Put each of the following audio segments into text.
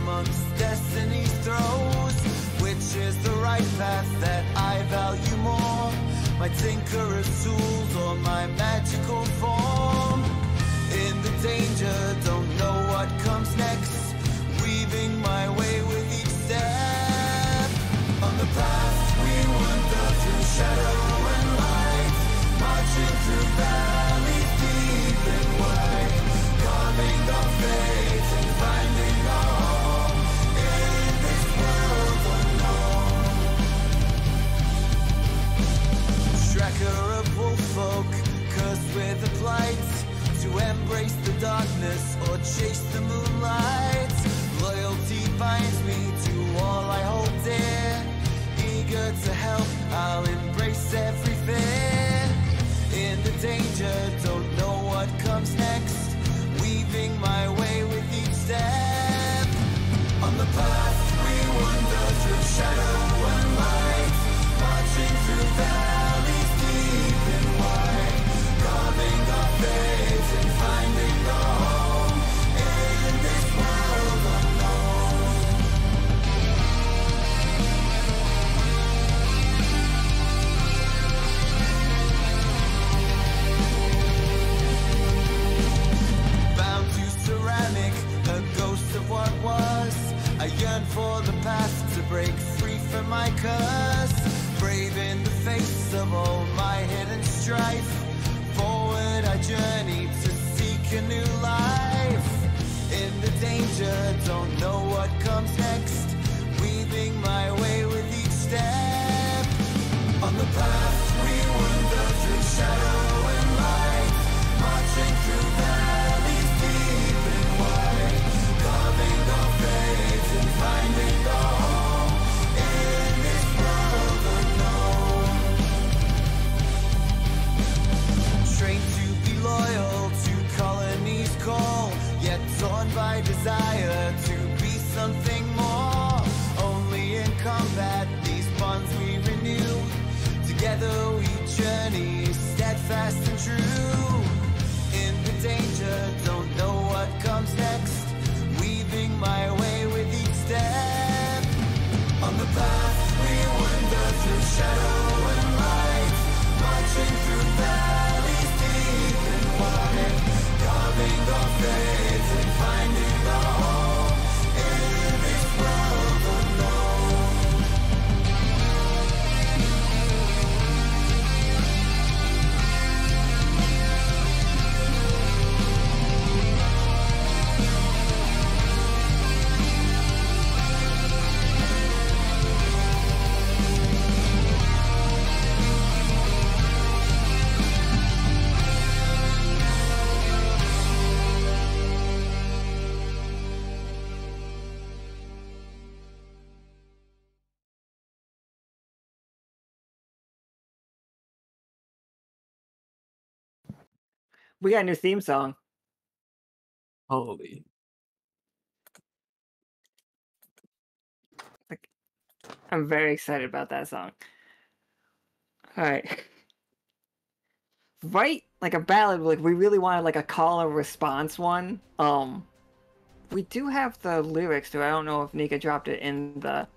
amongst destiny's throes. Which is the right path that I value more? My tinkerer's tools or my magical form? In the danger, don't know what comes next. Weaving my way with each step. On the path we wander through shadow and light, marching through valleys deep and wide, carving our fate and finding our home in this world unknown. Tracker of wolffolk, cursed with a plight, to embrace the darkness or chase the moonlight. Loyalty binds me to all I hold dear. Eager to help, I'll embrace every fear. In the danger, don't know what comes next. Weaving my way with each step. On the path we wander through shadow and light, marching through valleys deep and wide, carving our fate and finding our home in this world unknown. Bound to ceramic, a ghost of what was. I yearn for the path to break free from my curse. Brave in the face of all my hidden strife. Forward I journey to seek a new life. In the danger, don't know what comes next. Weaving my way with each step. On the path we wander through shadow and light, marching through valleys deep and wide, carving our fate and finding our home in this world unknown. Trained to be loyal to colonies call, yet torn by desire to be something more. Only in combat these bonds we renew. Together we journey steadfast and true. In the danger, don't know what comes next. Weaving my way with each step. On the path we wander through shadow and light, marching through valleys deep and wide, carving our fate and finding our home in this world unknown. We got a new theme song. Holy. Like, I'm very excited about that song. Alright. Write like a ballad, like we really wanted like a call and response one. We do have the lyrics to it. I don't know if Nika dropped it in the,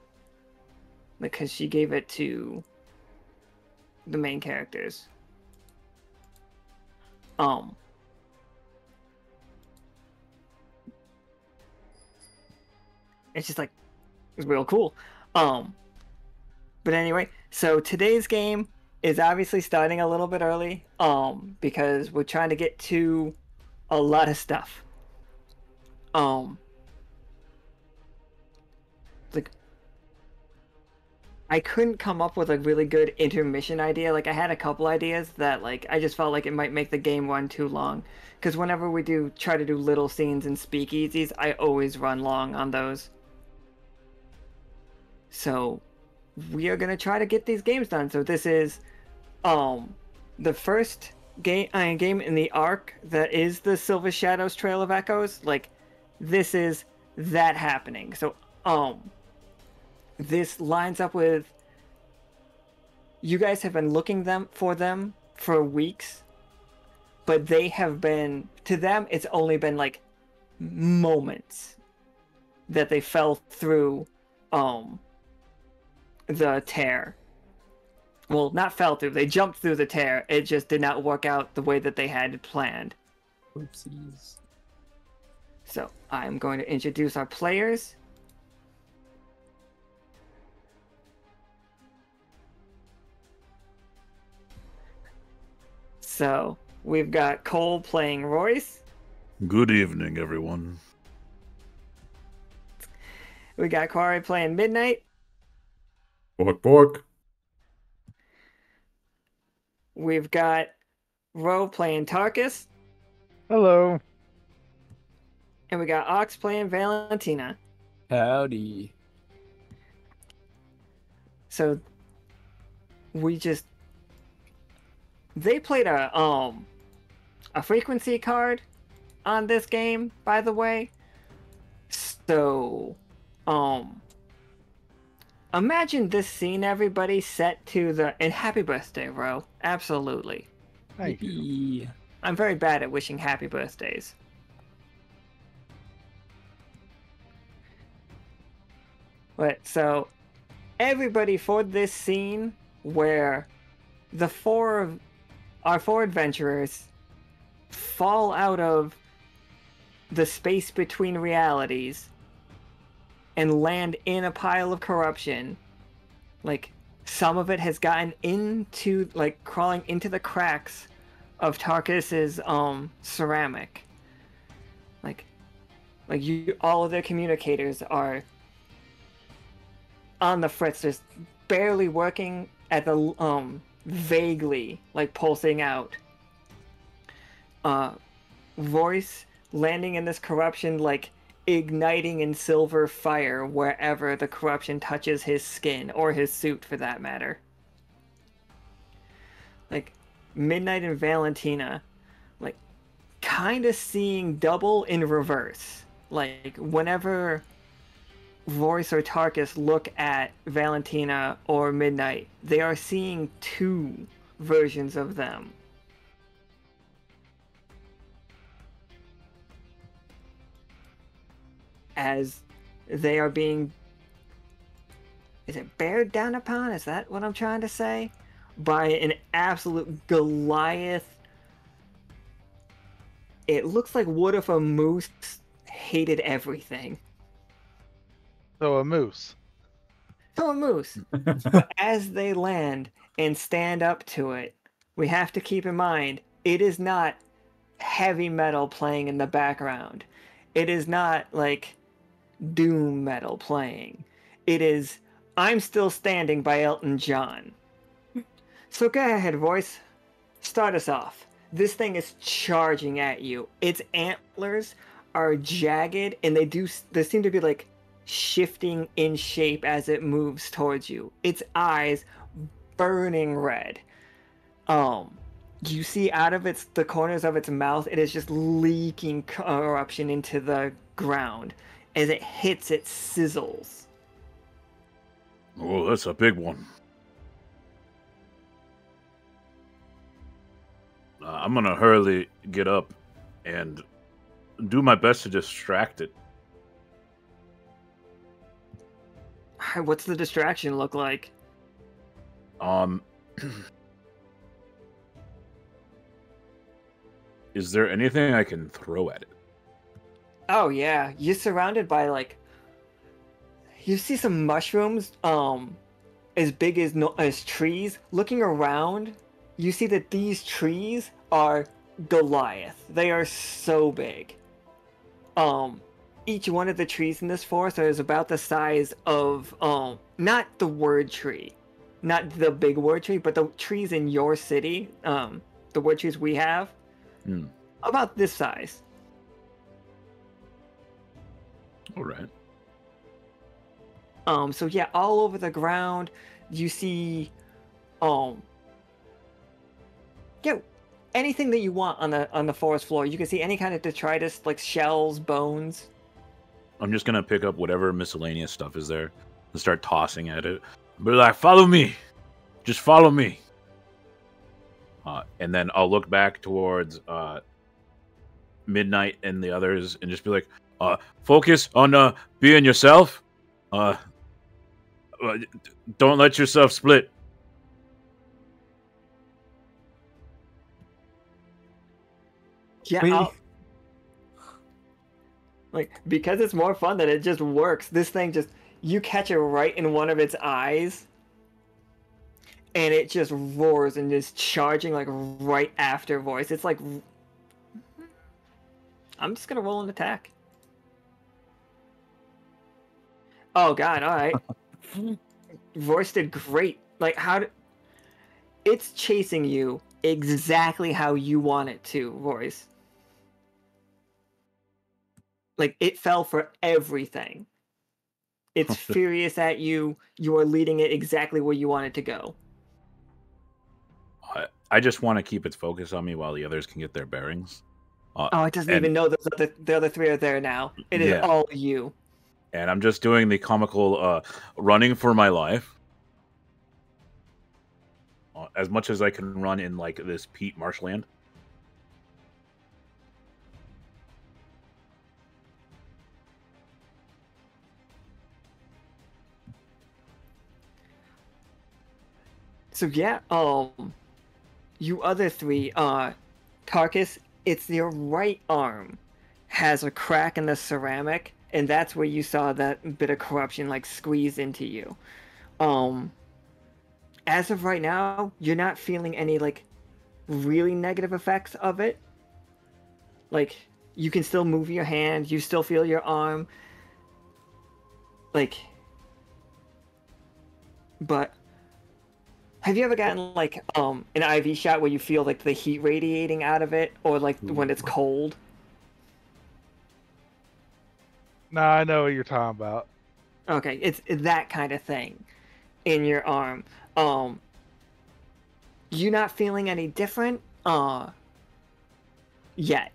because she gave it to the main characters. It's just like, it's real cool. But anyway, so today's game is obviously starting a little bit early, because we're trying to get to a lot of stuff. Like, I couldn't come up with a really good intermission idea. Like, I had a couple ideas that, like, I just felt like it might make the game run too long. Because whenever we try to do little scenes and speakeasies, I always run long on those. So, we are going to try to get these games done. So this is, the first game in the arc that is the Silver Shadows Trail of Echoes. Like, this is that happening. So, this lines up with, you guys have been looking for them for weeks, but they have been, to them it's only been like moments that they fell through the tear. Well, not fell through. They jumped through the tear. It just did not work out the way that they had planned. Oopsies. So I'm going to introduce our players. So we've got Cole playing Royce. Good evening, everyone. We got Corey playing Midnight. Bork, bork. We've got Ro playing Tarkus. Hello. And we got Ox playing Valentina. Howdy. So they played a frequency card on this game, by the way. So imagine this scene, everybody, set to the and happy birthday, Ro. Absolutely. Thank you. Yippee. I'm very bad at wishing happy birthdays. But so everybody, for this scene where our four adventurers fall out of the space between realities and land in a pile of corruption, like some of it has gotten into, like, crawling into the cracks of Tarkus's ceramic. Like all of their communicators are on the fritz, just barely working at the vaguely, like, pulsing out. Royce landing in this corruption, like igniting in silver fire wherever the corruption touches his skin, or his suit for that matter. Like Midnight and Valentina, like kind of seeing double in reverse. Like whenever Royce or Tarkus look at Valentina or Midnight, they are seeing two versions of them. As they are being... Is it bared down upon? Is that what I'm trying to say? By an absolute Goliath. It looks like what if a moose hated everything. So a moose. So a moose. But as they land and stand up to it, we have to keep in mind, it is not heavy metal playing in the background. It is not like doom metal playing. It is I'm Still Standing by Elton John. So go ahead, Royce. Start us off. This thing is charging at you. Its antlers are jagged, and they seem to be like shifting in shape as it moves towards you. Its eyes burning red. You see out of the corners of its mouth, it is just leaking corruption into the ground. As it hits, it sizzles. Oh, that's a big one. I'm gonna hurriedly get up and do my best to distract it. What's the distraction look like? Is there anything I can throw at it? Oh yeah, you're surrounded by like... You see some mushrooms, as big as trees. Looking around, you see that these trees are Goliath. They are so big. Each one of the trees in this forest is about the size of, not the word tree, not the big word tree, but the trees in your city, the word trees we have, about this size. All right. So yeah, all over the ground, you see, anything that you want on the forest floor. You can see any kind of detritus, like shells, bones. I'm just gonna pick up whatever miscellaneous stuff is there and start tossing at it. Be like, follow me, just follow me. And then I'll look back towards Midnight and the others and just be like, Focus on being yourself. Don't let yourself split. Yeah, because it's more fun that it just works. This thing just, you catch it right in one of its eyes, and it just roars and is charging like right after Royce. It's like, I'm just gonna roll an attack. Oh god, alright. Royce did great. Like, it's chasing you exactly how you want it to, Royce. Like, it fell for everything. It's furious at you. You are leading it exactly where you want it to go. I just want to keep its focus on me while the others can get their bearings. It doesn't even know the other three are there now. It is all you. And I'm just doing the comical running for my life. As much as I can run in like this peat marshland. So yeah, you other three, Tarkus, it's your right arm has a crack in the ceramic, and that's where you saw that bit of corruption like squeeze into you. As of right now, you're not feeling any like really negative effects of it. Like, you can still move your hand, you still feel your arm. Like, but have you ever gotten like an IV shot where you feel like the heat radiating out of it, or like when it's cold? Nah, I know what you're talking about. Okay, it's that kind of thing in your arm. You not feeling any different yet.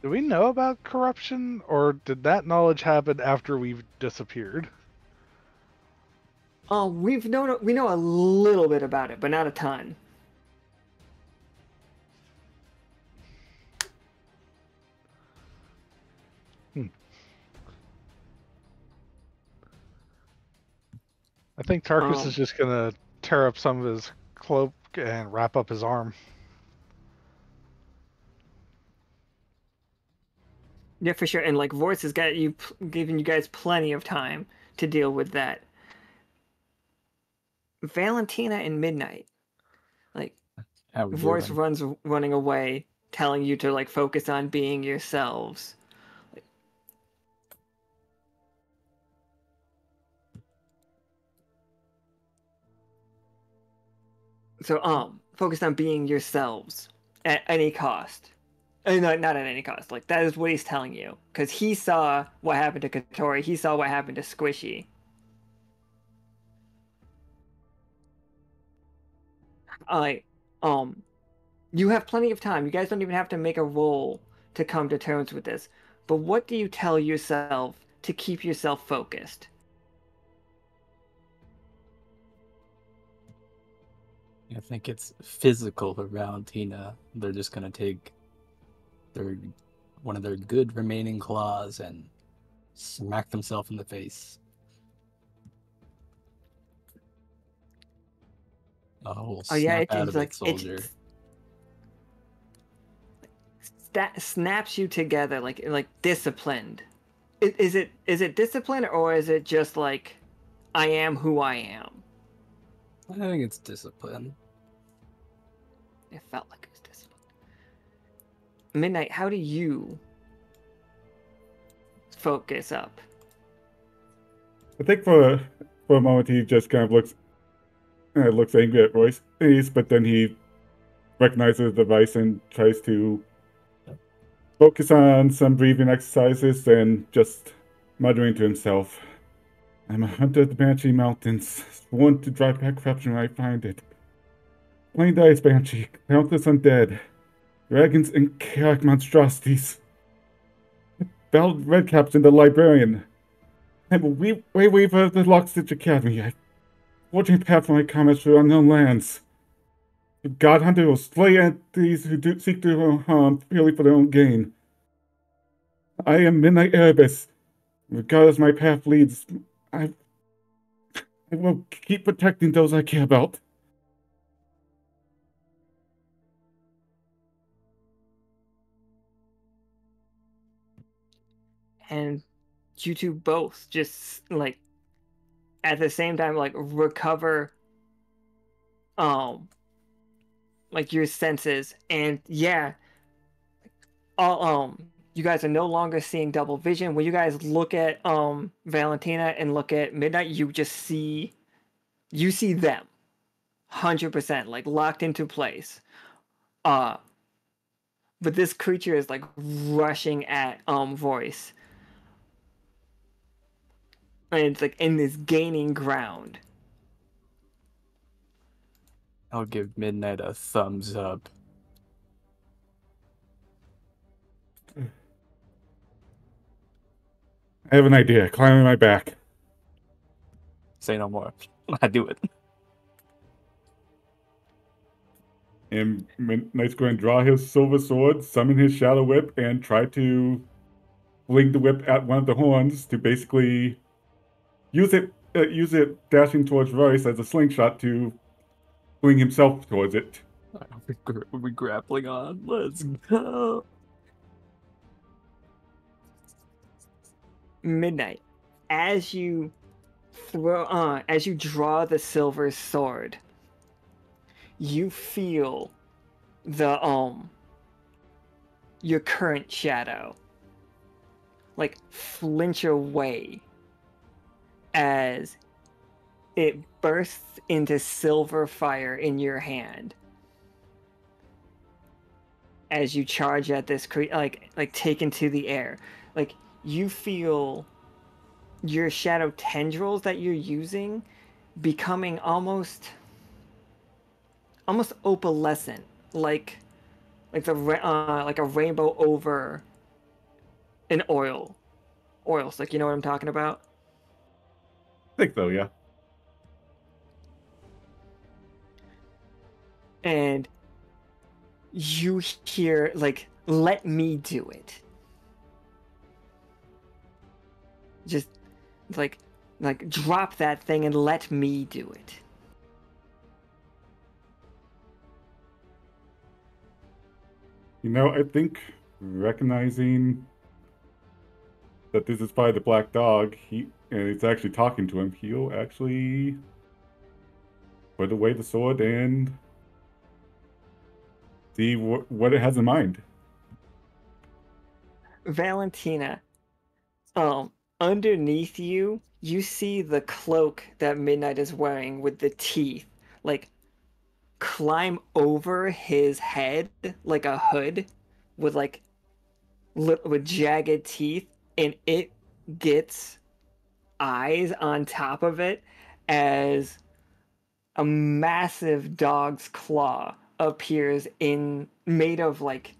Do we know about corruption, or did that knowledge happen after we've disappeared? We know a little bit about it, but not a ton. I think Tarkus is just gonna tear up some of his cloak and wrap up his arm. Yeah, for sure. And like Royce has got you, giving you guys plenty of time to deal with that. Valentina and Midnight, like Royce running away, telling you to like focus on being yourselves. So focus on being yourselves at any cost. No, not at any cost. Like, that is what he's telling you, because he saw what happened to Katori. He saw what happened to Squishy. You have plenty of time. You guys don't even have to make a roll to come to terms with this. But what do you tell yourself to keep yourself focused? I think it's physical for Valentina. They're just gonna take one of their good remaining claws and smack themselves in the face. Oh yeah, it seems like soldier. Snaps you together like disciplined. Is it discipline, or is it just like, I am who I am? I think it's discipline. It felt like it was discipline. Midnight, how do you focus up? I think for a moment he just kind of looks angry at Royce, but then he recognizes the device and tries to focus on some breathing exercises and just muttering to himself, "I'm a hunter of the Banshee Mountains, sworn to drive back corruption when I find it. Plain dice, Banshee, countless undead, dragons and chaotic monstrosities. Battled redcaps and the librarian. I'm a weaver of the Lockstitch Academy. I forging a path for my comets through unknown lands. God Hunter will slay entities who seek to harm purely for their own gain. I am Midnight Erebus. Regardless my path leads, I, I will keep protecting those I care about. And you two both just like at the same time like recover like your senses, and yeah, all you guys are no longer seeing double vision. When you guys look at Valentina and look at Midnight, you see them 100% like locked into place. Uh but this creature is like rushing at Royce, and it's like in this gaining ground. I'll give Midnight a thumbs up. I have an idea. Climb on my back. Say no more. I do it. And Midnight's going to draw his silver sword, summon his shadow whip, and try to fling the whip at one of the horns to basically use it dashing towards Royce as a slingshot to fling himself towards it. We grappling on. Let's go. Midnight, as you draw the silver sword, you feel the your current shadow like flinch away as it bursts into silver fire in your hand as you charge at this like taken to the air. Like you feel your shadow tendrils that you're using becoming almost opalescent, like like a rainbow over an oil slick. You know what I'm talking about? I think so, yeah. And you hear like, "Let me do it." Just like drop that thing and let me do it. You know, I think recognizing that this is probably the black dog, and it's actually talking to him, he'll actually put away the sword and see what it has in mind. Valentina, underneath you, you see the cloak that Midnight is wearing with the teeth, like, climb over his head like a hood with, like, with jagged teeth, and it gets eyes on top of it as a massive dog's claw appears made of, like,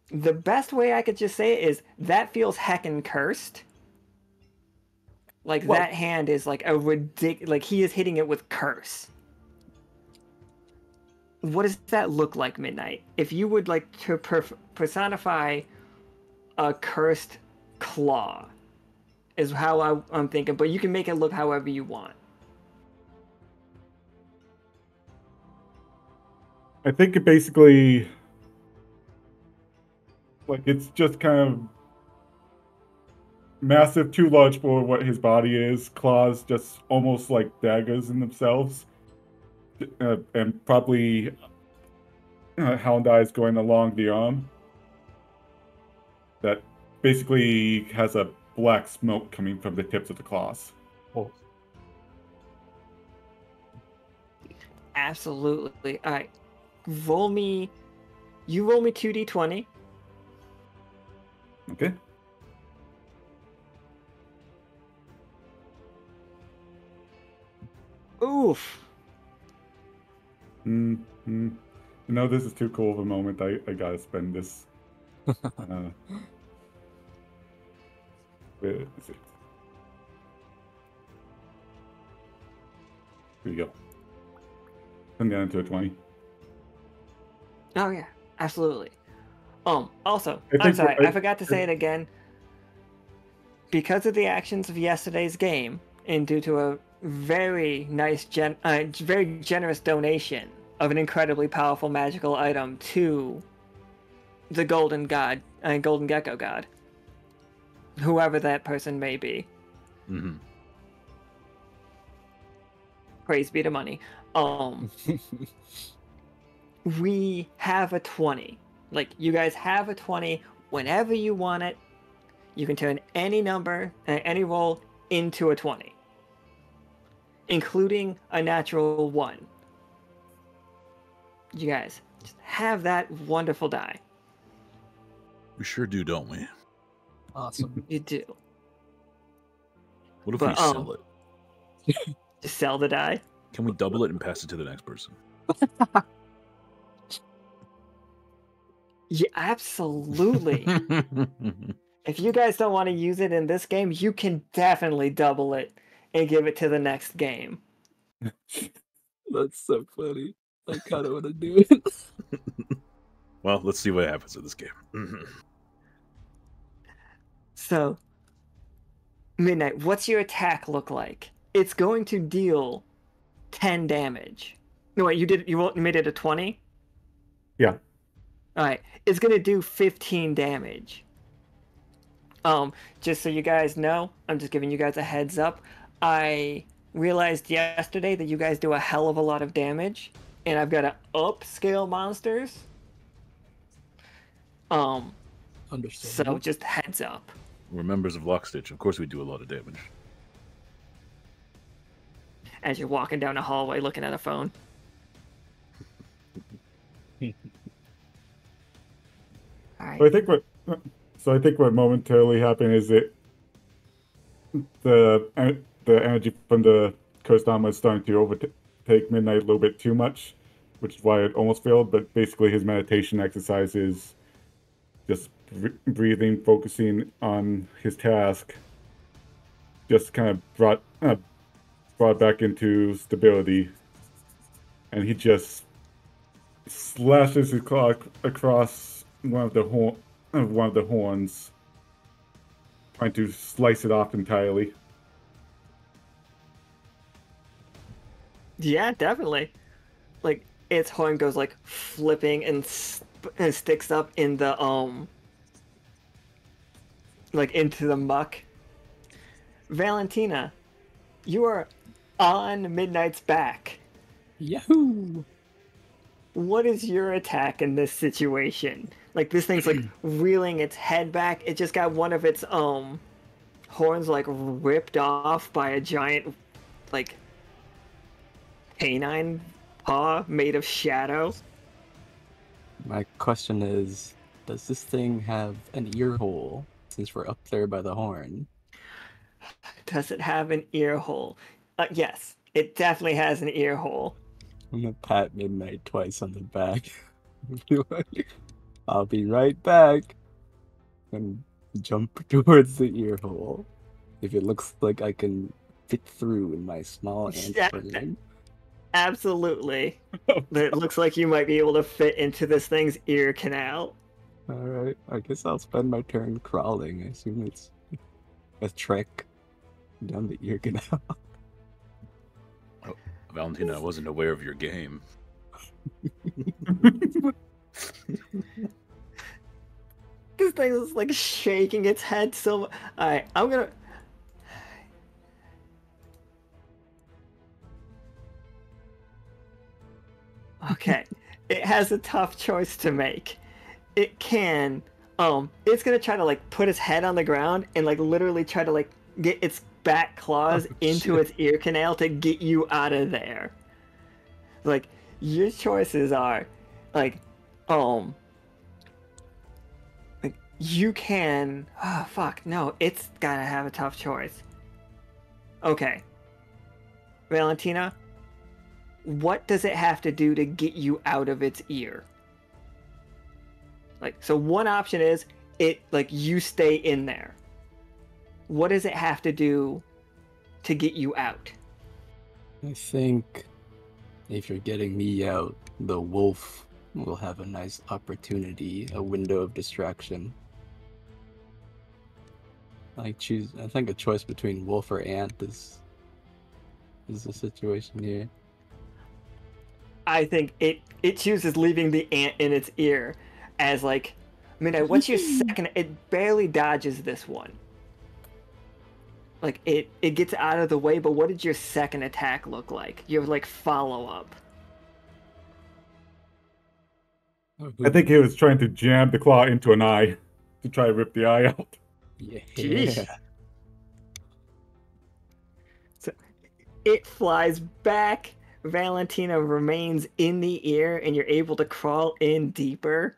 the best way I could just say it is that feels heckin' cursed. Like, Well, that hand is like a like he is hitting it with curse. What does that look like, Midnight? If you would like to personify a cursed claw, is how I'm thinking, but you can make it look however you want. I think it basically, like, it's just kind of massive, too large for what his body is. Claws just almost like daggers in themselves. And probably hound eyes going along the arm. That basically has a black smoke coming from the tips of the claws. oh, Absolutely. All right. Roll me 2d20. Okay. Oof. Mm-hmm. You know, this is too cool of a moment. I gotta spend this. Where is it? Here we go. Come down to a 20. Oh yeah, absolutely. Also, I I'm think sorry, we're- I forgot to say it again. Because of the actions of yesterday's game, and due to a very nice, very generous donation of an incredibly powerful magical item to the Golden God, Golden Gecko God, whoever that person may be. Mm-hmm. Praise be to money. We have a 20. Like, you guys have a 20 whenever you want it. You can turn any number, any roll into a 20, including a natural 1. You guys just have that wonderful die. We sure do, don't we? Awesome. You do. What if But, we sell it? Just sell the die. Can we double it and pass it to the next person? Yeah, absolutely. If you guys don't want to use it in this game, you can definitely double it and give it to the next game. That's so funny. I kind of want to do it. Well, let's see what happens in this game. Mhm. So, Midnight, what's your attack look like? It's going to deal 10 damage. No, wait, you made it a 20? Yeah. Alright, it's going to do 15 damage. Just so you guys know, I'm just giving you guys a heads up. I realized yesterday that you guys do a hell of a lot of damage, and I've got to upscale monsters. Understand. So just heads up. We're members of Lockstitch. Of course we do a lot of damage. As you're walking down a hallway looking at a phone. Alright. So I think what momentarily happened is that the energy from the Cursed Armor is starting to overtake Midnight a little bit too much, which is why it almost failed. But basically, his meditation exercise is just breathing, focusing on his task, just kind of brought back into stability, and he just slashes his claw across one of the horns, trying to slice it off entirely. Yeah, definitely. Like, its horn goes like flipping and sticks up in the like into the muck. Valentina, you are on Midnight's back. Yahoo! What is your attack in this situation? Like, this thing's like reeling its head back. It just got one of its horns like ripped off by a giant like canine paw made of shadow. My question is, does this thing have an ear hole, since we're up there by the horn? Does it have an ear hole? Yes, it definitely has an ear hole. I'm gonna pat Midnight twice on the back. Be like, I'll be right back. And jump towards the ear hole. If it looks like I can fit through in my small ant brain. Absolutely. It looks like you might be able to fit into this thing's ear canal. Alright, I guess I'll spend my turn crawling. I assume it's a trek down the ear canal. Oh, Valentina, I wasn't aware of your game. This thing is like shaking its head so much. Alright, I'm gonna... Okay, it has a tough choice to make. It can, it's gonna try to like put its head on the ground and like literally try to like get its back claws into its ear canal to get you out of there. Like, your choices are, like you can, oh fuck, no, it's gotta have a tough choice. Okay. Valentina, what does it have to do to get you out of its ear? Like, so one option is it, like, you stay in there. What does it have to do to get you out? I think If you're getting me out, the wolf will have a nice opportunity, a window of distraction. I think a choice between wolf or ant is the situation here. I think it chooses leaving the ant in its ear as like, I mean, what's your second? It barely dodges this one. Like it gets out of the way, but what did your second attack look like? Your like follow up. I think he was trying to jam the claw into an eye to try to rip the eye out. Yeah. Jeez. So it flies back. Valentina remains in the ear, and you're able to crawl in deeper.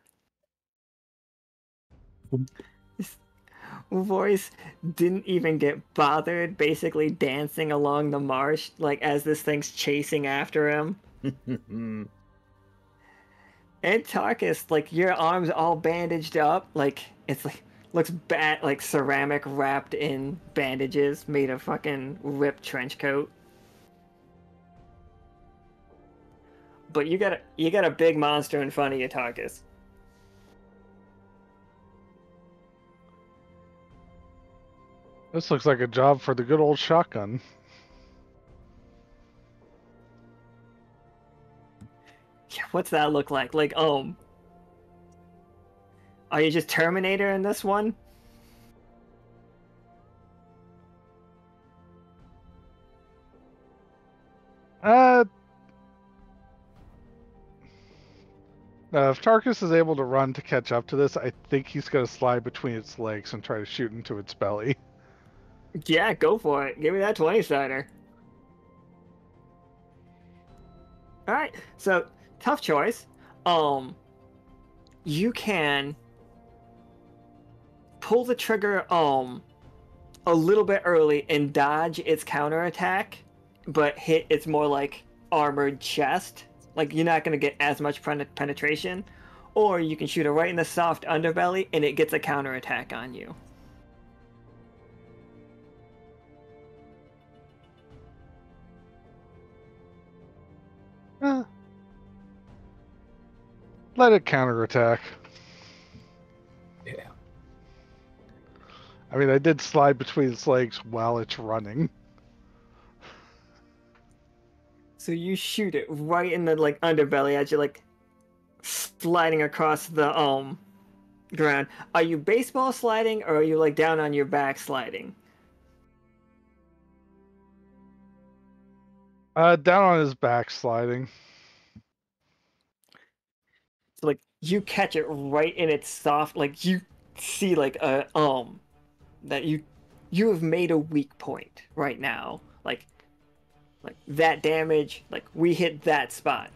Royce didn't even get bothered, basically dancing along the marsh, like as this thing's chasing after him. And Tarkus, like your arms all bandaged up, like it's like looks bad, like ceramic wrapped in bandages made of fucking ripped trench coat. But you got a big monster in front of you, Tarkus. This looks like a job for the good old shotgun. Yeah, what's that look like? Like, are you just Terminator in this one? If Tarkus is able to run to catch up to this, I think he's going to slide between its legs and try to shoot into its belly. Yeah, go for it. Give me that 20-sider. Alright, so, tough choice. You can pull the trigger, a little bit early and dodge its counterattack, but hit its more, like, armored chest. Like, you're not going to get as much penetration. Or you can shoot it right in the soft underbelly, and it gets a counterattack on you. Let it counterattack. Yeah. I mean, I did slide between its legs while it's running. So you shoot it right in the like underbelly as you're like sliding across the ground. Are you baseball sliding or are you like down on your back sliding? Down on his back sliding. So like you catch it right in its soft, like you see like a that you have made a weak point right now. Like that damage, like we hit that spot.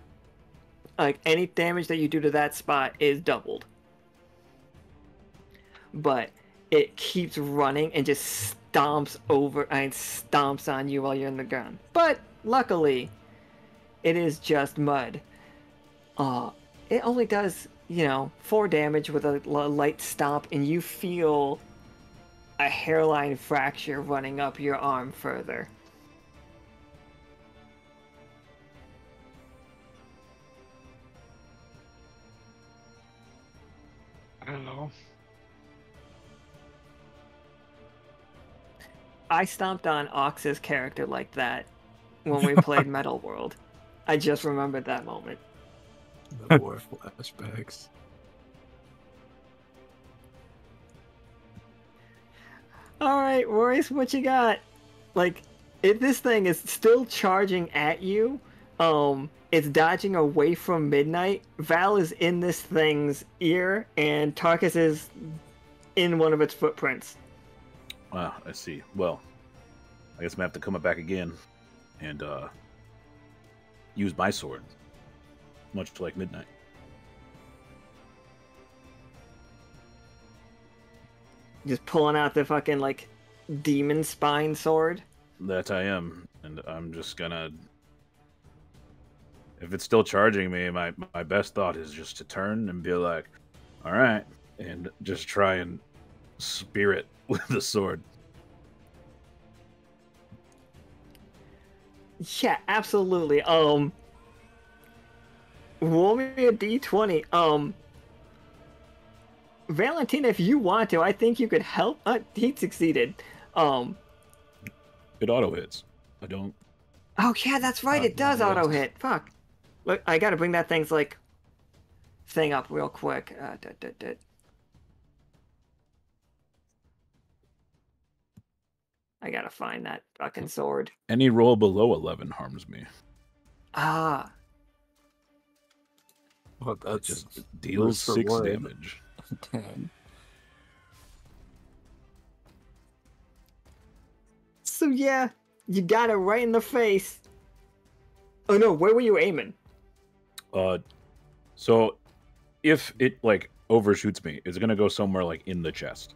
Like any damage that you do to that spot is doubled. But it keeps running and just stomps on you while you're in the ground. But luckily, it is just mud. It only does, 4 damage with a light stomp, and you feel a hairline fracture running up your arm further. I don't know. I stomped on Ox's character like that when we played Metal World. I just remembered that moment. The war flashbacks. Alright, Royce, what you got? Like, if this thing is still charging at you, it's dodging away from Midnight. Val is in this thing's ear, and Tarkus is in one of its footprints. Wow, I see. Well, I guess I'm gonna have to come back again and use my sword, much like Midnight. Just pulling out the fucking, like, demon spine sword. That I am, and I'm just gonna. If it's still charging me, my best thought is just to turn and be like, "All right," and just try and spear it with the sword. Yeah, absolutely. roll me a d20. Valentina, if you want to, I think you could help. He succeeded. It auto hits. I don't. Oh yeah, that's right. It does auto hit. Fuck. Look, I gotta bring that thing's like thing up real quick. I gotta find that fucking sword. Any roll below 11 harms me. Ah. Well, It that's just deals 6 reward. damage. 10. So yeah, you got it right in the face. Oh no, where were you aiming? So if it like overshoots me, it's gonna go somewhere like in the chest.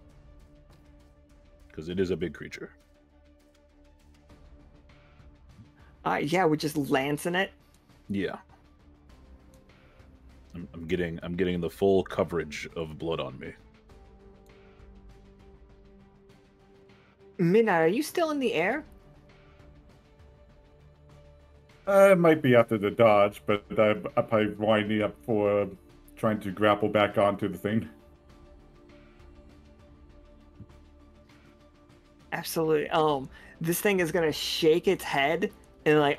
Because it is a big creature. Yeah, we're just lancing it. Yeah. I'm getting the full coverage of blood on me. Midnight, are you still in the air? It might be after the dodge, but I'm probably winding up for trying to grapple back onto the thing. Absolutely. This thing is gonna shake its head and like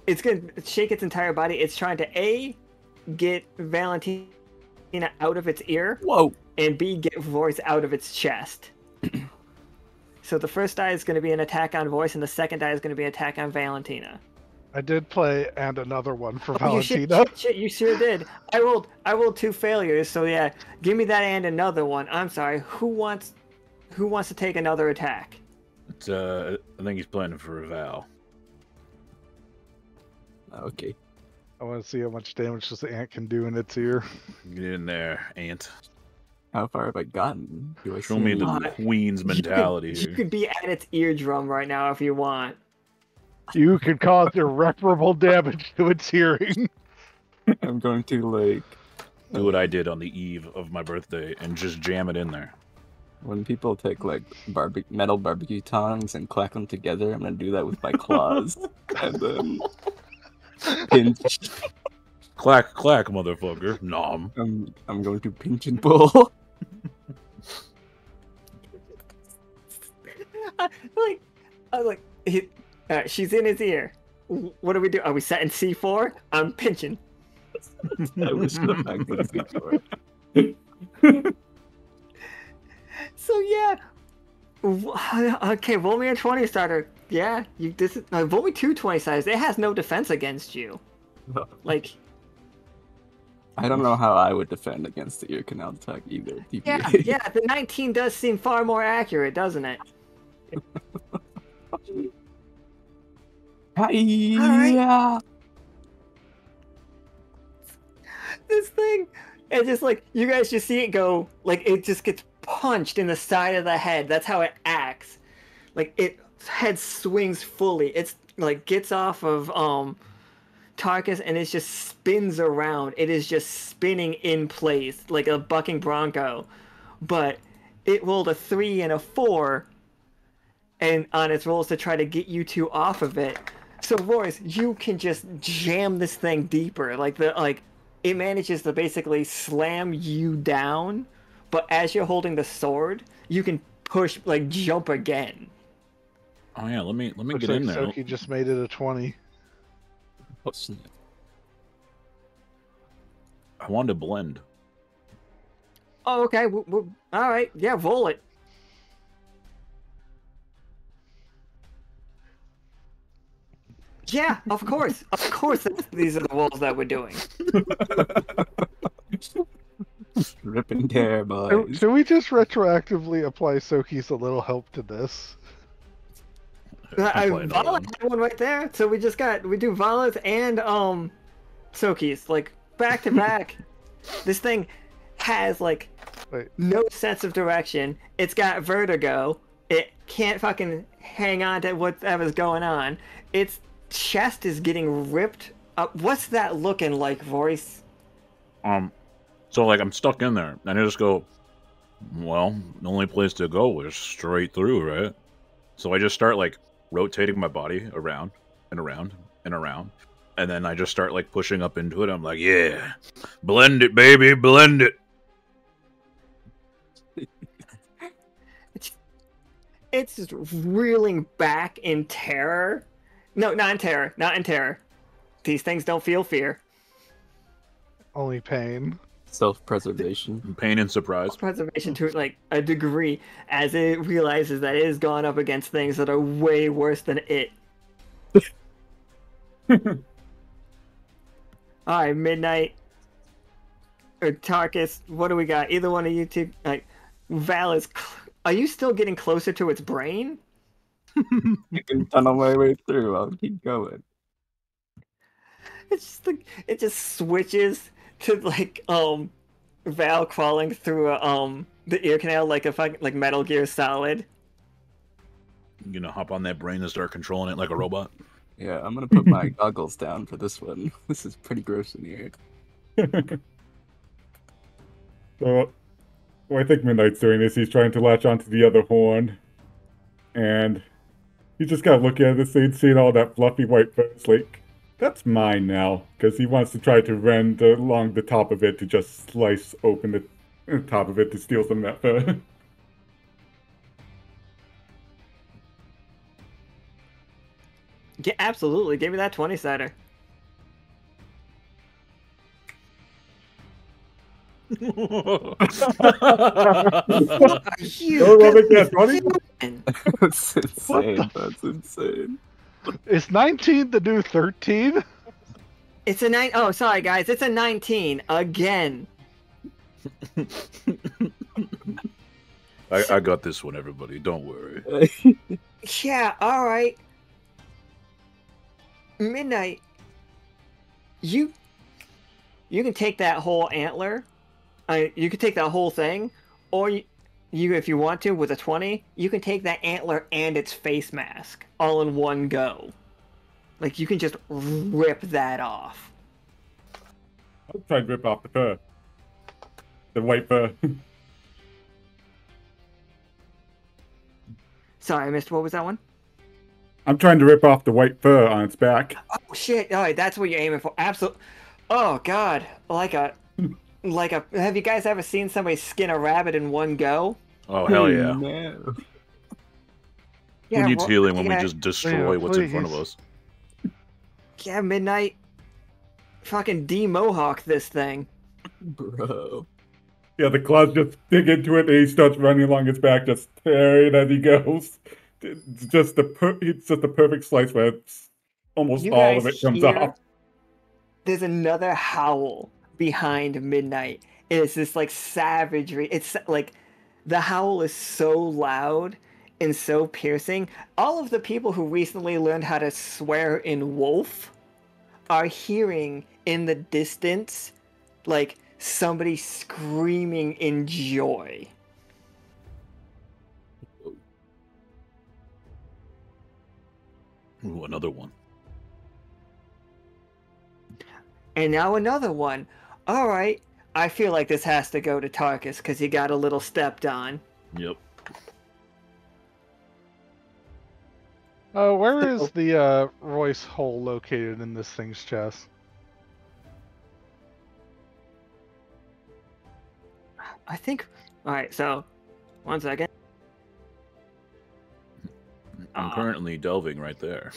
it's gonna shake its entire body. It's trying to get Valentina out of its ear. Whoa! And B, get Royce out of its chest. So the first die is going to be an attack on Royce, and the second die is going to be an attack on Valentina. I did play and another one for Oh, Valentina. shit, you sure did. I rolled 2 failures, so yeah, give me that and another one. I'm sorry. Who wants to take another attack? It's, I think he's planning for a Val. Okay. I want to see how much damage this ant can do in its ear. Get in there, ant. How far have I gotten? Do I Show see me any- the queen's mentality You could be at its eardrum right now if you want. You could cause irreparable damage to its hearing. I'm going to like Do what I did on the eve of my birthday and just jam it in there. when people take like metal barbecue tongs and clack them together. I'm gonna do that with my claws and then pinch. Clack, clack, motherfucker. Nom. I'm going to pinch and pull. She's in his ear. What do we do? Are we setting C4? I'm pinching. I wish I could see for. So yeah. Okay, roll me a 20 starter. Yeah, roll me 2 20 siders. It has no defense against you. Like, I don't know how I would defend against the ear canal attack either. yeah, TBA. yeah, the 19 does seem far more accurate, doesn't it? Hi-ya! This thing, it's just like, you guys just see it go, like, it just gets punched in the side of the head. That's how it acts. Like, its head swings fully. It's, like, gets off of, Tarkus, and it just spins around. It is just spinning in place like a bucking bronco. But it rolled a 3 and a 4 and on its rolls to try to get you 2 off of it. So Royce, you can just jam this thing deeper. It manages to basically slam you down, but as you're holding the sword, you can push, like, jump again. Oh yeah, let me Looks get like in there. Soki just made it a 20. I wanted to blend. Oh, okay. All right. Yeah, roll it. Yeah, of course. Of course these are the rolls that we're doing. Rip and tear, boys. Should we just retroactively apply Soki's a little help to this? Playing Vala alone. had one right there. So we do Vala's and Soki's, like, back to back. This thing has, like, Wait. no sense of direction. It's got vertigo. It can't fucking hang on to whatever's going on. Its chest is getting ripped up. What's that looking like, Royce? So like I'm stuck in there, and I just go, well, the only place to go is straight through, right? So I just start like rotating my body around and around and around, And then I just start like pushing up into it. I'm like, yeah, blend it, baby, blend it. It's just reeling back in terror. No, not in terror. Not in terror. These things don't feel fear. Only pain. Self-preservation. Pain and surprise. Preservation to like a degree, as it realizes that it has gone up against things that are way worse than it. Alright, Midnight or Tarkus, what do we got? Either one of you two. Like, Val is. Are you still getting closer to its brain? I can tunnel my way through. I'll keep going. It's just like it just switches to like Val crawling through the ear canal like a fucking like Metal Gear Solid. You gonna hop on that brain and start controlling it like a robot? Yeah, I'm gonna put my goggles down for this one. This is pretty gross in here. So, what I think Midnight's doing is he's trying to latch onto the other horn, and you just gotta look at this thing, seeing all that fluffy white fur. It's like, that's mine now, because he wants to try to rend along the top of it to just slice open the top of it to steal some of that fur. Yeah, absolutely. Give me that 20-sider. What are you doing? That's insane. That's insane. Is 19 the new 13? It's a 9. Oh, sorry guys. It's a 19 again. I got this one, everybody. Don't worry. Yeah. All right. Midnight. You can take that whole antler. You can take that whole thing, or you, if you want to, with a 20, you can take that antler and its face mask all in one go. Like, you can just rip that off. I'll try and rip off the fur. The white fur. Sorry, I missed. What was that one? I'm trying to rip off the white fur on its back. Oh, shit. All right, that's what you're aiming for. Absolutely. Oh, God. Like a... Have you guys ever seen somebody skin a rabbit in one go? Oh, hell yeah. No. Yeah, Who needs healing when we yeah, just destroy what's in front of us? Yeah, Midnight. Fucking de-mohawk this thing. Bro. Yeah, the claws just dig into it, and he starts running along its back, just tearing as he goes. It's just the perfect slice where it's almost You all of guys it comes hear- off. There's another howl behind Midnight. It's this like savagery. It's like the howl is so loud and so piercing. All of the people who recently learned how to swear in wolf are hearing in the distance like somebody screaming in joy. Ooh, another one. And now another one. All right, I feel like this has to go to Tarkus because he got a little stepped on. Yep. Where is the Royce hole located in this thing's chest? I think. All right, so 1 second. I'm currently delving right there.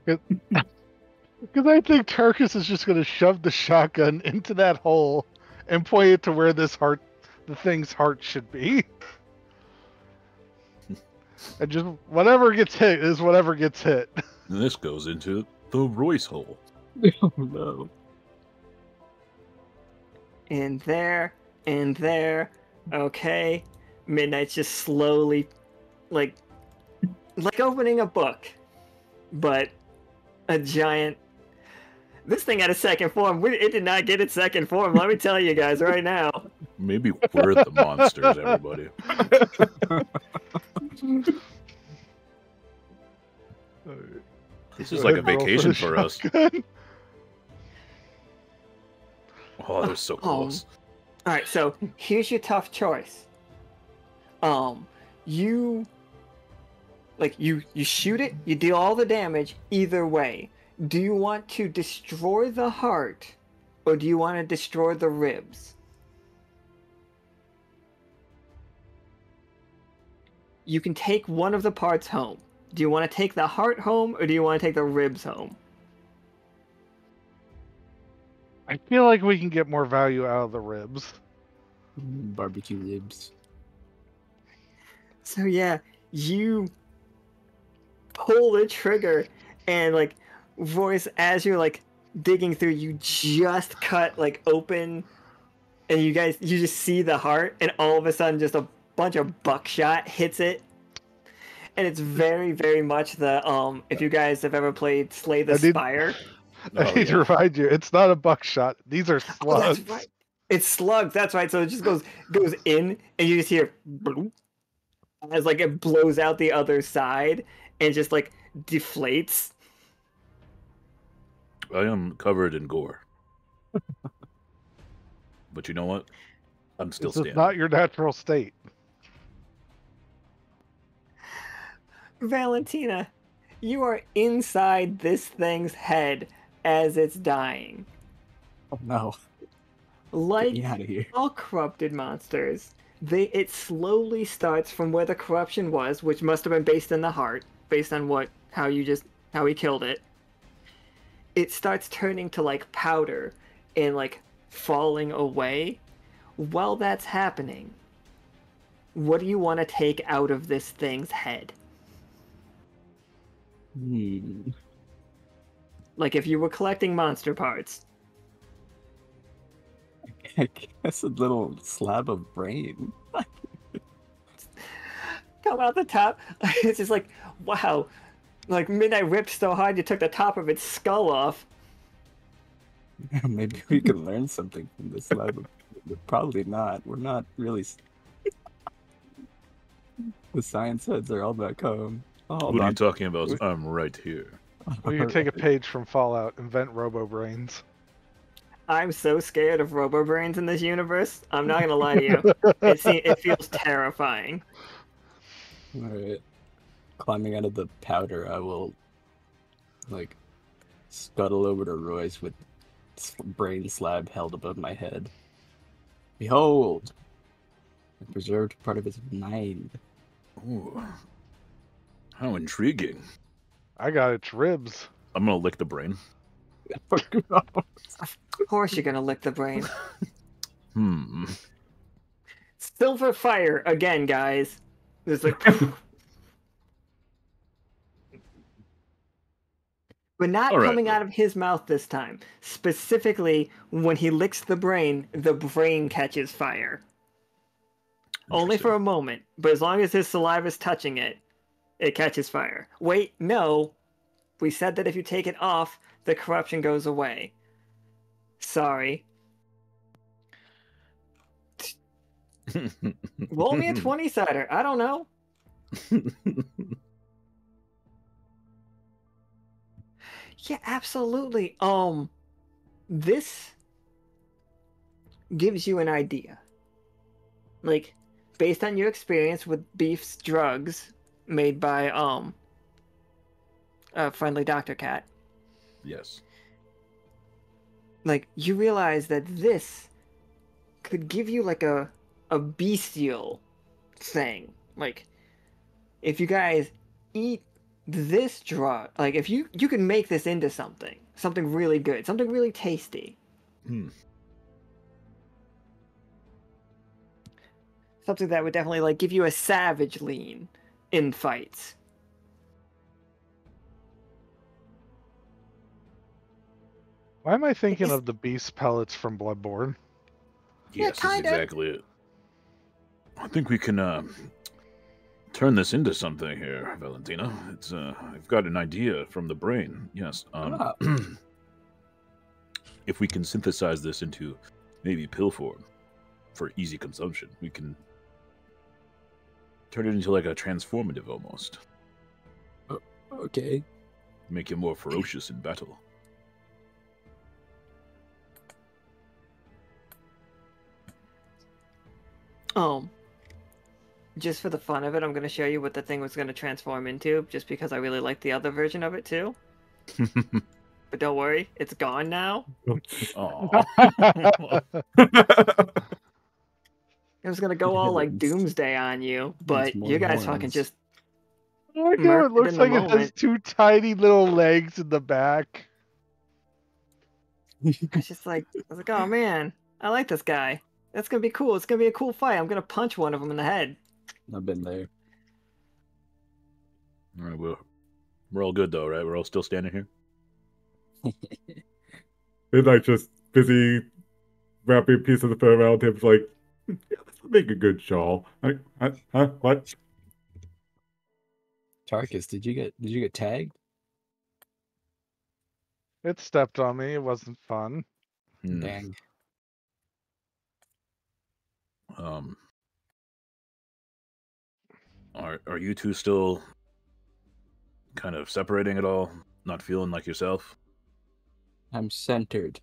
Because I think Tarkus is just going to shove the shotgun into that hole and point it to where the thing's heart should be. And just whatever gets hit is whatever gets hit. And this goes into the Royce hole. Oh no. And there, and there. Okay. Midnight's just slowly, like opening a book, but a giant. This thing had a second form. It did not get its second form. Let me tell you guys right now. Maybe we're the monsters, everybody. This is like a vacation for us. Oh, they're so close. All right, so here's your tough choice. You shoot it, you deal all the damage either way. Do you want to destroy the heart, or do you want to destroy the ribs? You can take one of the parts home. Do you want to take the heart home, or do you want to take the ribs home? I feel like we can get more value out of the ribs. Barbecue ribs. So yeah, you pull the trigger, and like Royce, as you're like digging through, you just cut like open, and you just see the heart, and all of a sudden just a bunch of buckshot hits it. And it's very, very much the if you guys have ever played Slay the Spire. I need to remind you, it's not a buckshot. These are slugs. Oh, that's right. It's slugs, that's right. So it just goes in, and you just hear bloop, as like it blows out the other side and just like deflates. I am covered in gore. But you know what? I'm still This is standing. not your natural state. Valentina, you are inside this thing's head as it's dying. Oh no. Like Get me out of here. all corrupted monsters, it slowly starts from where the corruption was, which must have been based in the heart, based on how he killed it. It starts turning to like powder and like falling away. While that's happening, what do you want to take out of this thing's head? Like if you were collecting monster parts. I guess a little slab of brain. Come out the top. It's just like, wow. Like Midnight ripped so hard you took the top of its skull off. Maybe we can learn something from this slab. Probably not. We're not really. The science heads are all back home. What are you talking about? I'm right here. Well, you take a page from Fallout, invent robo-brains. I'm so scared of robo-brains in this universe. I'm not gonna lie to you. It feels terrifying. Alright. Climbing out of the powder, I will, like, scuttle over to Royce with brain slab held above my head. Behold! I preserved part of his mind. Ooh. How intriguing. I got its ribs. I'm gonna lick the brain. Of course you're gonna lick the brain. Silver fire again, guys. It's like, but not coming out of his mouth this time. Specifically, when he licks the brain catches fire. Only for a moment, but as long as his saliva's touching it, it catches fire. Wait, no. We said that if you take it off, the corruption goes away. Sorry. Roll me a 20-sider. I don't know. Yeah, absolutely. This gives you an idea. Like, based on your experience with Beef's drugs made by friendly Dr. Cat. Yes. Like, you realize that this could give you like a bestial thing. Like, if you guys eat this drug, like if you can make this into something really good, something really tasty. Something that would definitely like give you a savage lean in fights. Why am I thinking of the beast pellets from Bloodborne? Yes, that's exactly it. I think we can turn this into something here, Valentina. It's I've got an idea from the brain. Yes. If we can synthesize this into maybe pill form for easy consumption, we can turn it into like a transformative almost. Okay. Make you more ferocious in battle. Just for the fun of it, I'm going to show you what the thing was going to transform into, just because I really like the other version of it too. but don't worry, it's gone now. Aw. It was gonna go all like doomsday on you, but more you guys fucking horns. just I like how murked it looks in the like it has moment. 2 tiny little legs in the back. I was like, oh man, I like this guy. That's gonna be cool. It's gonna be a cool fight. I'm gonna punch one of them in the head. I've been there. All right, we're all good though, right? We're all still standing here. They're like just busy wrapping a piece of the fur around him. Like, yeah, this would make a good shawl. Like, huh? What? Tarkus, did you get tagged? It stepped on me. It wasn't fun. Dang. Are you two still kind of separating at all? Not feeling like yourself? I'm centered.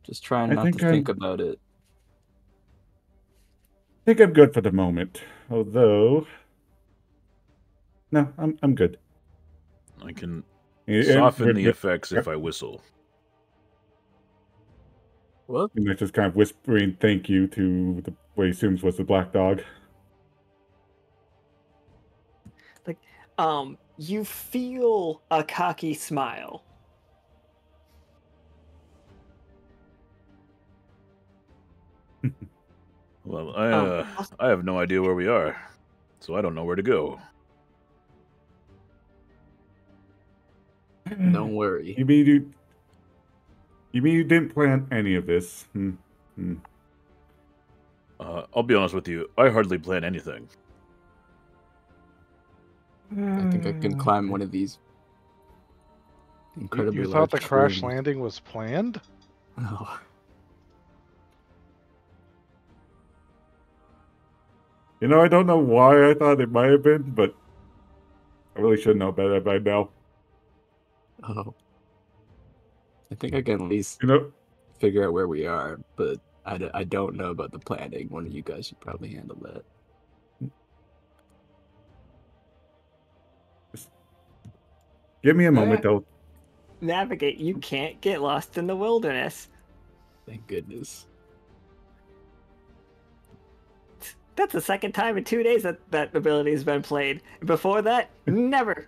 Just trying not to think about it. I think I'm good for the moment. Although, no, I'm good. I can Yeah, soften the effects if I whistle. What? And they're just kind of whispering thank you to what he assumes was the black dog. Like, you feel a cocky smile. Well, I have no idea where we are, so I don't know where to go. Don't worry. You mean you didn't plan any of this? I'll be honest with you. I hardly plan anything. I think I can climb one of these incredibly You thought the large crash trees. landing was planned? Oh. You know, I don't know why I thought it might have been, but I really should know better by now. Oh. I think I can at least You know, figure out where we are, but I don't know about the planning. One of you guys should probably handle that. give me a moment, though. Navigate. You can't get lost in the wilderness. Thank goodness. That's the second time in 2 days that ability has been played. Before that, never.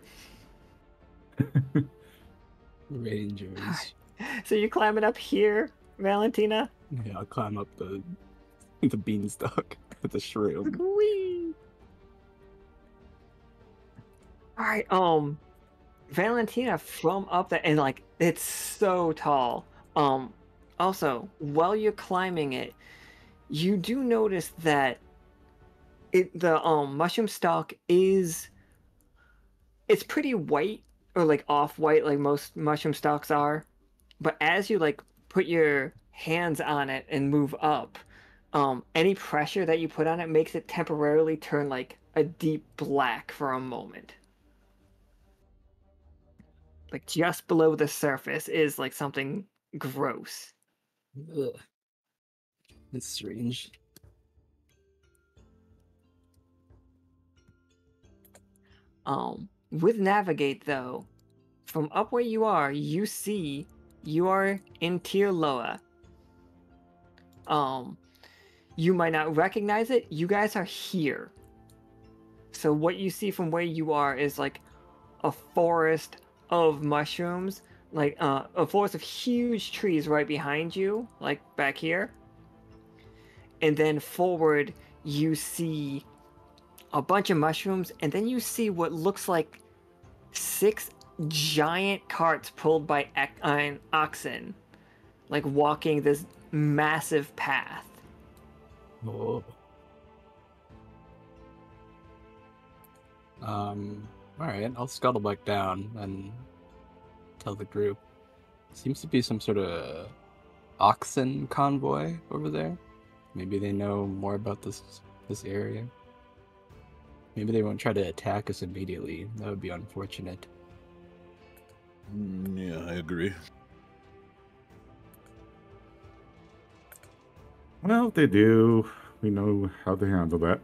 Rangers. So you climbing up here, Valentina? Yeah, I'll climb up the beanstalk with the shroom. Whee! Alright, Valentina from up there, and like it's so tall. Also, while you're climbing it, you do notice that the mushroom stalk it's pretty white, or like off-white like most mushroom stalks are, but as you like put your hands on it and move up, any pressure that you put on it makes it temporarily turn like a deep black for a moment. Like just below the surface is like something gross. Ugh. It's strange. With navigate though, from up where you are, you see you are in tier lower. You might not recognize it. You guys are here. So what you see from where you are is like a forest of mushrooms, like a forest of huge trees right behind you, like back here. And then forward, you see a bunch of mushrooms, and then you see what looks like 6 giant carts pulled by oxen, like walking this massive path. Oh. Alright, I'll scuttle back down and tell the group. Seems to be some sort of oxen convoy over there. Maybe they know more about this area. Maybe they won't try to attack us immediately. That would be unfortunate. Yeah, I agree. Well, if they do, we know how to handle that.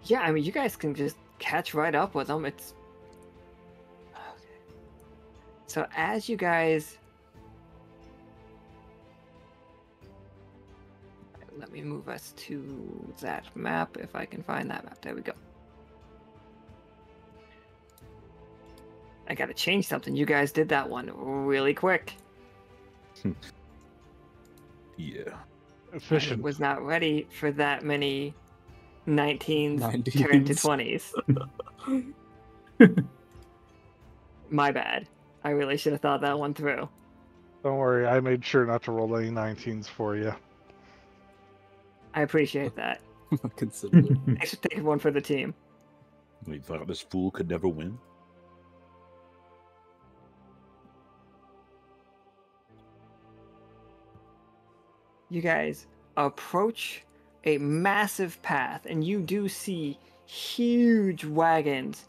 Yeah, I mean, you guys can just catch right up with them. It's okay. So as you guys, let me move us to that map if I can find that map. There we go. I gotta change something. You guys did that one really quick. Yeah. Efficient. I was not ready for that many 19s 19s. turned to 20s. My bad. I really should have thought that one through. Don't worry, I made sure not to roll any 19s for you. I appreciate that. Consider it. Thanks for taking one for the team. We thought this fool could never win. You guys approach a massive path, and you do see huge wagons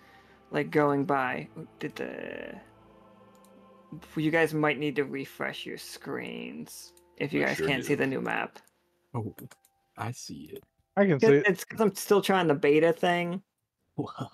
like going by. You guys might need to refresh your screens if you I guys sure can't do. see the new map. Oh, I see it. I can see it. It's because I'm still trying the beta thing. Whoa.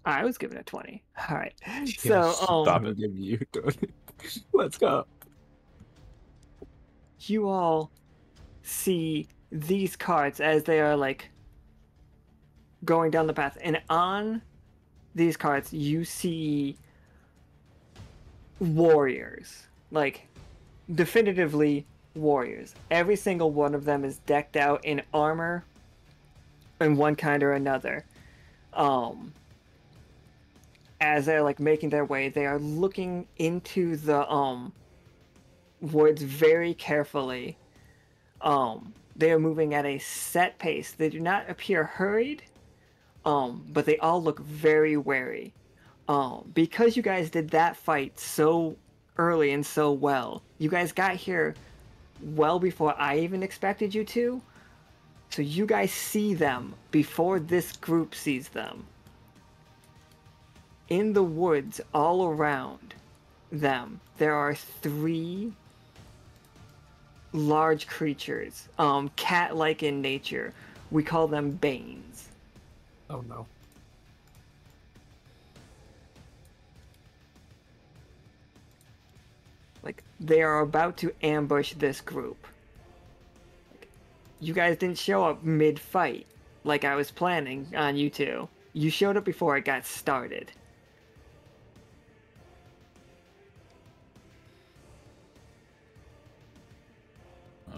I was giving it 20. All right. Yes, So, stop I'll it. give you 20. Let's go. you all see these carts as they are like going down the path, and on these carts you see warriors, like definitively warriors. Every single one of them is decked out in armor in one kind or another. As they're like making their way, they are looking into the woods very carefully. They are moving at a set pace. They do not appear hurried, but they all look very wary. Because you guys did that fight so early and so well, you guys got here well before I even expected you to. So you guys see them before this group sees them. In the woods all around them, there are 3 large creatures, cat-like in nature. We call them Banes. Oh no. Like, they are about to ambush this group. You guys didn't show up mid-fight like I was planning on you two. You showed up before it got started.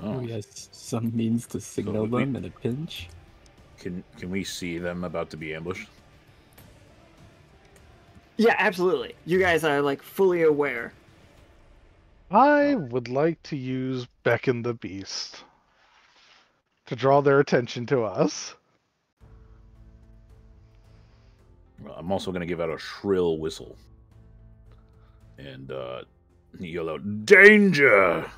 Oh, yes, some means to signal we- them in a pinch. Can we see them about to be ambushed? Yeah, absolutely. You guys are like fully aware. I would like to use Beckon the Beast to draw their attention to us. I'm also going to give out a shrill whistle. And yell out, "Danger!"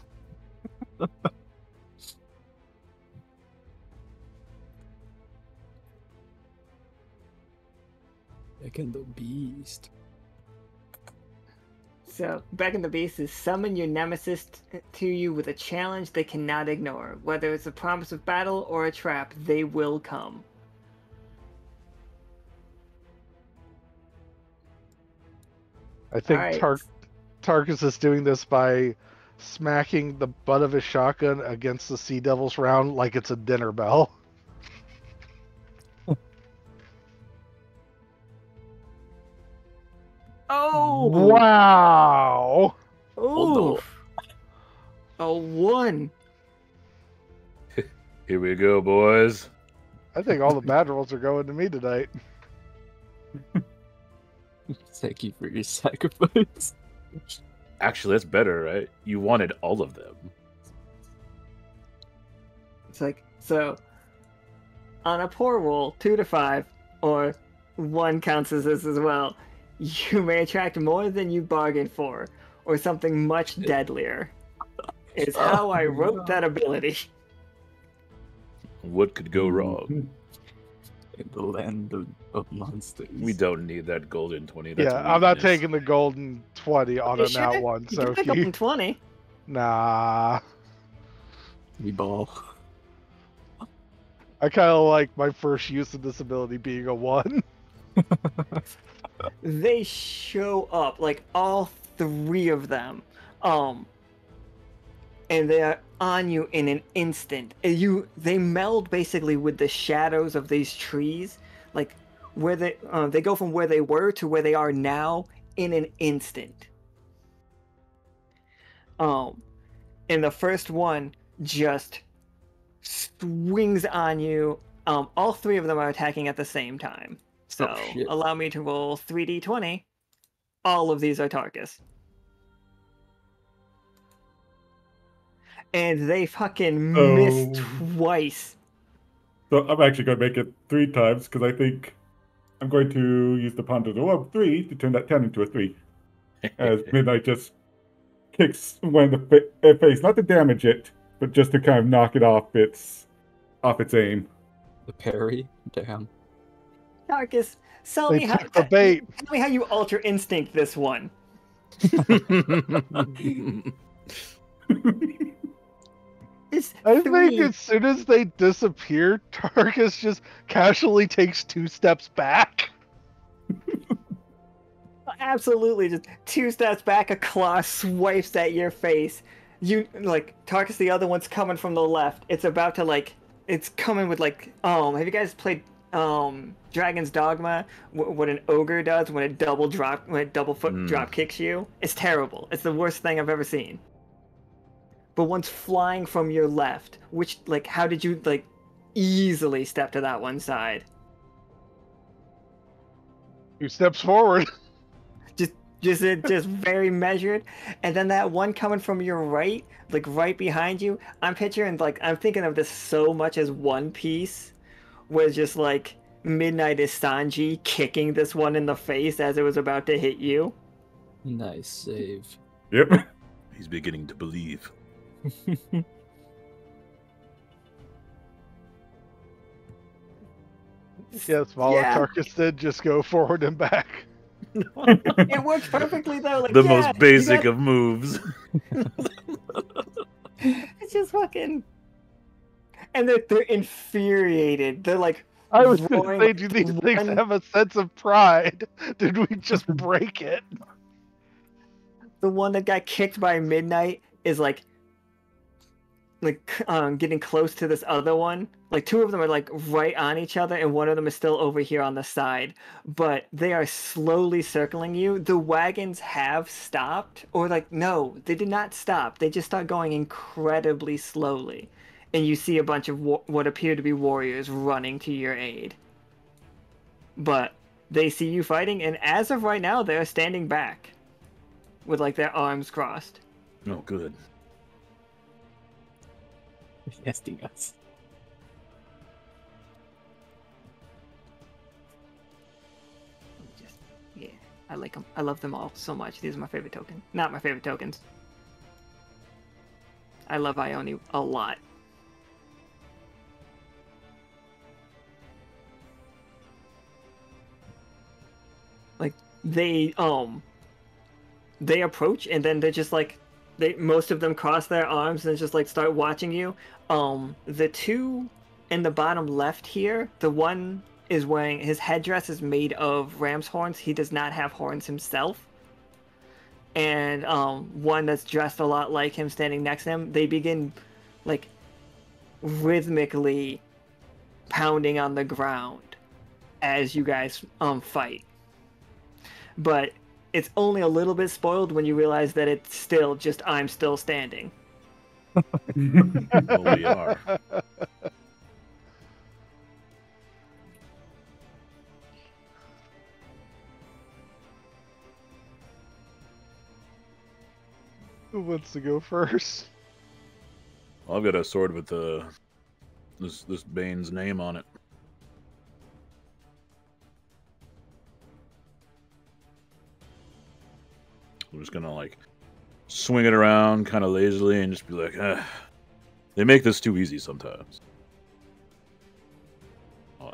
Beckon the Beast. So, Beckon the Beast is summon your nemesis to you with a challenge they cannot ignore. Whether it's a promise of battle or a trap, they will come. I think Alright. Tarkus is doing this by smacking the butt of his shotgun against the Sea Devil's round like it's a dinner bell. Oh! Wow! Oh, Oof! A 1! Here we go, boys. I think all the bad rolls are going to me tonight. Thank you for your sacrifice. Actually, that's better, right? You wanted all of them. It's like, so, on a poor roll, 2 to 5, or 1 counts as this as well, you may attract more than you bargained for, or something much deadlier. Is how I wrote that ability. What could go wrong? In the land of monsters. We don't need that golden 20. That's I'm not weakness. taking the golden 20 on You a nat sure? one. You So got if you, golden 20. nah, We ball. I kind of like my first use of this ability being a 1. They show up, like all 3 of them, and they are on you in an instant. They meld basically with the shadows of these trees, like where they go from where they were to where they are now in an instant. And the first one just swings on you. All 3 of them are attacking at the same time. So shit. allow me to roll 3d20. All of these are Tarkus. And they fucking miss twice. So I'm actually going to make it 3 times because I think I'm going to use the Ponder of 3 to turn that 10 into a 3. As Midnight just kicks one in the face, not to damage it, but just to kind of knock it off its aim. The parry? Damn. Tarkus, tell They me how took the bait. tell me how you Ultra Instinct this one. I think as soon as they disappear, Tarkus just casually takes 2 steps back. Absolutely, just 2 steps back, a claw swipes at your face. You Tarkus, the other one's coming from the left. It's about to it's coming with have you guys played Dragon's Dogma? What an ogre does when it double foot drop kicks you? It's terrible. It's the worst thing I've ever seen. But one's flying from your left, which how did you easily step to that one side? 2 steps forward. Just very measured. And then that one coming from your right, right behind you, I'm picturing I'm thinking of this so much as One Piece, where just Midnight is Sanji kicking this one in the face as it was about to hit you. Nice save. Yep. He's beginning to believe. Yes, Tarkus did just go forward and back. It works perfectly though. The most basic of moves. It's just fucking, and they're infuriated. They're I was going to say, do these things have a sense of pride? Did we just break it? The one that got kicked by Midnight is getting close to this other one. 2 of them are right on each other, and one of them is still over here on the side. But they are slowly circling you. The wagons have stopped, or no, they did not stop. They just start going incredibly slowly, and you see a bunch of what appear to be warriors running to your aid. But they see you fighting, and as of right now, they're standing back with their arms crossed. Oh, good. Testing us. Yeah, I like them. I love them all so much. These are my favorite tokens. Not my favorite tokens. I love Ione a lot. They approach, and then they're just most of them cross their arms and just start watching you. The 2 in the bottom left here, the one is wearing, his headdress is made of ram's horns. He does not have horns himself. And one that's dressed a lot like him standing next to him, they begin rhythmically pounding on the ground as you guys fight. But it's only a little bit spoiled when you realize that it's still just I'm still standing. Well, we are. Who wants to go first? Well, I've got a sword with this Bane's name on it. I'm just gonna swing it around kind of lazily and just be like, they make this too easy sometimes.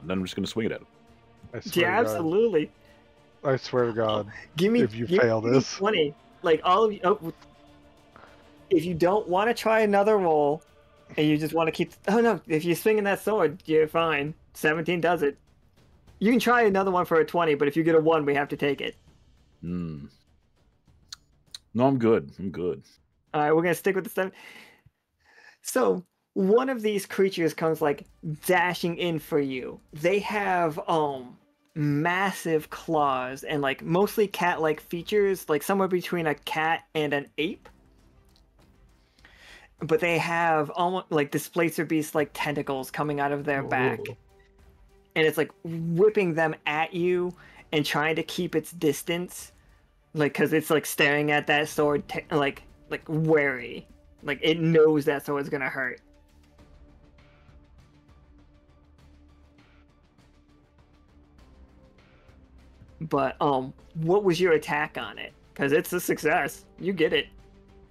one. Then I'm just going to swing it at him. I swear Yeah, to God. absolutely. I swear to God. Give me If you fail me this. 20. Like all of you. Oh, if you don't want to try another roll, and you just want to keep. Oh no! If you're swinging that sword, you're fine. 17 does it. You can try another one for a 20, but if you get a 1, we have to take it. Hmm. No, I'm good. I'm good. All right, we're gonna stick with the 7. So one of these creatures comes like dashing in for you. They have massive claws and like mostly cat-like features, like somewhere between a cat and an ape. But they have almost like displacer beast like tentacles coming out of their back. Whoa. And it's like whipping them at you and trying to keep its distance, like because it's like staring at that sword like wary, like it knows that sword's gonna hurt. But what was your attack on it? Because it's a success. You get it.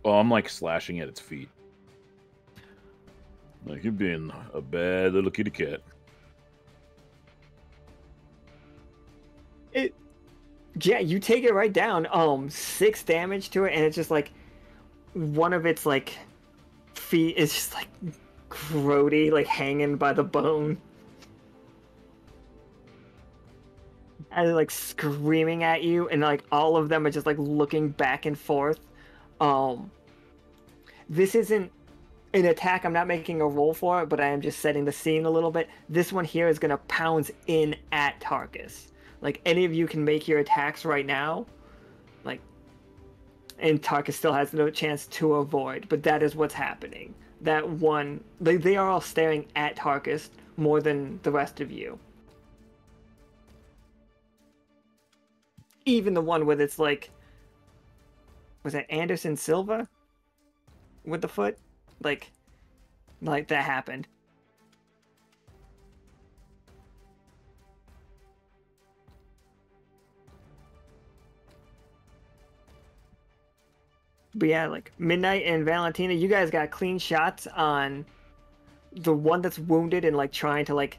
Oh, I'm like slashing at its feet. Like you're being a bad little kitty cat. Yeah, you take it right down. 6 damage to it, and it's just like one of its like feet is just like grody, like hanging by the bone. And like screaming at you, and like all of them are just like looking back and forth. This isn't an attack. I'm not making a roll for it, but I am just setting the scene a little bit. This one here is gonna pounce in at Tarkus. Like any of you can make your attacks right now, like, and Tarkus still has no chance to avoid. But that is what's happening. That one, they are all staring at Tarkus more than the rest of you. Even the one with its like, was that Anderson Silva with the foot? Like that happened. But yeah, like Midnight and Valentina, you guys got clean shots on the one that's wounded and like trying to like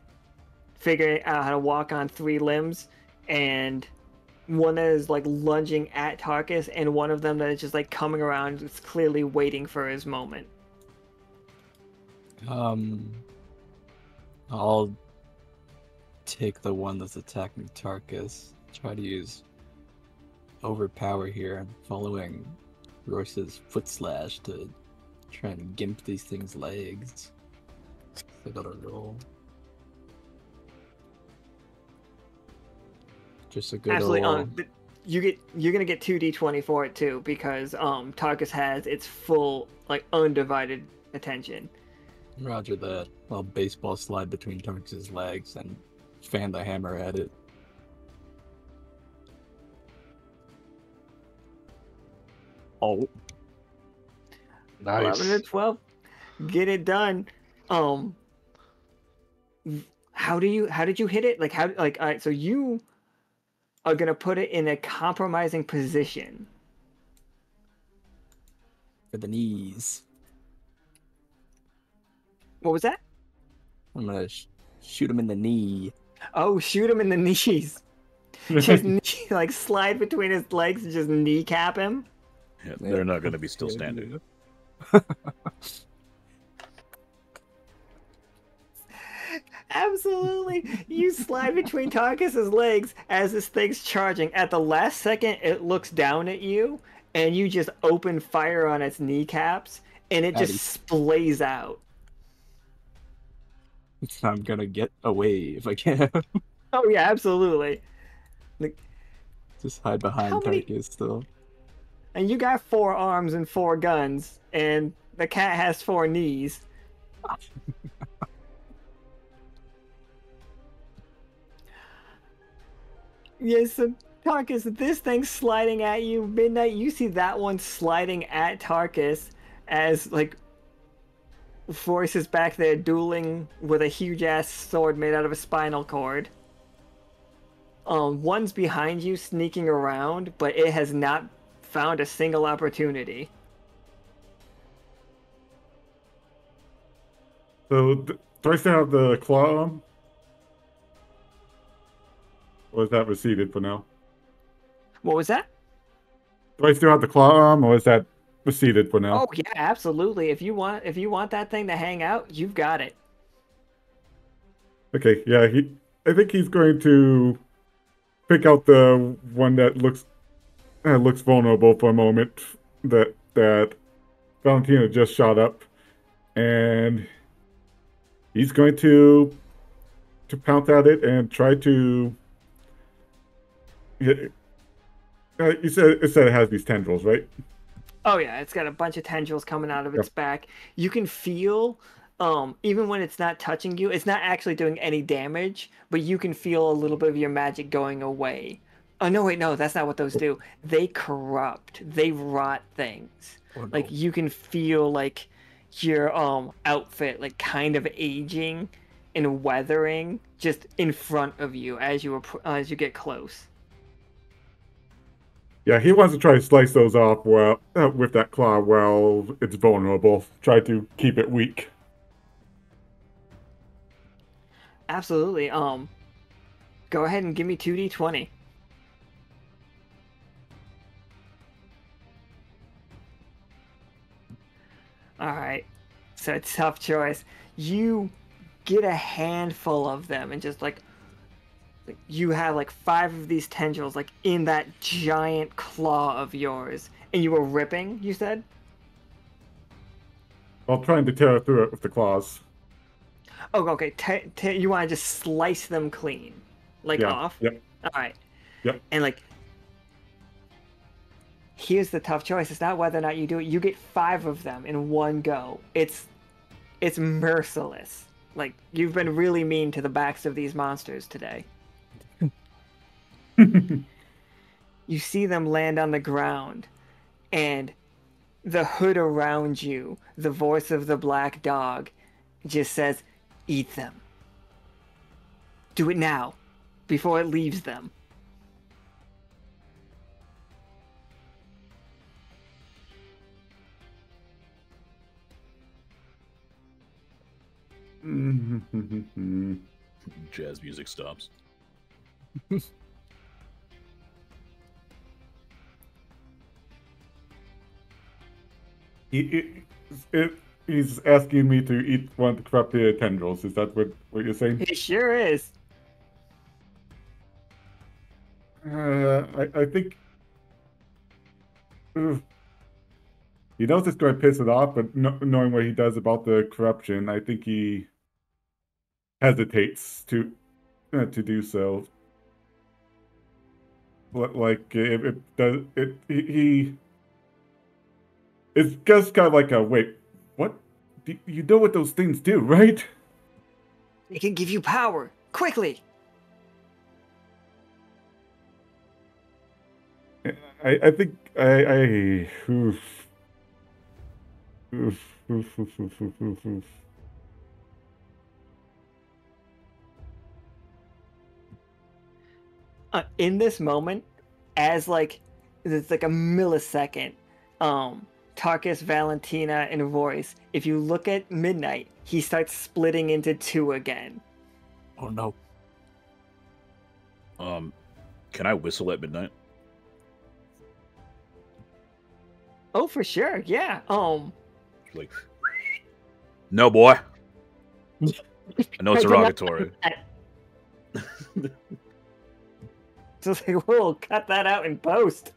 figure out how to walk on 3 limbs, and one that is like lunging at Tarkus, and one of them that is just like coming around, it's clearly waiting for his moment. I'll take the one that's attacking Tarkus. Try to use overpower here, following Royce's foot slash to try and gimp these things' legs. I gotta roll. Just a good Absolutely. old... You're gonna get 2d20 for it too, because Tarkus has its full like undivided attention. Roger that. I'll baseball slide between Tarkus's legs and fan the hammer at it. Oh. Nice. 11 to 12. Get it done. How did you hit it? Like all right, so you are gonna put it in a compromising position. For the knees. What was that? I'm gonna shoot him in the knee. Oh, shoot him in the knees. Just like slide between his legs and just kneecap him. Yeah, they're not going to be still standing. Absolutely. You slide between Tarkus's legs as this thing's charging. At the last second, it looks down at you, and you just open fire on its kneecaps, and it just splays out. I'm gonna get away if I can. Oh yeah, absolutely. Just hide behind Tarkus still. And you got 4 arms and 4 guns, and the cat has 4 knees. Yes, so Tarkus, this thing's sliding at you. Midnight, you see that one sliding at Tarkus as, like, Royce is back there dueling with a huge-ass sword made out of a spinal cord. One's behind you, sneaking around, but it has not found a single opportunity. So, do I still have the claw on? Or is that receded for now? What was that? Do I still have the claw arm, or is that receded for now? Oh yeah, absolutely. If you want that thing to hang out, you've got it. Okay, yeah, I think he's going to pick out the one that looks vulnerable for a moment. That Valentina just shot up, and he's going to pounce at it and try to. You said it has these tendrils, right? Oh yeah, it's got a bunch of tendrils coming out of its Yep. back. You can feel, even when it's not touching you, it's not actually doing any damage, but you can feel a little bit of your magic going away. Oh no, wait, no, that's not what those do. They corrupt. They rot things. Oh, no. Like you can feel like your outfit like kind of aging and weathering just in front of you as you get close. Yeah, he wants to try to slice those off with that claw while it's vulnerable. Try to keep it weak. Absolutely. Go ahead and give me 2d20. All right. So it's a tough choice. You get a handful of them and just like you have like 5 of these tendrils like in that giant claw of yours, and you were ripping, you said? While trying to tear through it with the claws. Oh, okay. You want to just slice them clean, like Yeah. off? Yep. All right. Yep. And like, here's the tough choice. It's not whether or not you do it. You get 5 of them in one go. It's merciless. Like, you've been really mean to the backs of these monsters today. You see them land on the ground, and the hood around you, the voice of the black dog, just says, "Eat them. Do it now, before it leaves them." Jazz music stops. He's asking me to eat one of the corrupted tendrils. Is that what you're saying? It sure is. I think he knows it's going to piss it off, but knowing what he does about the corruption, I think he hesitates to do so. Like if it does, he it's just kind of like a wait. What? You know what those things do, right? It can give you power. Quickly. I think oof. Oof, oof, oof, oof, oof, oof, oof. In this moment, as like it's like a millisecond, Tarkus, Valentina, and Royce, if you look at Midnight, he starts splitting into 2 again. Oh no. Can I whistle at midnight? Oh, for sure, yeah. Like, no, boy. I know it's derogatory. So it's like, we'll cut that out in post.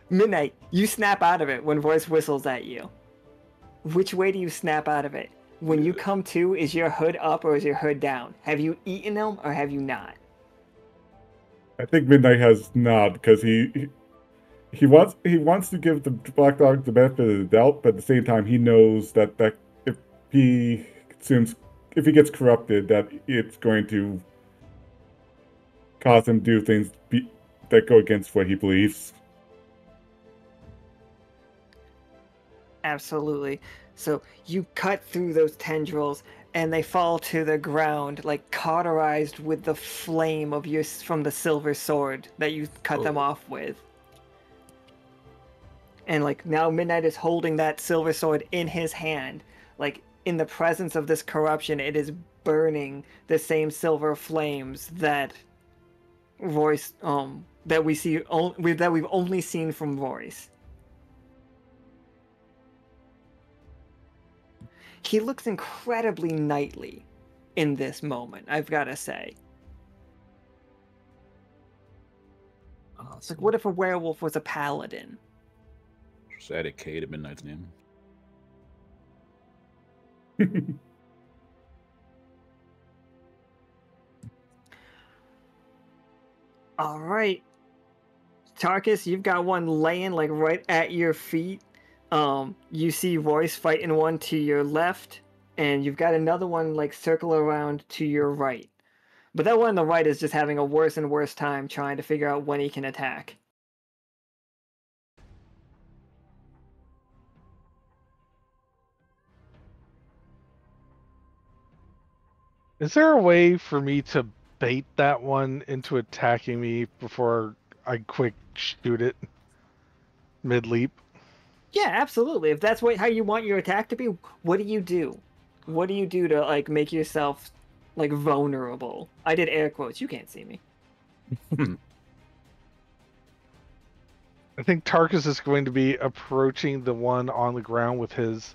Midnight, you snap out of it when Royce whistles at you. Which way do you snap out of it? When you come to, is your hood up or is your hood down? Have you eaten them or have you not? I think Midnight has not, because he wants to give the Black Dog the benefit of the doubt, but at the same time he knows that if he gets corrupted, that it's going to cause him to do things that go against what he believes. Absolutely. So you cut through those tendrils and they fall to the ground, like cauterized with the flame of from the silver sword that you cut them off with. And like now Midnight is holding that silver sword in his hand. Like in the presence of this corruption, it is burning the same silver flames that Royce, that we see, that we've only seen from Royce. He looks incredibly knightly in this moment, I've got to say. Awesome. It's like, what if a werewolf was a paladin? Just added K to Midnight's name. All right, Tarkus, you've got one laying like right at your feet. You see Royce fighting one to your left, and you've got another one like circle around to your right. But that one on the right is just having a worse and worse time trying to figure out when he can attack. Is there a way for me to bait that one into attacking me before I quick shoot it mid-leap? Yeah, absolutely. If that's how you want your attack to be, what do you do? What do you do to like make yourself like vulnerable? I did air quotes. You can't see me. I think Tarkus is going to be approaching the one on the ground with his,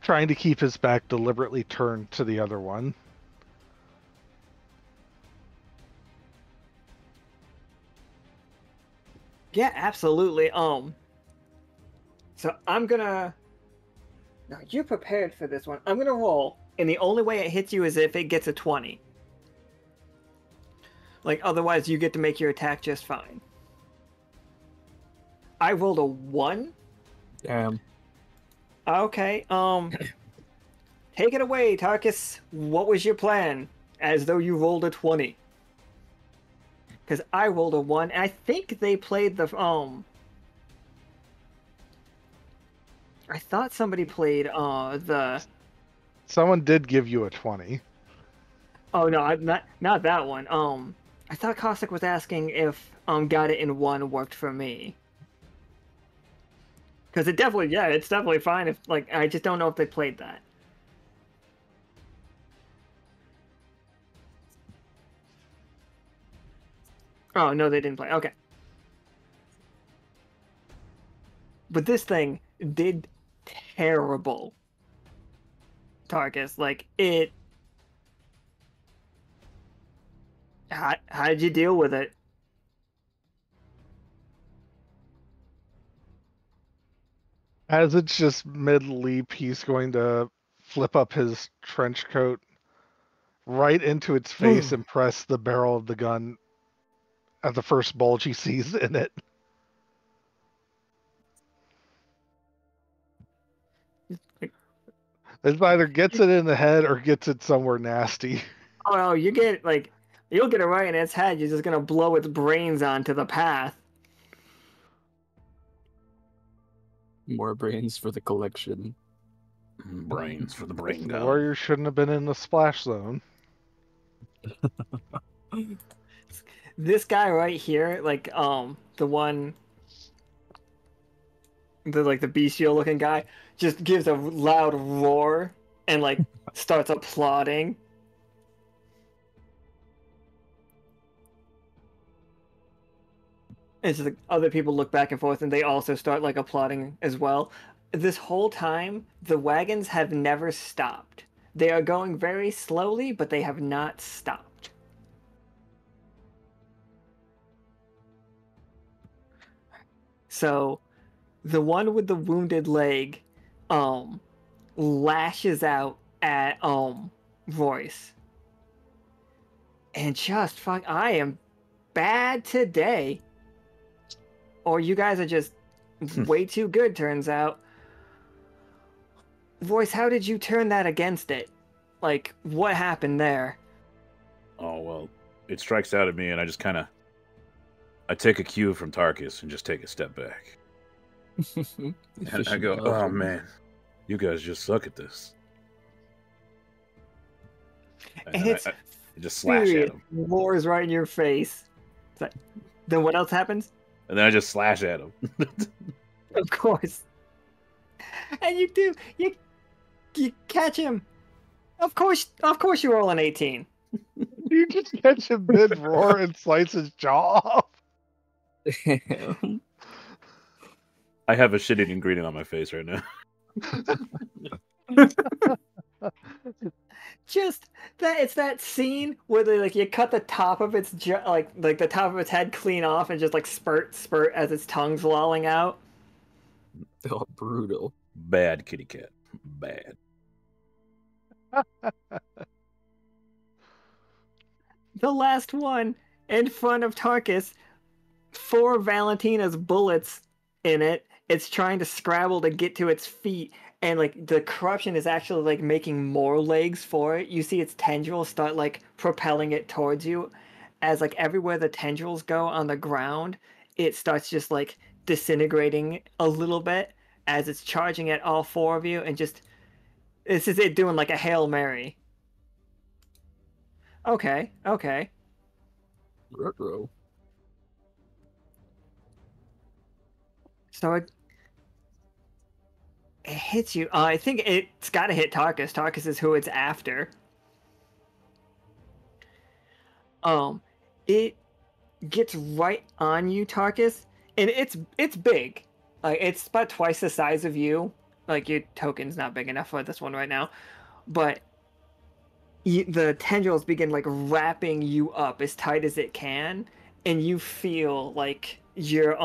trying to keep his back deliberately turned to the other one. Yeah, absolutely. So I'm gonna. Now you're prepared for this one. I'm gonna roll, and the only way it hits you is if it gets a 20. Like otherwise, you get to make your attack just fine. I rolled a 1. Damn. Okay. Take it away, Tarkus. What was your plan? As though you rolled a 20. Because I rolled a 1. And I think they played the I thought somebody played the. Someone did give you a 20. Oh no, not that one. I thought Cossack was asking if got it in 1 worked for me. Because it's definitely fine if like I just don't know if they played that. Oh no, they didn't play. Okay. But this thing did terrible. Tarkus, like it. How did you deal with it? As it's just mid-leap, he's going to flip up his trench coat right into its face and press the barrel of the gun at the first bulge he sees in it. It either gets it in the head or gets it somewhere nasty. Oh no, you'll get it right in its head. You're just gonna blow its brains onto the path. More brains for the collection. Brains for the brain The god. warrior shouldn't have been in the splash zone. This guy right here, like the one, the bestial looking guy, just gives a loud roar and like starts applauding. And so other people look back and forth, and they also start like applauding as well. This whole time, the wagons have never stopped. They are going very slowly, but they have not stopped. So, the one with the wounded leg, lashes out at Royce, and just fuck, I am bad today. Or you guys are just way too good, turns out. Royce, how did you turn that against it? Like, what happened there? Oh, well, it strikes out at me, and I just kind of... I take a cue from Tarkus and just take a step back. And I go, oh, man, you guys just suck at this. And it's I just slash at him. Roars right in your face. Then what else happens? And then I just slash at him. Of course. And you You catch him. Of course you roll an 18. You just catch him mid roar and slice his jaw off. Damn. I have a shit-eating grin on my face right now. Just that it's that scene where they you cut the top of its like the top of its head clean off and just spurt as its tongue's lolling out. Oh, brutal. Bad kitty cat. Bad. The last one in front of Tarkus, 4 Valentina's bullets in it. It's trying to scrabble to get to its feet, and the corruption is actually making more legs for it. You see its tendrils start propelling it towards you, as everywhere the tendrils go on the ground, it starts just disintegrating a little bit as it's charging at all 4 of you, and this is it doing a Hail Mary. Okay. Ruh-roh. So it hits you. I think it's got to hit Tarkus. Tarkus is who it's after. It gets right on you, Tarkus, and it's big. It's about twice the size of you. Your token's not big enough for this one right now, but the tendrils begin wrapping you up as tight as it can, and you feel your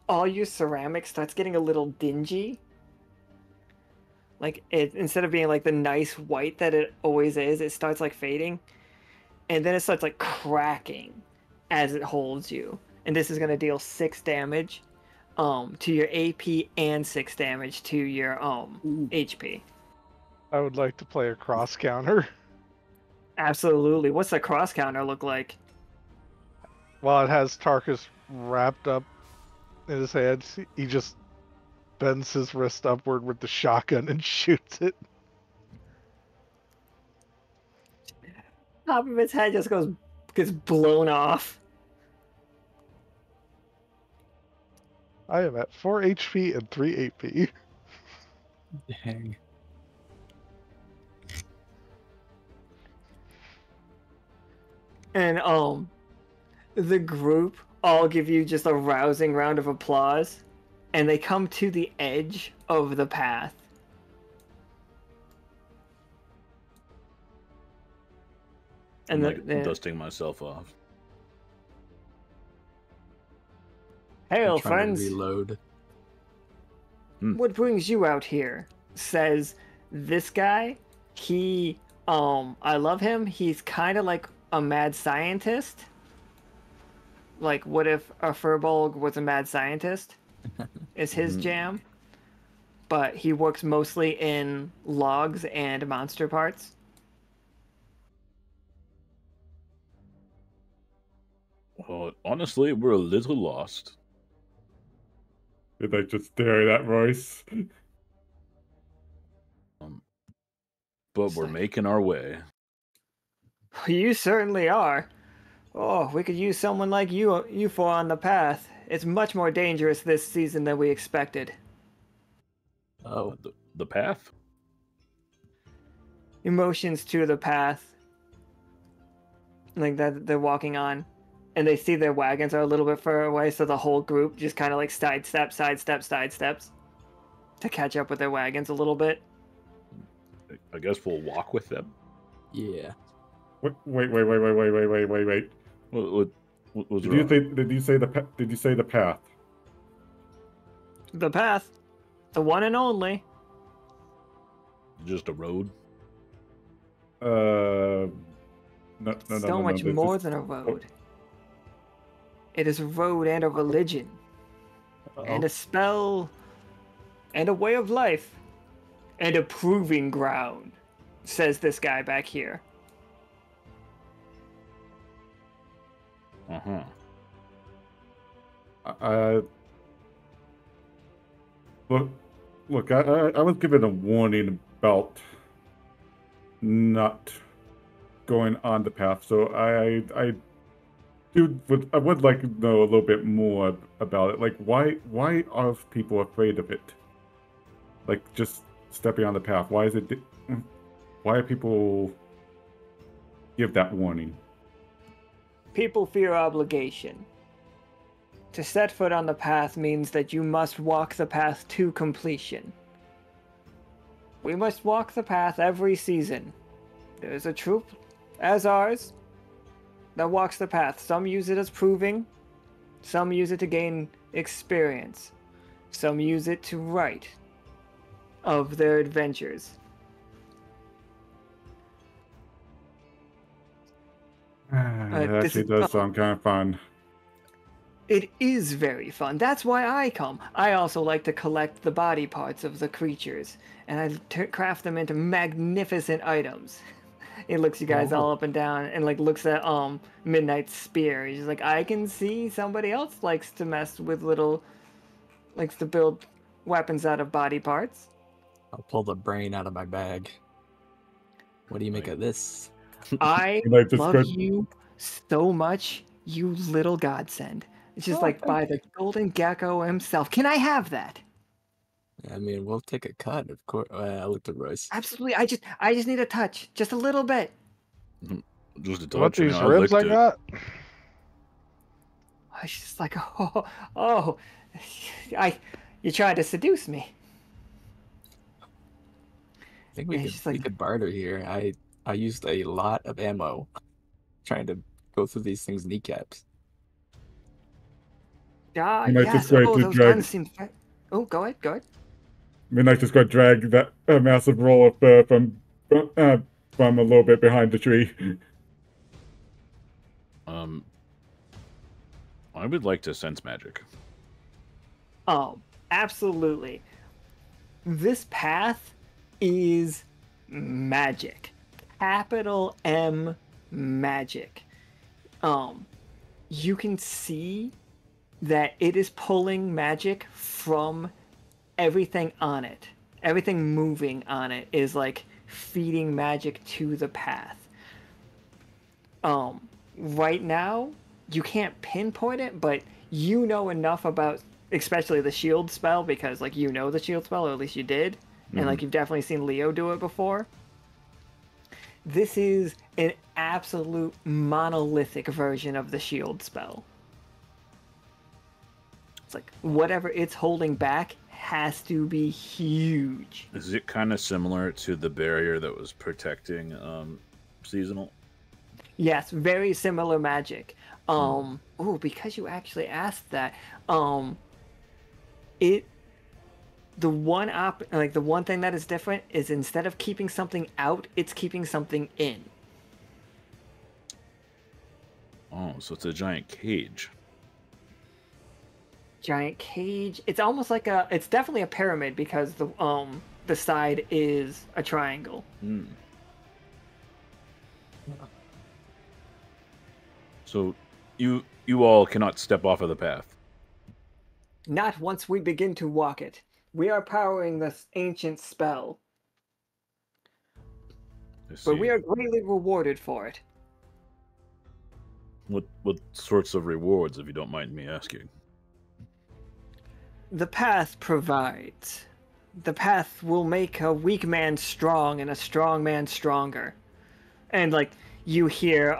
all your ceramic starts getting a little dingy. Instead of being the nice white that it always is, it starts fading, and then it starts cracking as it holds you. And this is going to deal 6 damage to your AP and 6 damage to your HP. I would like to play a cross counter. Absolutely. What's the cross counter look like? Well, it has Tarkus wrapped up in his hands. He just bends his wrist upward with the shotgun and shoots it. Top of its head just gets blown off. I am at 4 HP and 3 AP. Dang. And the group all give you just a rousing round of applause, and they come to the edge of the path. And I'm dusting myself off. Hail, I'm trying friends! to reload. What brings you out here? Says this guy. I love him. He's kind of like a mad scientist. What if a Furbolg was a mad scientist? Is his jam. But he works mostly in logs and monster parts. Well, honestly, we're a little lost. Did I just stare at Royce? But we're making our way. You certainly are. Oh, we could use someone like you four on the path. It's much more dangerous this season than we expected. Oh, The path? Emotions to the path. That they're walking on. And they see their wagons are a little bit further away, so the whole group just kind of sidesteps to catch up with their wagons a little bit. I guess we'll walk with them. yeah. Wait. What was Did wrong? you say the path? The path. The one and only. Just a road? No. So much more than a road. It is a road and a religion. And a spell. And a way of life. And a proving ground. Says this guy back here. Uh-huh. Look, I was given a warning about not going on the path, so I would like to know a little bit more about it. Why are people afraid of it? Just stepping on the path? Why is it? Why do people give that warning? People fear obligation. To set foot on the path means that you must walk the path to completion. We must walk the path every season. There's a troop, as ours, that walks the path. Some use it as proving. Some use it to gain experience. Some use it to write of their adventures. It actually does sound kind of fun. It is very fun. That's why I come. I also like to collect the body parts of the creatures, and I craft them into magnificent items. He looks you guys all up and down, and like looks at Midnight's spear. He's like, I can see somebody else likes to mess with likes to build weapons out of body parts. I'll pull the brain out of my bag. What do you make of this? I love you so much, you little godsend. It's just like by the golden gecko himself. Can I have that? I mean, we'll take a cut, of course. I looked at Royce. Absolutely. I just need a touch, just a little bit. Just a touch. What, these ribs I got? I was just like, you tried to seduce me. I think we could barter here. I used a lot of ammo trying to go through these things' kneecaps. Yes. Those guns seem... Oh, go ahead. Midnight just got to drag that massive roll of fur from a little bit behind the tree. I would like to sense magic. Oh, absolutely. This path is magic. Capital M magic. You can see that it is pulling magic from everything on it. Everything moving on it is like feeding magic to the path. Right now, you can't pinpoint it, but you know enough about, especially the shield spell, because like you know the shield spell, or at least you did, and like you've definitely seen Leo do it before. This is an absolute monolithic version of the shield spell. It's like whatever it's holding back has to be huge. Is it kind of similar to the barrier that was protecting seasonal? Yes, very similar magic. Because you actually asked that, the one thing that is different is instead of keeping something out, it's keeping something in. Oh, so it's a giant cage. Giant cage. It's almost like it's definitely a pyramid because the side is a triangle. So you all cannot step off of the path. Not once we begin to walk it. We are powering this ancient spell. But we are greatly rewarded for it. What sorts of rewards, if you don't mind me asking? The path provides. The path will make a weak man strong and a strong man stronger. And like you hear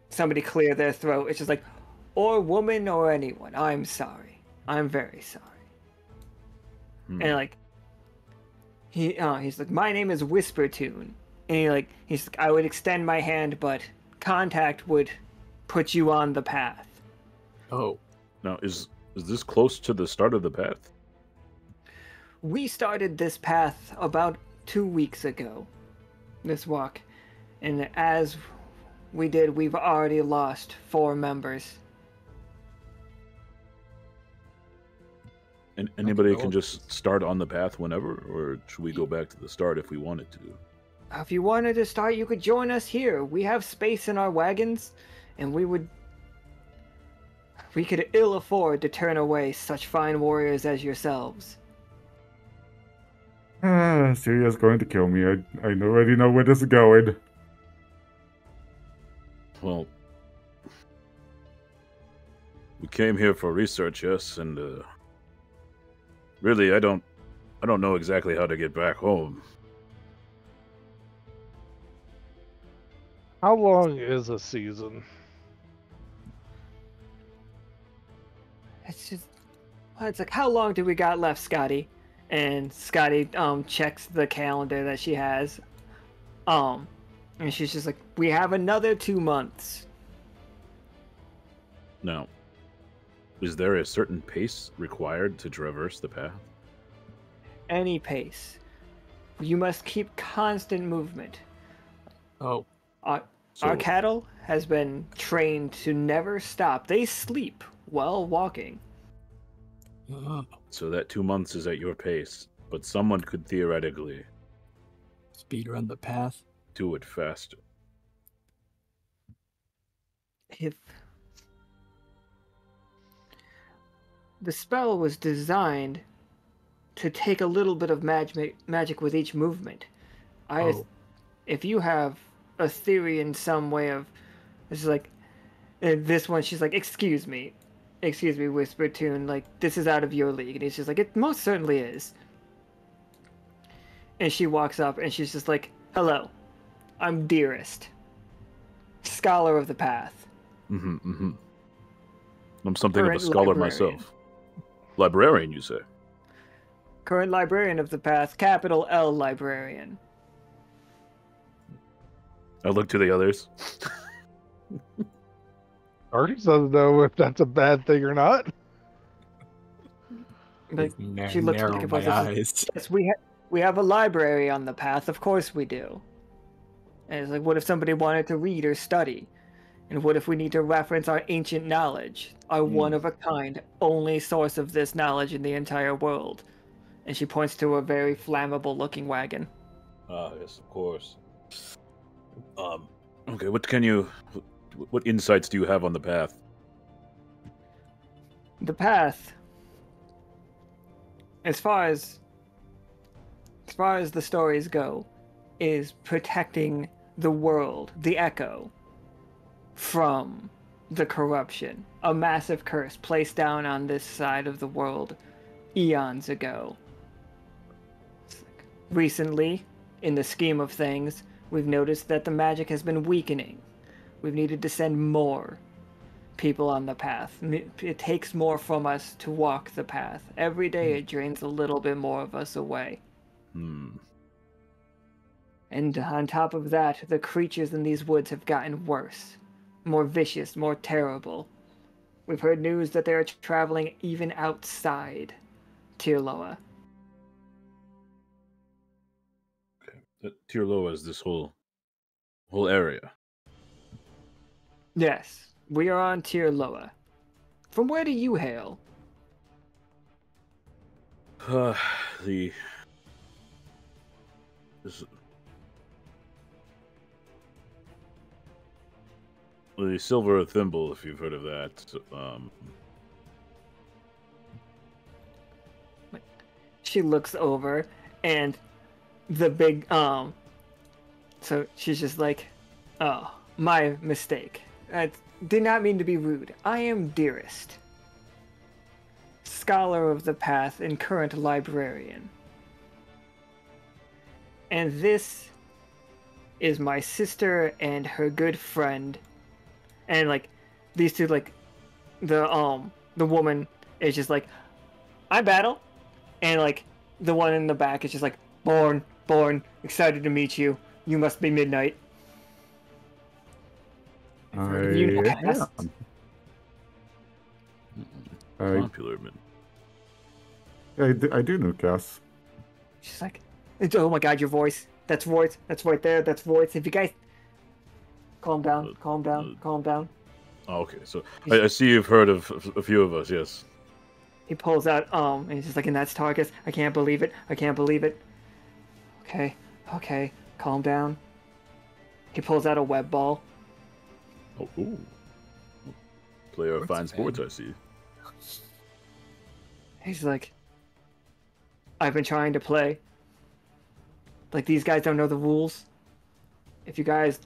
somebody clear their throat. It's just like, or woman or anyone. I'm sorry. I'm very sorry. And like he's like, my name is Whispertune. And he's like, I would extend my hand, but contact would put you on the path. Oh. Now is this close to the start of the path? We started this path about 2 weeks ago. This walk. And as we did, we've already lost 4 members. And anybody can just start on the path whenever, or should we go back to the start if we wanted to? If you wanted to start, you could join us here. We have space in our wagons, and we could ill afford to turn away such fine warriors as yourselves. Syria's going to kill me. I already know where this is going. Well, we came here for research, yes, and really, I don't I don't know exactly how to get back home. How long is a season? It's just, well, it's like, how long do we got left, Scotty? And Scotty checks the calendar that she has. And she's just like, we have another 2 months. Now, is there a certain pace required to traverse the path? Any pace. You must keep constant movement. Oh, Our cattle has been trained to never stop. They sleep while walking. So that 2 months is at your pace, but someone could theoretically speed run the path. Do it faster. If the spell was designed to take a little bit of magic with each movement. If you have a theory in some way of, this is like, this one, she's like, excuse me, whispered Toon, like, this is out of your league. And he's just like, it most certainly is. And she walks up and she's just like, hello, I'm Dearest, scholar of the path. I'm something of a scholar myself. Librarian, you say? Current librarian of the path, capital L librarian. I look to the others. Artie doesn't know if that's a bad thing or not. Like, she looks back at us. Yes, we have a library on the path. Of course we do. And it's like, what if somebody wanted to read or study? And what if we need to reference our ancient knowledge, our one-of-a-kind, only source of this knowledge in the entire world? And she points to a very flammable-looking wagon. Ah, yes, of course. Okay, what insights do you have on the path? The path, as far as the stories go, is protecting the world, the Echo, from the corruption. A massive curse placed down on this side of the world eons ago. Recently, in the scheme of things, we've noticed that the magic has been weakening. We've needed to send more people on the path. It takes more from us to walk the path. Every day it drains a little bit more of us away. And on top of that, the creatures in these woods have gotten worse. More vicious, more terrible. We've heard news that they are traveling even outside Tirloa. Okay. Tirloa is this whole area. Yes, we are on Tirloa. From where do you hail? The Silver Thimble, if you've heard of that. She looks over, and the big, so she's just like, oh, my mistake. I did not mean to be rude. I am Dearest, scholar of the path and current librarian. And this is my sister and her good friend. And like these two, like the woman is just like, I'm Battle, and like the one in the back is just like, born, excited to meet you. You must be Midnight. Popular man. I do know Cass. She's like, oh my god, your voice. That's Royce. That's right there. That's Royce. If you guys calm down. Oh, okay, so I see you've heard of a few of us, yes. He pulls out, and he's just like, and that's Tarkus. I can't believe it. Okay, calm down. He pulls out a web ball. Oh, ooh. Player of fine sports, I see. He's like, I've been trying to play. Like, these guys don't know the rules. If you guys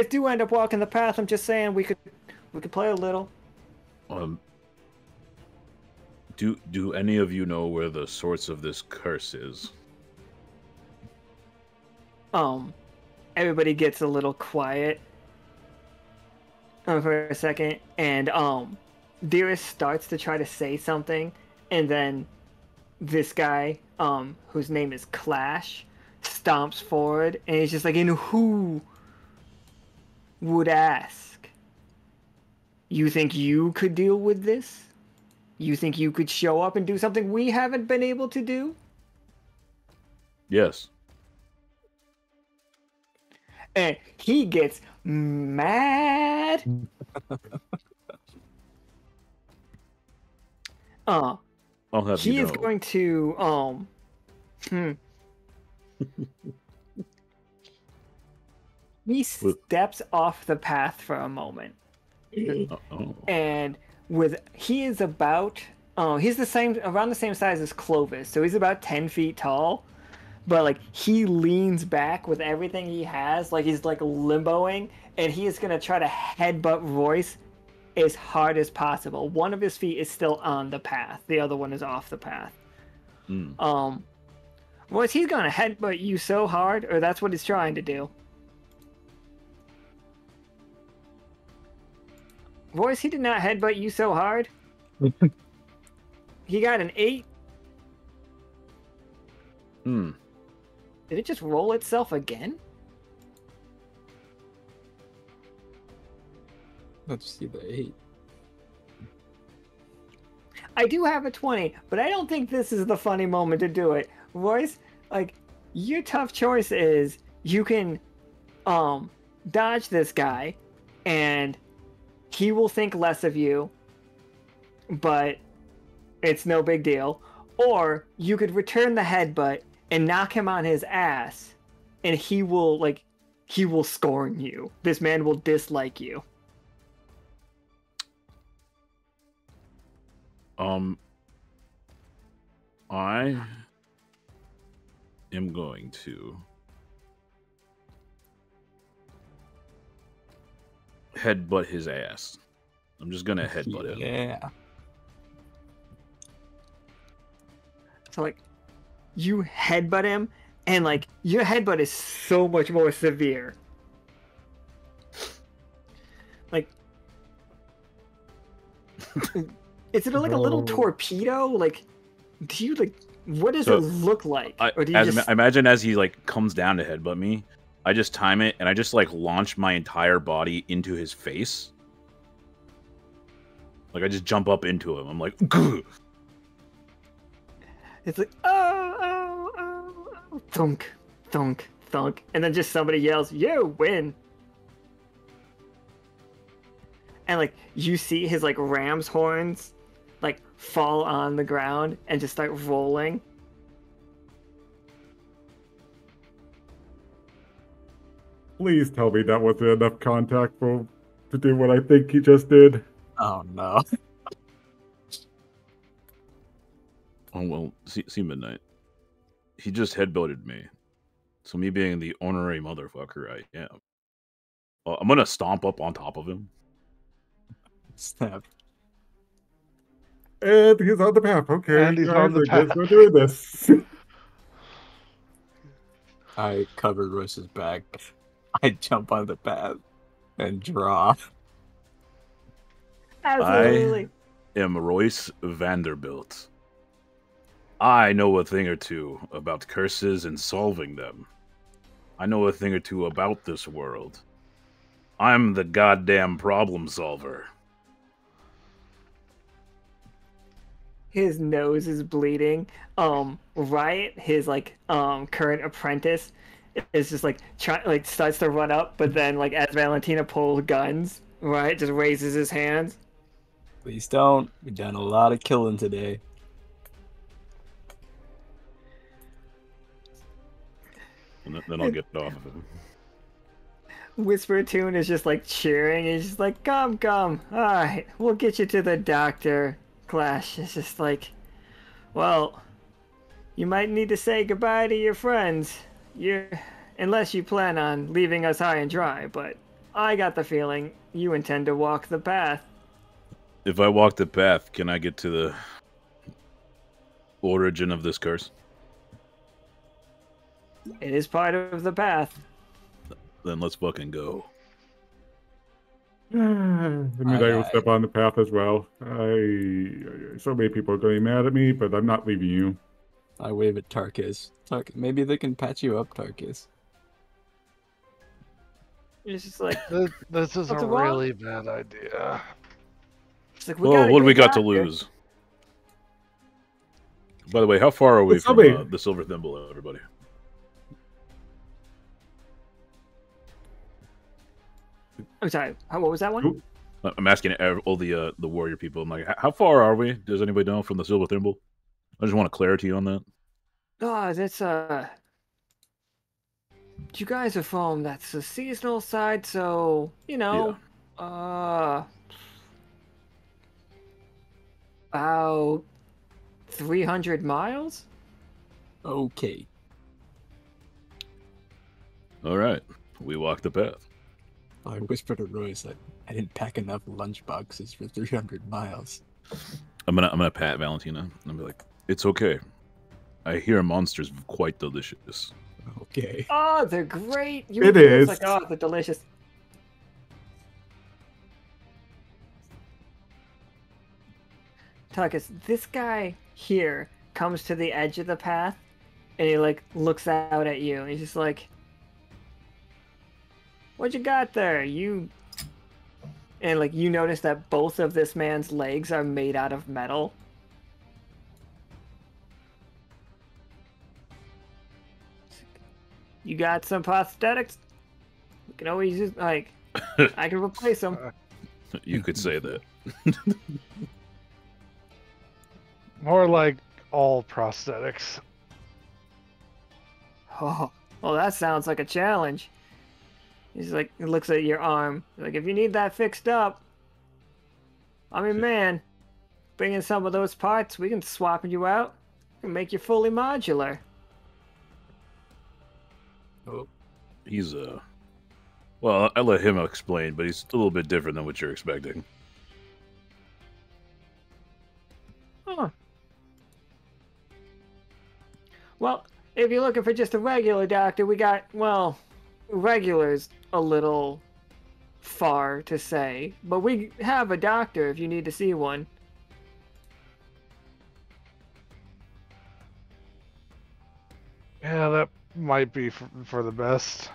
do end up walking the path, I'm just saying we could play a little. Do any of you know where the source of this curse is? Everybody gets a little quiet for a second, and Dearest starts to try to say something, and then this guy, whose name is Clash, stomps forward, and he's just like, and who would ask? You think you could deal with this? You think you could show up and do something we haven't been able to do? Yes. And he gets mad. I'll have he you is know. going to he steps off the path for a moment. Uh-oh. And he is about he's around the same size as Clovis, so he's about 10 feet tall. But like he leans back with everything he has, like he's like limboing, and he is gonna try to headbutt Royce as hard as possible. One of his feet is still on the path, the other one is off the path. Royce, he's gonna headbutt you so hard, or that's what he's trying to do. Royce, he did not headbutt you so hard. He got an 8. Did it just roll itself again? Let's see the 8. I do have a 20, but I don't think this is the funny moment to do it. Royce, like, your tough choice is you can dodge this guy and he will think less of you, but it's no big deal. Or you could return the headbutt and knock him on his ass, and he will scorn you. This man will dislike you. I am going to headbutt his ass. I'm just gonna headbutt him. Yeah. So like, you headbutt him, and like your headbutt is so much more severe. Like, is it like a little torpedo? Like, do you like? What does it look like? Or do you I imagine as he like comes down to headbutt me, I just time it and I just like launch my entire body into his face. Like I just jump up into him. I'm like, gah! It's like, oh, thunk, thunk, thunk, and then just somebody yells, "You win!" And like you see his like ram's horns, like fall on the ground and just start rolling. Please tell me that wasn't enough contact to do what I think he just did. Oh no. Oh well, see Midnight. He just headbutted me. So me being the ornery motherfucker I am, I'm gonna stomp up on top of him. Snap. And he's on the path. Okay, And he's guys, on the I guess path. we're doing this. I covered Royce's back. I jump on the path and draw. Absolutely. I am Royce Vanderbilt. I know a thing or two about curses and solving them. I know a thing or two about this world. I'm the goddamn problem solver. His nose is bleeding. Riot, his like current apprentice, is just like starts to run up, but then like as Valentina pulls guns, Riot just raises his hands. Please don't. We've done a lot of killing today. And then I'll get off of him. Whisper Tune is just like cheering. He's just like, come. All right, we'll get you to the doctor. Clash is just like, well, you might need to say goodbye to your friends. Unless you plan on leaving us high and dry, but I got the feeling you intend to walk the path. If I walk the path, can I get to origin of this curse? It is part of the path. Then let's fucking go. I mean, I will step on the path as well. So many people are going to be mad at me, but I'm not leaving you. I wave at Tarkus. Maybe they can patch you up, Tarkus. It's just like, This is a What's wrong? really bad idea. it's like Oh, what do we got to doctor. lose? By the way, how far are we Well, from somebody- the Silver Thimble, everybody? I'm sorry. What was that one? Oop. I'm asking all the warrior people. I'm like, how far are we? Does anybody know from the Silver Thimble? I just want clarity on that. Oh, that's you guys are from that's the seasonal side, so you know, about 300 miles. Okay. All right, we walk the path. I whispered to Royce that I didn't pack enough lunch boxes for 300 miles. I'm gonna pat Valentina and be like, it's okay. I hear monsters quite delicious. Okay. Oh, they're great. It is. Like, oh, they're delicious. Tarkus, this guy here comes to the edge of the path, and he like looks out at you. And he's just like, "What you got there? You?" And like you notice that both of this man's legs are made out of metal. You got some prosthetics? You can always use like I can replace them. You could say that. More like all prosthetics. Oh, well, that sounds like a challenge. He's like, he looks at your arm. Like, if you need that fixed up, I mean, man, bring in some of those parts. We can swap you out and make you fully modular. Oh. He's well, I'll let him explain, but he's a little bit different than what you're expecting. Huh. Well, if you're looking for just a regular doctor, we got, well, regular's a little far to say, but we have a doctor if you need to see one. Yeah, that might be for the best.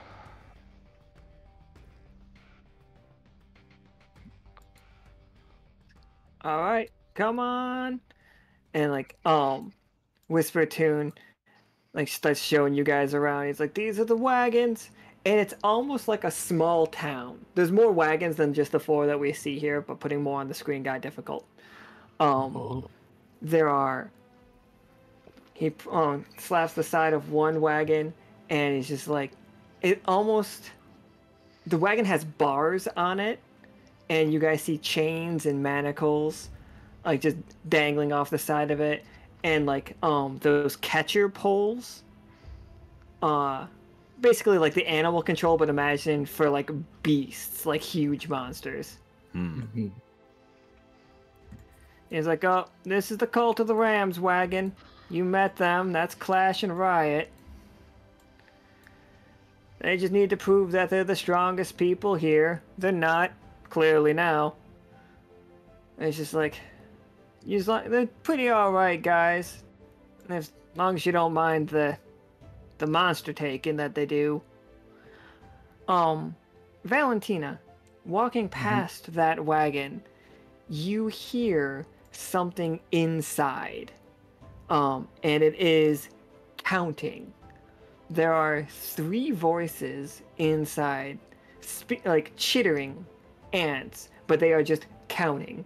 All right, come on. And like, Whisper Tune, like, starts showing you guys around. He's like, these are the wagons. And it's almost like a small town. There's more wagons than just the 4 that we see here, but putting more on the screen got difficult. There are... He slaps the side of one wagon, and he's just like... It almost... The wagon has bars on it, and you guys see chains and manacles, like, just dangling off the side of it. And, like, those catcher poles. Basically like the animal control, but imagine for like beasts, like huge monsters. Mm-hmm. He's like, oh, this is the Cult of the Rams wagon. You met them. That's Clash and Riot. They just need to prove that they're the strongest people here. They're not, clearly now. And it's just like, they're pretty alright, guys. As long as you don't mind the monster taking that they do. Valentina, walking past that wagon, you hear something inside. And it is counting. There are 3 voices inside, like chittering ants, but they are just counting.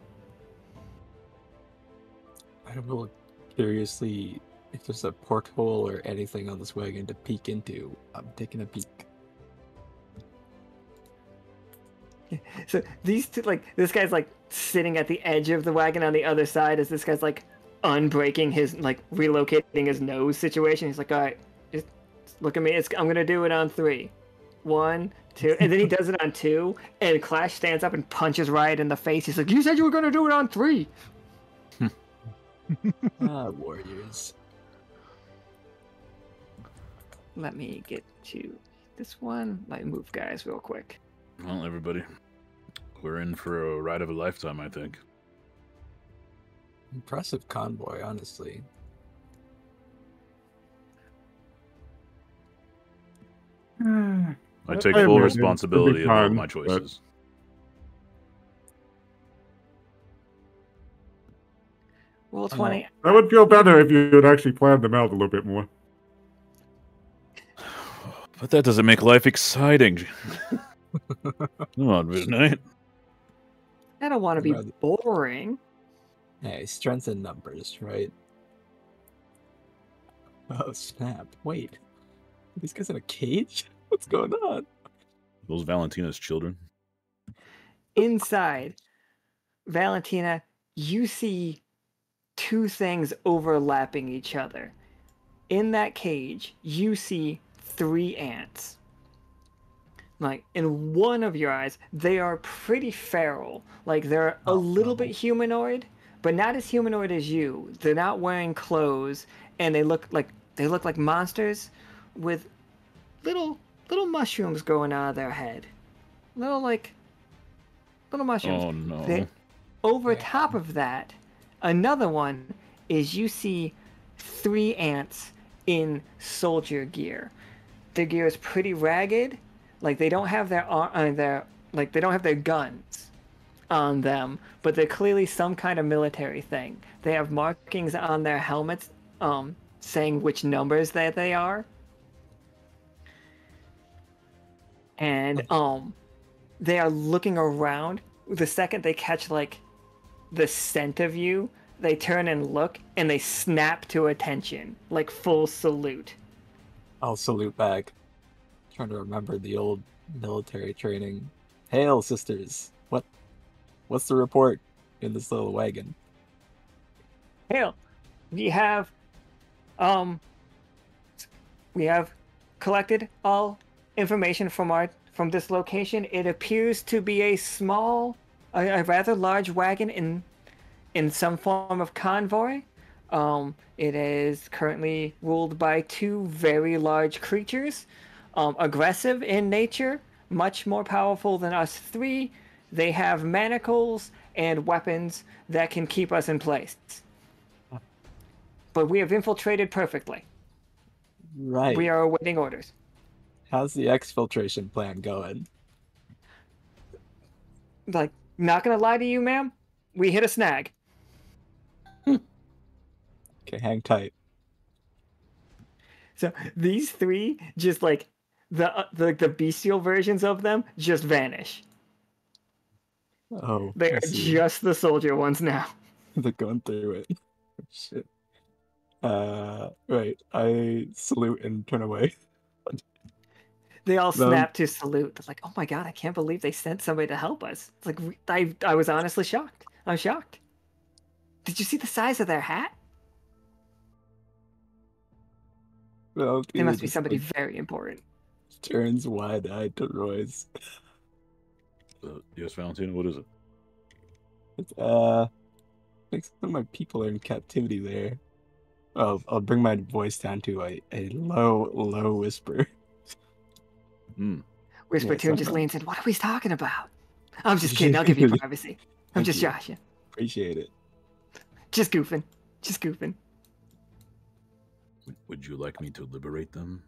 I will curiously, if there's a porthole or anything on this wagon to peek into, I'm taking a peek. So these two, like, this guy's like sitting at the edge of the wagon on the other side as this guy's like unbreaking his, like, relocating his nose situation. He's like, all right, just look at me. I'm gonna do it on 3. 1, 2, and then he does it on 2, and Clash stands up and punches Riot in the face. He's like, you said you were gonna do it on 3. Warriors. Let me get to this one. Let me move guys real quick. Well, everybody, we're in for a ride of a lifetime, I think. Impressive convoy, honestly. I take I full imagine responsibility it'd of be all fun, my but- choices. Roll 20. That would feel better if you would actually plan them out a little bit more. But that doesn't make life exciting. Come on, Midnight. I don't want to be Rather- boring. Hey, strength in numbers, right? Oh, snap. Wait. Are these guys in a cage? What's going on? Those Valentina's children. Inside, Valentina, you see two things overlapping each other. In that cage, you see 3 ants. Like, in one of your eyes, they are pretty feral. Like, they're a little bit humanoid, but not as humanoid as you. They're not wearing clothes, and they look like monsters with little mushrooms growing out of their head. Little mushrooms. Oh no. Over top of that, another one is you see 3 ants in soldier gear. Their gear is pretty ragged. Like, they don't have they don't have their guns on them, but they're clearly some kind of military thing. They have markings on their helmets, saying which numbers that they are. And they are looking around. The second they catch like the scent of you, they turn and look, and they snap to attention, like full salute. I'll salute back. Trying to remember the old military training. Hail, sisters! What's the report in this little wagon? Hail, we have collected all information from this location. It appears to be a rather large wagon in some form of convoy. It is currently ruled by 2 very large creatures, aggressive in nature, much more powerful than us 3. They have manacles and weapons that can keep us in place. But we have infiltrated perfectly. Right. We are awaiting orders. How's the exfiltration plan going? Like, not gonna lie to you, ma'am, we hit a snag. Okay, hang tight. So these 3, just like the bestial versions of them, just vanish. Oh, They I are see. just the soldier ones now. They're going through it. Shit. Right. I salute and turn away. They all Them. snap to salute. It's like, oh my god, I can't believe they sent somebody to help us. It's like, I was honestly shocked. I'm shocked. Did you see the size of their hat? Well, They must be just, somebody like, very important. turns wide-eyed to Royce. Yes, Valentina, what is it? It's, I think some of my people are in captivity there. I'll bring my voice down to a low whisper. Whisper Yeah, Toon just something. leans in. What are we talking about? I'm just kidding. I'll give you privacy. I'm Thank just you. joshing. Appreciate it. Just goofing. Just goofing. Would you like me to liberate them?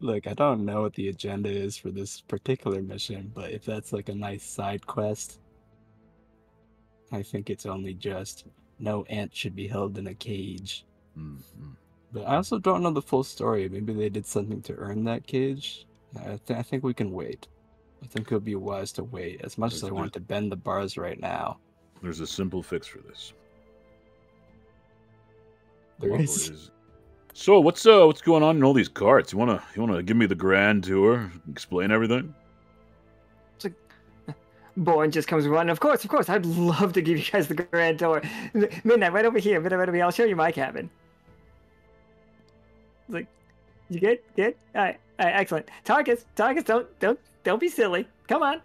Look, I don't know what the agenda is for this particular mission, but if that's like a nice side quest, I think it's only just no ant should be held in a cage. Mm-hmm. But I also don't know the full story. Maybe they did something to earn that cage. I think we can wait. I think it would be wise to wait, as much as I want to bend the bars right now. There's a simple fix for this. There Come on, is. boys. So what's going on in all these carts? You wanna give me the grand tour? Explain everything? Born just comes running. Of course. I'd love to give you guys the grand tour. Midnight, right over here. Midnight, right over here. I'll show you my cabin. It's like, you good? Good? All right, excellent. Tarkus, don't be silly. Come on.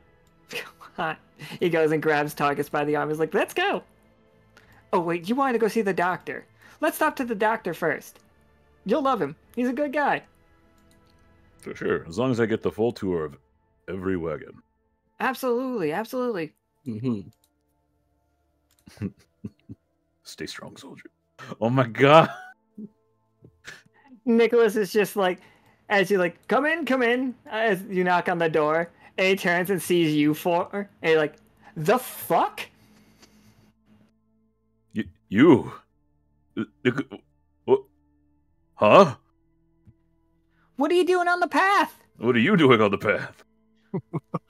Come on. He goes and grabs Tarkus by the arm. He's like, let's go. Oh wait, you wanted to go see the doctor. Let's stop to the doctor first. You'll love him. He's a good guy. For sure, as long as I get the full tour of every wagon. Absolutely, absolutely. Mm-hmm. Stay strong, soldier. Oh my god. Nicholas is just like, as you like, come in, as you knock on the door, and he turns and sees you and you're like, the fuck? You? What? Huh? What are you doing on the path? What are you doing on the path?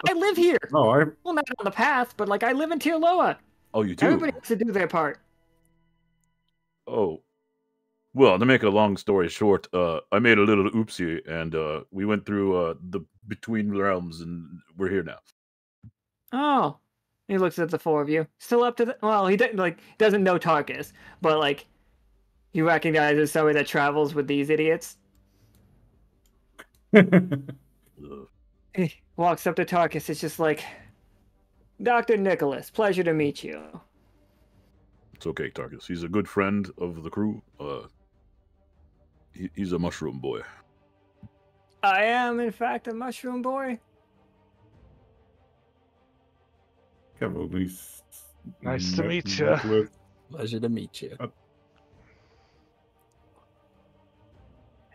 I live here. Oh, Well, not on the path, but like I live in Tirloa. Oh, you do? Everybody has to do their part. Oh. Well, to make a long story short, I made a little oopsie, and we went through the Between Realms, and we're here now. Oh. He looks at the four of you. Still up to the... Well, he doesn't know Tarkus, but like he recognizes somebody that travels with these idiots. He walks up to Tarkus. It's just like, Dr. Nicholas, pleasure to meet you. It's okay, Tarkus. He's a good friend of the crew. He's a mushroom boy. I am, in fact, a mushroom boy. Nice to meet you. Pleasure to meet you.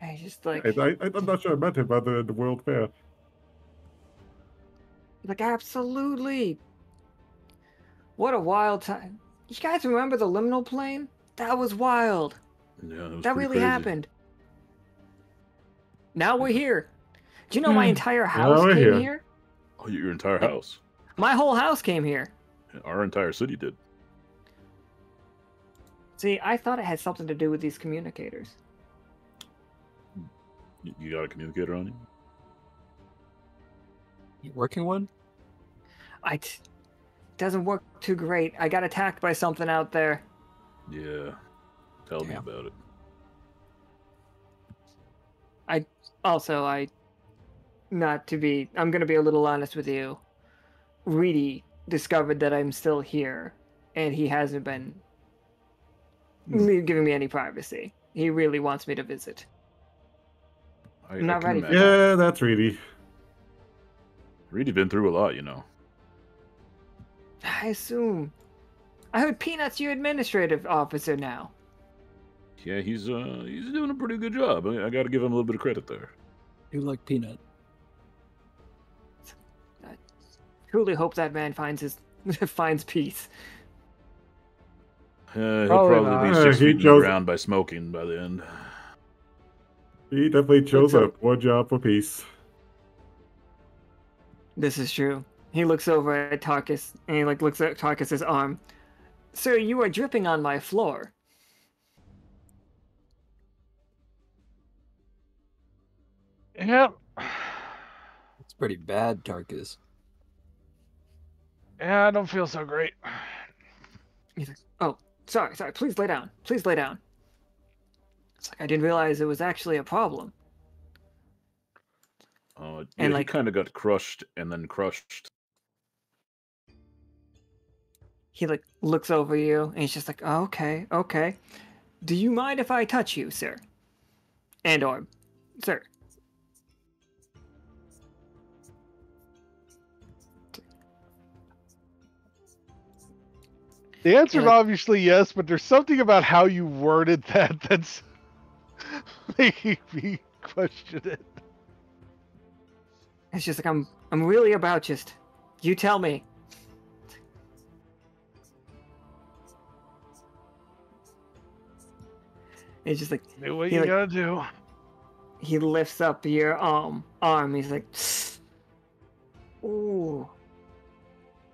He's just like... I'm not sure I met him other than the World Fair. Like, absolutely. What a wild time. You guys remember the liminal plane? That was wild. Yeah, That really crazy. happened. Now we're here. Do you know my entire Now house we're came here. here? Oh, your entire house. My whole house came here. Our entire city did. See, I thought it had something to do with these communicators. You got a communicator on you? You working one? Doesn't work too great. I got attacked by something out there. Yeah. Tell me about it. I'm gonna be a little honest with you. Reedy discovered that I'm still here, and he hasn't been giving me any privacy. He really wants me to visit. I'm not ready for that. Yeah, that's Reedy. Reedy's been through a lot, you know. I assume. I heard Peanut's your administrative officer now. Yeah, he's doing a pretty good job. I got to give him a little bit of credit there. You like Peanut? I truly hope that man finds peace. He'll Probably probably not. be 6 He feet in the chose- ground by smoking by the end. He definitely chose What's a up? poor job for peace. This is true. He looks over at Tarkus, and he looks at Tarkus's arm. Sir, you are dripping on my floor. Yep. It's pretty bad, Tarkus. Yeah, I don't feel so great. He's like, oh, sorry, please lay down. Please lay down. It's like, I didn't realize it was actually a problem. Yeah, And, he like- kind of got crushed and then crushed. He looks over you, and he's just like, oh, okay. Do you mind if I touch you, sir? And/or, sir. The answer is Yeah. obviously yes, but there's something about how you worded that that's making me question it. It's just like, I'm really about just, you tell me. It's just like, Do what He, you like- gotta do. he lifts up your arm. He's like, ooh,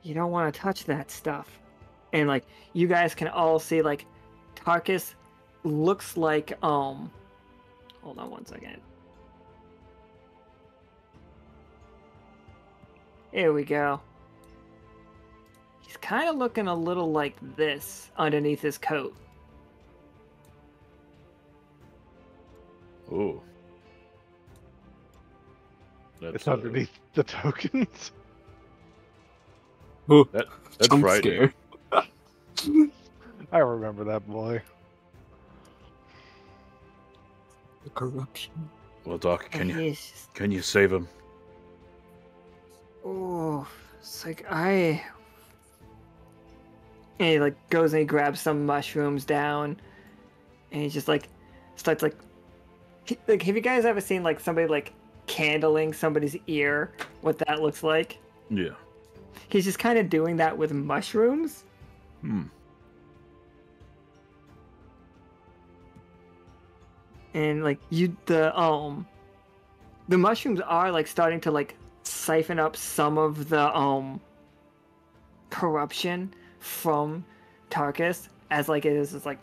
you don't want to touch that stuff. And like, you guys can all see like, Tarkus looks like hold on one second. Here we go. He's kind of looking a little like this underneath his coat. Oh. It's underneath the tokens. Ooh, That's jump frightening. scare. I remember that boy. The corruption. Well, Doc, And he's just, can you save him? oh, it's like and he like goes and he grabs some mushrooms down, and he just like starts like have you guys ever seen like somebody like candling somebody's ear? What that looks like? Yeah. He's just kind of doing that with mushrooms. And like the mushrooms are like starting to like siphon up some of the corruption from Tarkus, as like it is like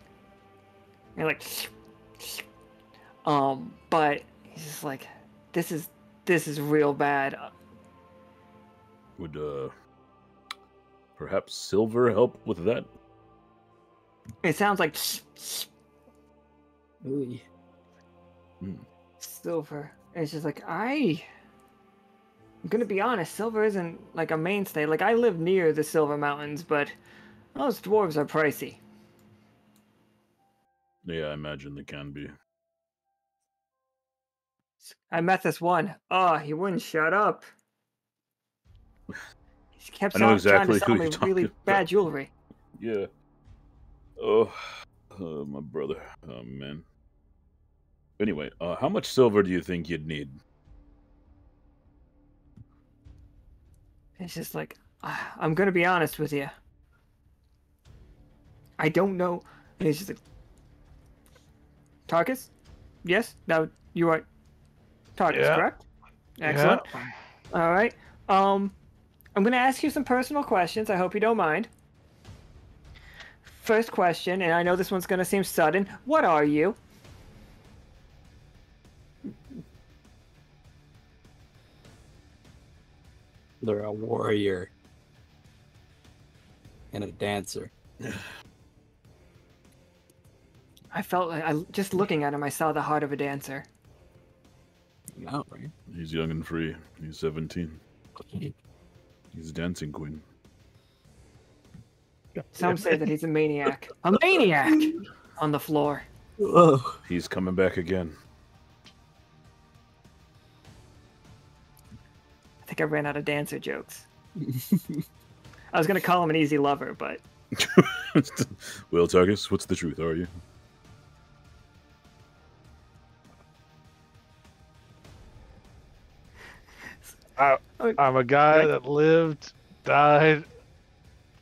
you're like but he's just like this is real bad. Would perhaps silver help with that? It sounds like Ooh. silver. It's just like I'm gonna be honest, silver isn't like a mainstay. Like I live near the Silver Mountains, but those dwarves are pricey. Yeah, I imagine they can be. I met this one. Oh, he wouldn't shut up. He kept I know trying to exactly sell who me you're talking really about. bad jewelry. Yeah. Oh, my brother. Oh, man. Anyway, how much silver do you think you'd need? It's just like, I'm gonna be honest with you. I don't know. And he's just like, Tarkus? Yes? Now you are Tarkus, Yeah. correct? Excellent. Yeah. All right. I'm gonna ask you some personal questions. I hope you don't mind. First question, and I know this one's gonna seem sudden. What are you? They're a warrior and a dancer. I felt like just looking at him, I saw the heart of a dancer. No, right? He's young and free. He's 17. He's a dancing queen. Some say that he's a maniac. A maniac on the floor. Oh. He's coming back again. I think I ran out of dancer jokes. I was gonna call him an easy lover, but Well, Tarkus, what's the truth, are you? I'm a guy that lived, died,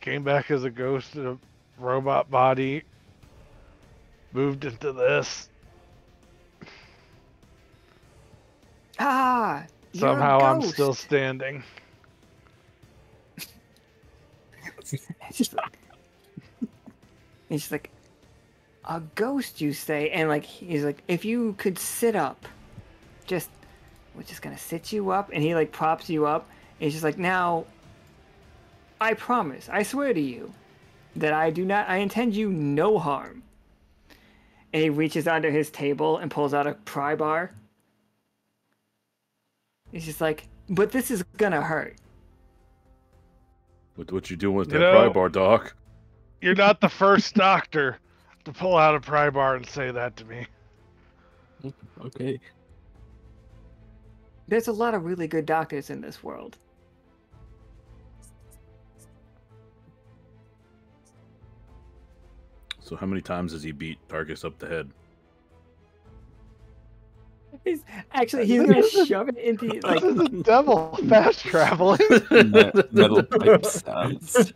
came back as a ghost in a robot body, moved into this. you're Somehow a I'm ghost. still standing. He's just like, a ghost, you say? And like, he's like, if you could sit up, we're just gonna sit you up. And he like props you up. And he's just like, now, I promise, I swear to you, that I intend you no harm. And he reaches under his table and pulls out a pry bar. He's just like, but this is gonna hurt. What you doing with You that pry know- bar, Doc? You're not the first doctor to pull out a pry bar and say that to me. Okay. There's a lot of really good doctors in this world. So how many times has he beat Tarkus up the head? He's gonna shove it into like. This is the devil fast traveling. Metal pipe sounds.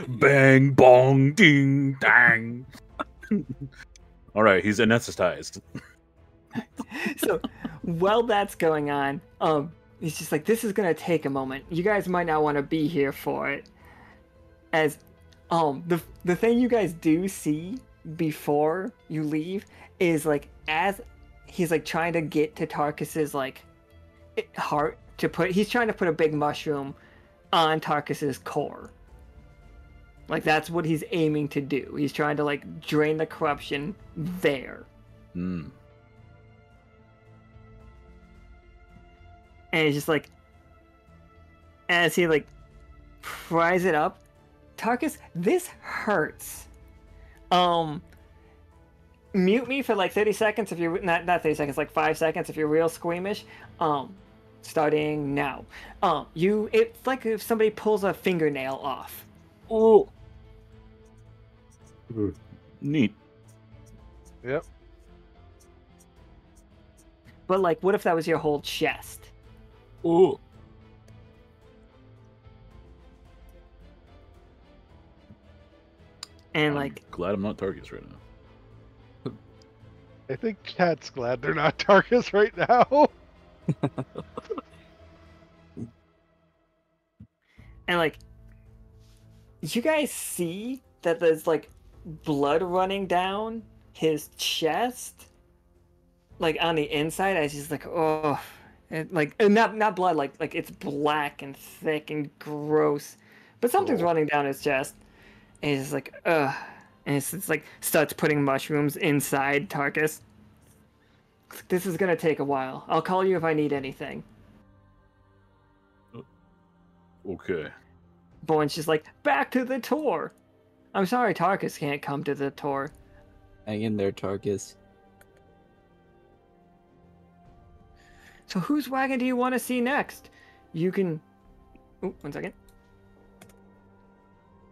Bang, bong, ding, dang. All right, he's anesthetized. So while that's going on, he's just like, this is gonna take a moment. You guys might not want to be here for it. As the thing you guys do see before you leave is like as he's like trying to get to Tarkus's like heart he's trying to put a big mushroom on Tarkus's core. Like that's what he's aiming to do. He's trying to like drain the corruption there. Hmm. And it's just like, as he like pries it up, Tarkus, this hurts. Mute me for like 30 seconds if you're not 30 seconds, like 5 seconds if you're real squeamish. Starting now. It's like if somebody pulls a fingernail off. Oh, neat. Yep. But like, what if that was your whole chest? Oh, And I'm like, glad I'm not Tarkus right now. I think Cat's glad they're not Tarkus right now. and like, you guys see that there's like blood running down his chest, like on the inside. As he's like, oh, and like, and not blood, like it's black and thick and gross, but something's running down his chest, and he's like, ugh, and it's like starts putting mushrooms inside Tarkus. This is gonna take a while. I'll call you if I need anything. Okay. Bowen's just like, back to the tour. I'm sorry Tarkus can't come to the tour. Hang in there, Tarkus. So whose wagon do you want to see next? You can... Oh, 1 second.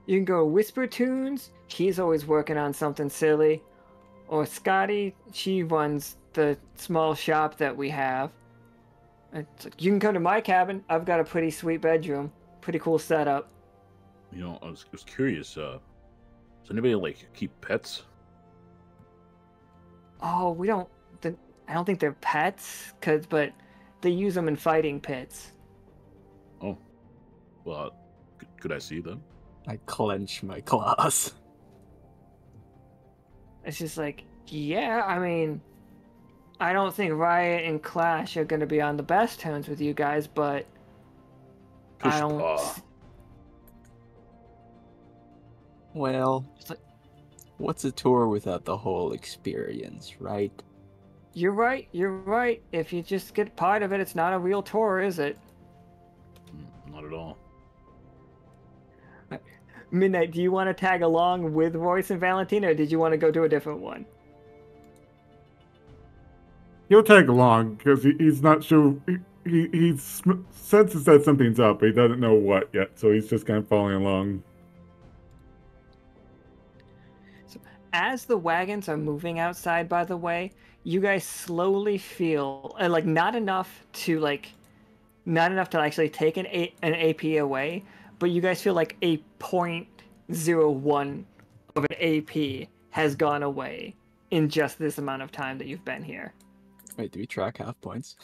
You can go Whisper Tunes. He's always working on something silly. Or Scotty. She runs the small shop that we have. It's like, you can come to my cabin. I've got a pretty sweet bedroom. Pretty cool setup. You know, I was curious. Does anybody like keep pets? Oh, we don't... I don't think they're pets, but they use them in fighting pits. Oh, well, could I see them? I clench my claws. It's just like, yeah, I mean, I don't think Riot and Clash are going to be on the best terms with you guys, but I don't... Push-paw. Well, It's like, what's a tour without the whole experience, right? you're right. If you just get part of it, it's not a real tour, is it? Not at all. Midnight, do you want to tag along with Royce and Valentina, or did you want to go to a different one? He'll tag along because he's not sure. He senses that something's up, but he doesn't know what yet. So he's just kind of following along. So, as the wagons are moving outside, by the way, you guys slowly feel like not enough to actually take an AP away, but you guys feel like a 0.01 of an AP has gone away in just this amount of time that you've been here. Wait, do we track half points?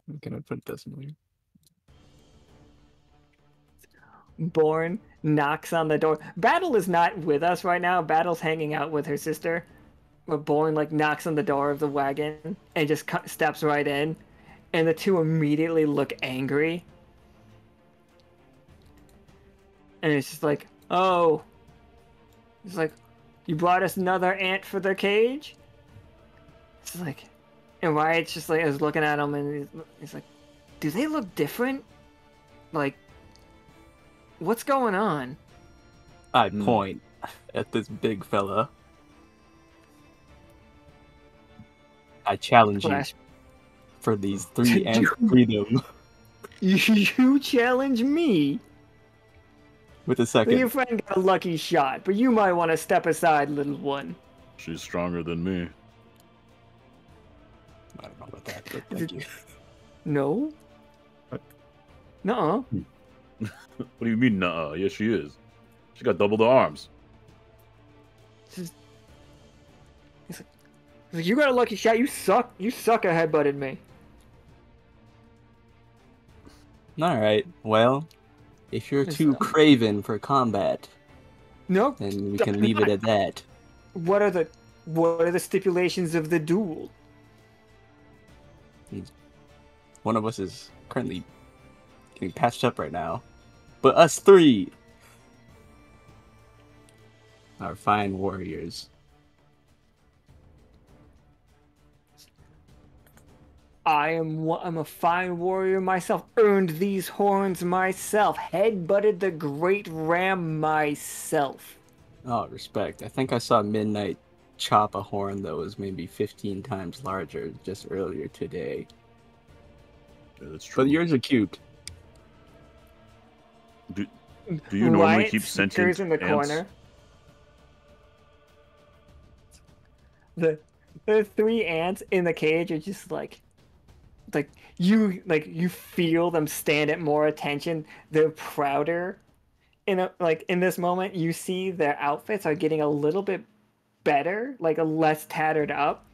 I'm gonna put decimal here. Born knocks on the door. Battle is not with us right now. Battle's hanging out with her sister. But Born like knocks on the door of the wagon and just steps right in, and the two immediately look angry. And it's just like, oh, it's like, you brought us another ant for the cage? It's like, and Riot's just like, is looking at him, and he's like, do they look different? Like, what's going on? I point at this big fella. I challenge Flash. you for these 3 ants' freedom. You challenge me? With a Well, second. your friend got a lucky shot, but you might want to step aside, little one. She's stronger than me. I don't know about that, but thank you. No? Nuh-uh. What do you mean, nuh-uh? Yes, she is. She got double the arms. He's like, you got a lucky shot. You suck. You suck at headbutting me. Alright, well, if you're too craven for combat, Nope. then we can leave it at that. What are the stipulations of the duel? One of us is currently getting patched up right now. But us 3 are fine warriors. I'm a fine warrior myself. Earned these horns myself. Headbutted the great ram myself. Oh, respect. I think I saw Midnight chop a horn that was maybe 15 times larger just earlier today. Yeah, that's true. But yours are cute. Do you normally Wyatt keep sentient in the ants? corner. The 3 ants in the cage are just like you feel them stand at more attention. They're prouder. In this moment, you see their outfits are getting a little bit better, like a less tattered up.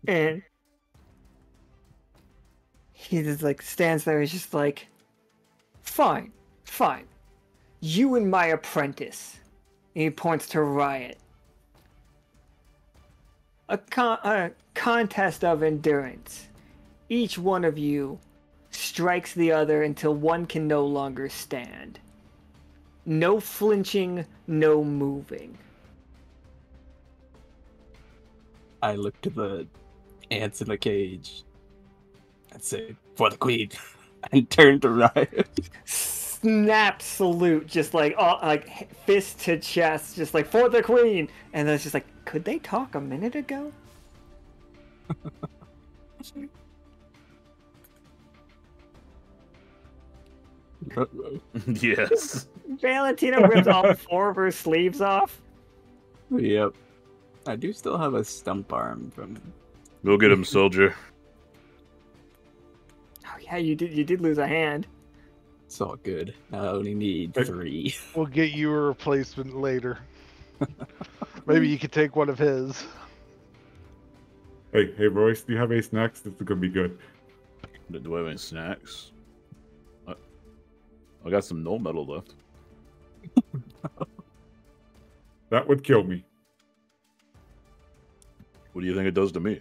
And he just like stands there. He's just like, fine. You and my apprentice. And he points to Riot. A contest of endurance. Each one of you strikes the other until one can no longer stand. No flinching, no moving. I look to the ants in the cage and say, "For the queen," and turn to Riot. Snap salute, just like fist to chest, just like for the queen. And then it's just like, could they talk a minute ago? Yes. Valentina rips all 4 of her sleeves off. Yep. I do still have a stump arm from. Go get him, soldier. Oh yeah, you did lose a hand. It's all good. I only need 3. We'll get you a replacement later. Maybe you could take one of his. Hey, Royce, do you have any snacks? This is gonna be good. Do I have any snacks? I got some no metal left. That would kill me. What do you think it does to me?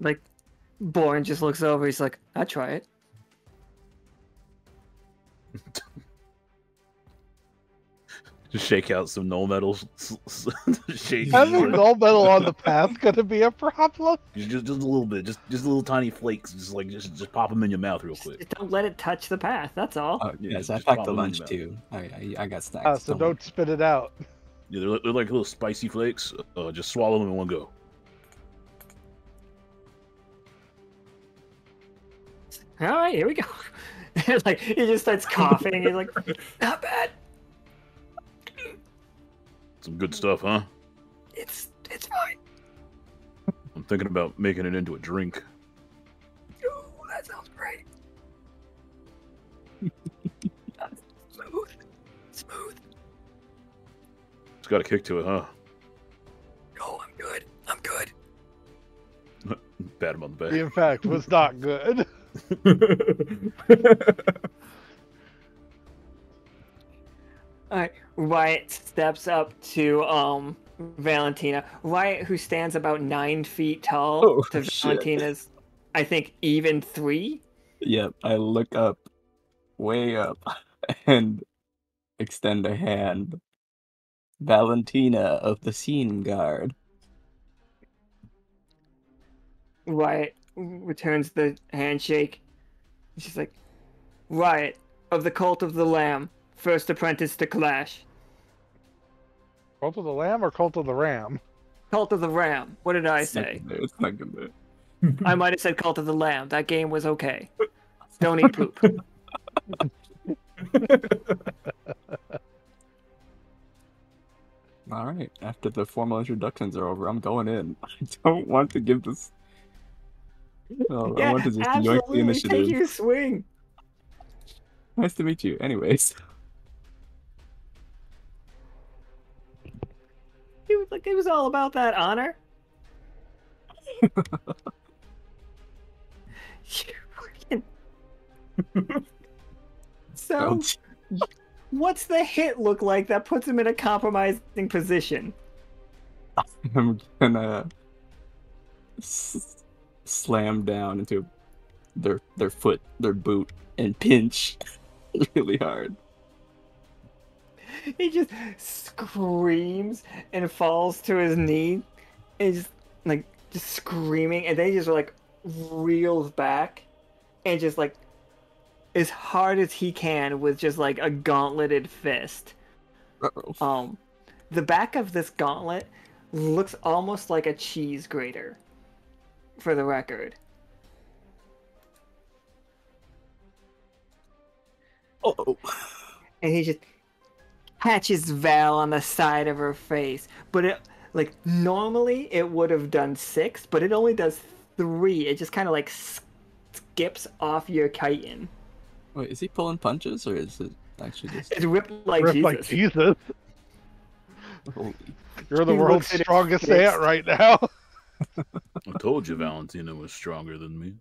Like, Bourne just looks over. He's like, "I'll try it." Just shake out some no metals. Shake. Having gold metal on the path gonna be a problem? Just a little bit, just little tiny flakes. Just pop them in your mouth real quick. Just don't let it touch the path. That's all. Yes, I just packed pop the 'em in lunch your too. I got snacks. So don't spit it out. Yeah, they're like little spicy flakes. Just swallow them in one go. All right, here we go. Like he just starts coughing. He's like, "Not bad. Some good stuff, huh? It's fine." I'm thinking about making it into a drink. Ooh, that sounds great. Smooth. It's got a kick to it, huh? Oh, I'm good. Pat him on the back. In fact, was not good. Alright, Riot steps up to Valentina. Riot, who stands about 9 feet tall, to shit. Valentina's, I think, even 3. Yep, I look up, way up, and extend a hand. Valentina of the Scene Guard. Riot returns the handshake. She's like, "Riot of the Cult of the Lamb, first apprentice to Clash." Cult of the Lamb or Cult of the Ram? Cult of the Ram. What did I say? It's not good. I might have said Cult of the Lamb. That game was okay. Don't eat poop. All right, after the formal introductions are over, I'm going in. I don't want to give this. No, I want to just yoink the absolutely. initiative. Take your swing. Nice to meet you. Anyways, It was all about that honor. So, what's the hit look like that puts him in a compromising position? I'm gonna slam down into their foot, their boot, and pinch really hard. He just screams and falls to his knee, and just screaming, and then he just like reels back, and just like as hard as he can with just like a gauntleted fist. Uh-oh. The back of this gauntlet looks almost like a cheese grater, for the record. Oh. And he just catches Val on the side of her face. But it, like, normally it would have done 6, but it only does 3. It just kind of like skips off your chitin. Wait, is he pulling punches, or is it actually just... It's ripped like Ripped Jesus. like Jesus. Holy... You're the He world's looks at his strongest fist. ant right now. I told you Valentina was stronger than me.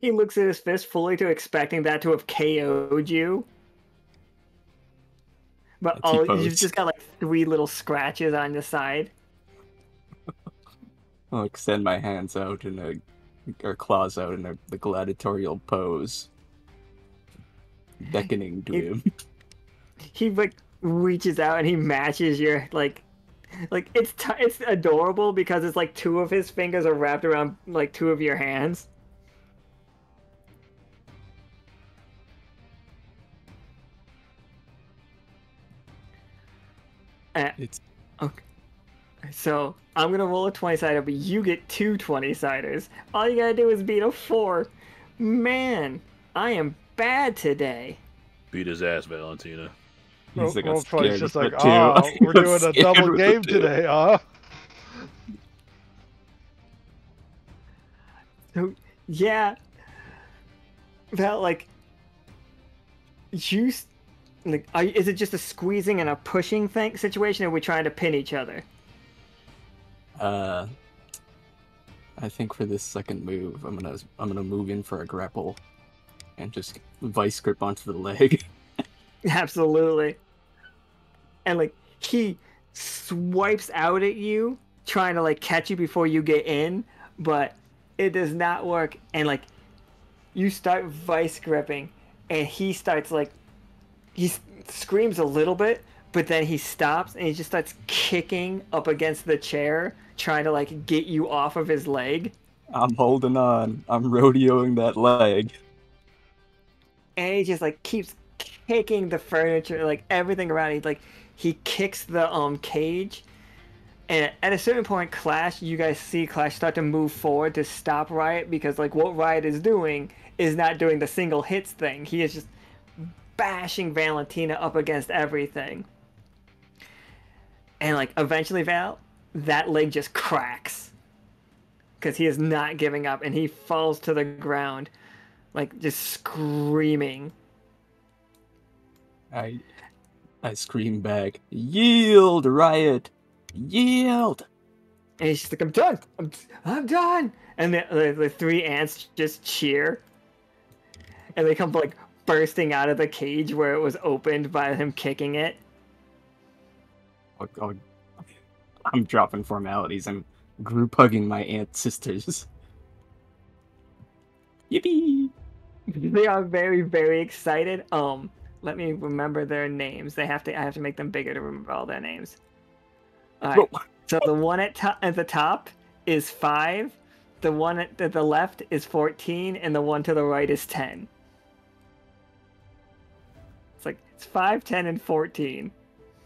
He looks at his fist fully to expecting that to have KO'd you. But you've just got like 3 little scratches on the side. I'll extend my hands out or claws out in the gladiatorial pose, beckoning to him. He like reaches out and he matches your like it's adorable because it's like 2 of his fingers are wrapped around like 2 of your hands. It's Okay. So I'm gonna roll a 20-sider, but you get 2 20-siders. All you gotta do is beat a 4. Man, I am bad today. Beat his ass, Valentina. he's like, Roll I'm twice, scared just with like, the two. we're I'm doing a scared double with the game two. today, huh? So yeah, that like you like is it just a squeezing and a pushing thing situation, or are we trying to pin each other? I think for this second move, I'm gonna move in for a grapple, and just vice grip onto the leg. Absolutely. And like he swipes out at you, trying to like catch you before you get in, but it does not work. And like you start vice gripping, and he starts like he screams a little bit, but then he stops and he just starts kicking up against the chair, trying to like get you off of his leg. I'm holding on. I'm rodeoing that leg. And he just like keeps kicking the furniture, like everything around. He kicks the cage, and at a certain point, you guys see Clash start to move forward to stop Riot, because like what Riot is doing is not doing the single hits thing. He is just bashing Valentina up against everything, and like eventually that leg just cracks because he is not giving up, and he falls to the ground, like just screaming. I scream back, "Yield, Riot! Yield!" And he's just like, "I'm done! I'm done!" And the 3 ants just cheer, and they come like bursting out of the cage where it was opened by him kicking it. I'm dropping formalities. I'm group hugging my ant sisters. Yippee! They are very, very excited. Let me remember their names. I have to make them bigger to remember all their names. All right. Whoa. So the one at the top is 5. The one at the left is 14, and the one to the right is 10. It's 5, 10, and 14.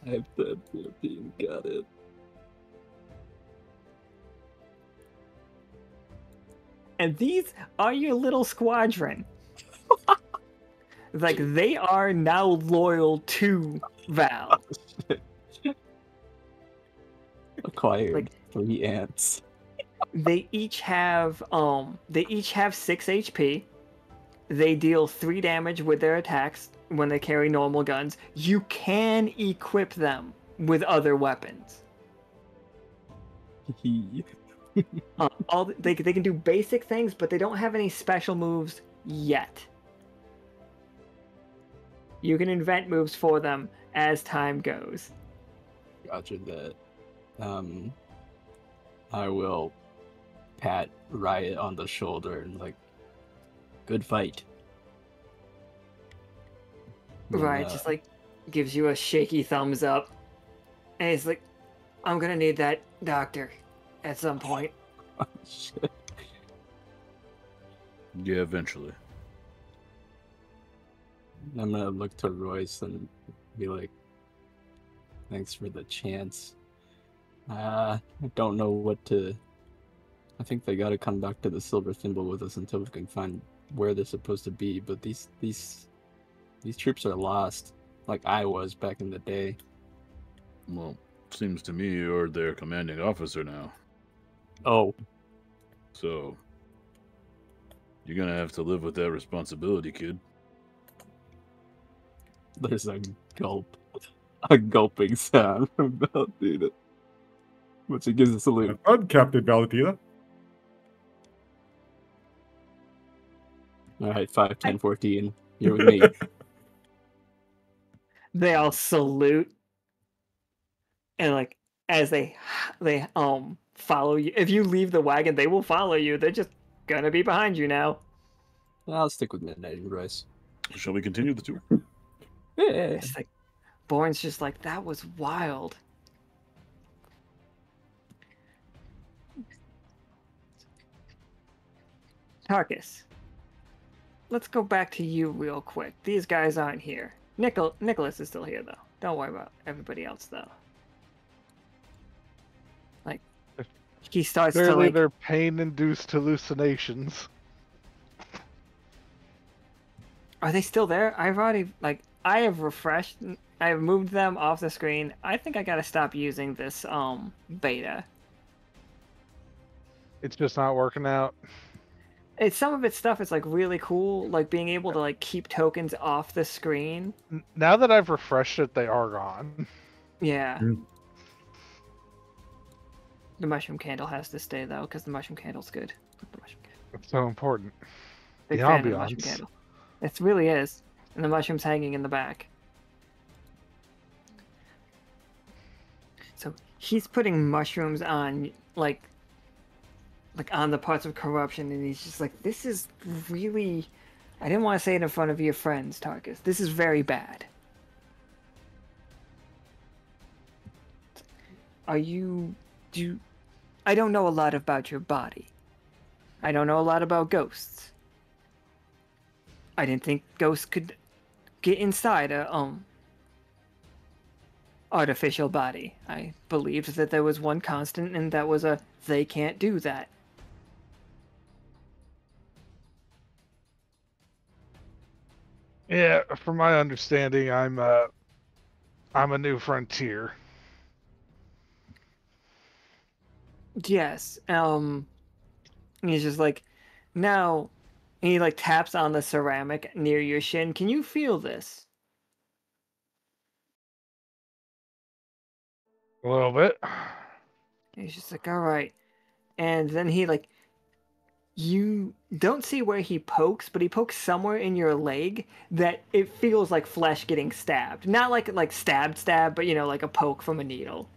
I have 10, 14. Got it. And these are your little squadron. Like, they are now loyal to Val. Acquired 3 ants. They each have 6 HP. They deal 3 damage with their attacks when they carry normal guns. You can equip them with other weapons. They can do basic things, but they don't have any special moves yet. You can invent moves for them as time goes. Roger that. I will pat Riot on the shoulder and like, good fight. Right, just like gives you a shaky thumbs up. And he's like, I'm gonna need that doctor at some point. Oh, shit. Yeah, eventually. I'm gonna look to Royce and be like, thanks for the chance. I don't know what to... I think they gotta come back to the Silver Thimble with us until we can find where they're supposed to be, but these troops are lost, like I was back in the day. Well, seems to me you're their commanding officer now. Oh. So, you're gonna have to live with that responsibility, kid. There's a gulping sound from Valentina. But she gives a salute. I'm Captain Valentina. Alright, 5, 10, 14. You're with me. They all salute. And like as they follow you. If you leave the wagon, they will follow you. They're just gonna be behind you now. I'll stick with Midnight and Royce. Shall we continue the tour? Yeah. It's like Born's just like, that was wild. Tarkus, let's go back to you real quick. These guys aren't here. Nicholas is still here though. Don't worry about everybody else though. Like he starts Clearly, to like they're pain-induced hallucinations. Are they still there? I've already I have refreshed. I have moved them off the screen. I think I gotta stop using this beta. It's just not working out. It's some of its stuff is like really cool, like being able to like keep tokens off the screen. Now that I've refreshed it, they are gone. Yeah. Mm. The mushroom candle has to stay though, because the mushroom candle's good. The mushroom candle. It's so important. Big The fan of the mushroom ambiance. candle. It really is. And the mushroom's hanging in the back. So he's putting mushrooms on like on the parts of corruption, and he's just like, this is really, I didn't want to say it in front of your friends, Tarkus. This is very bad. I don't know a lot about your body. I don't know a lot about ghosts. I didn't think ghosts could get inside a artificial body. I believed that there was one constant, and that was they can't do that. Yeah, from my understanding, I'm a new frontier. Yes. He's just like, now, and he like taps on the ceramic near your shin. Can you feel this? A little bit. And he's just like, all right. And then he like, you don't see where he pokes, but he pokes somewhere in your leg that it feels like flesh getting stabbed. Not like stab, but you know, like a poke from a needle.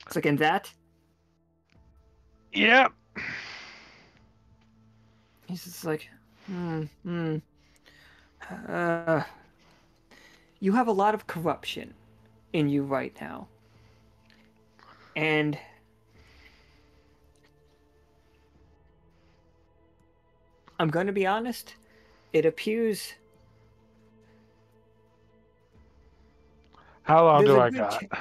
It's like in that. Yeah. He's just like, you have a lot of corruption in you right now. And I'm going to be honest, it appears... How long There's do a I good got?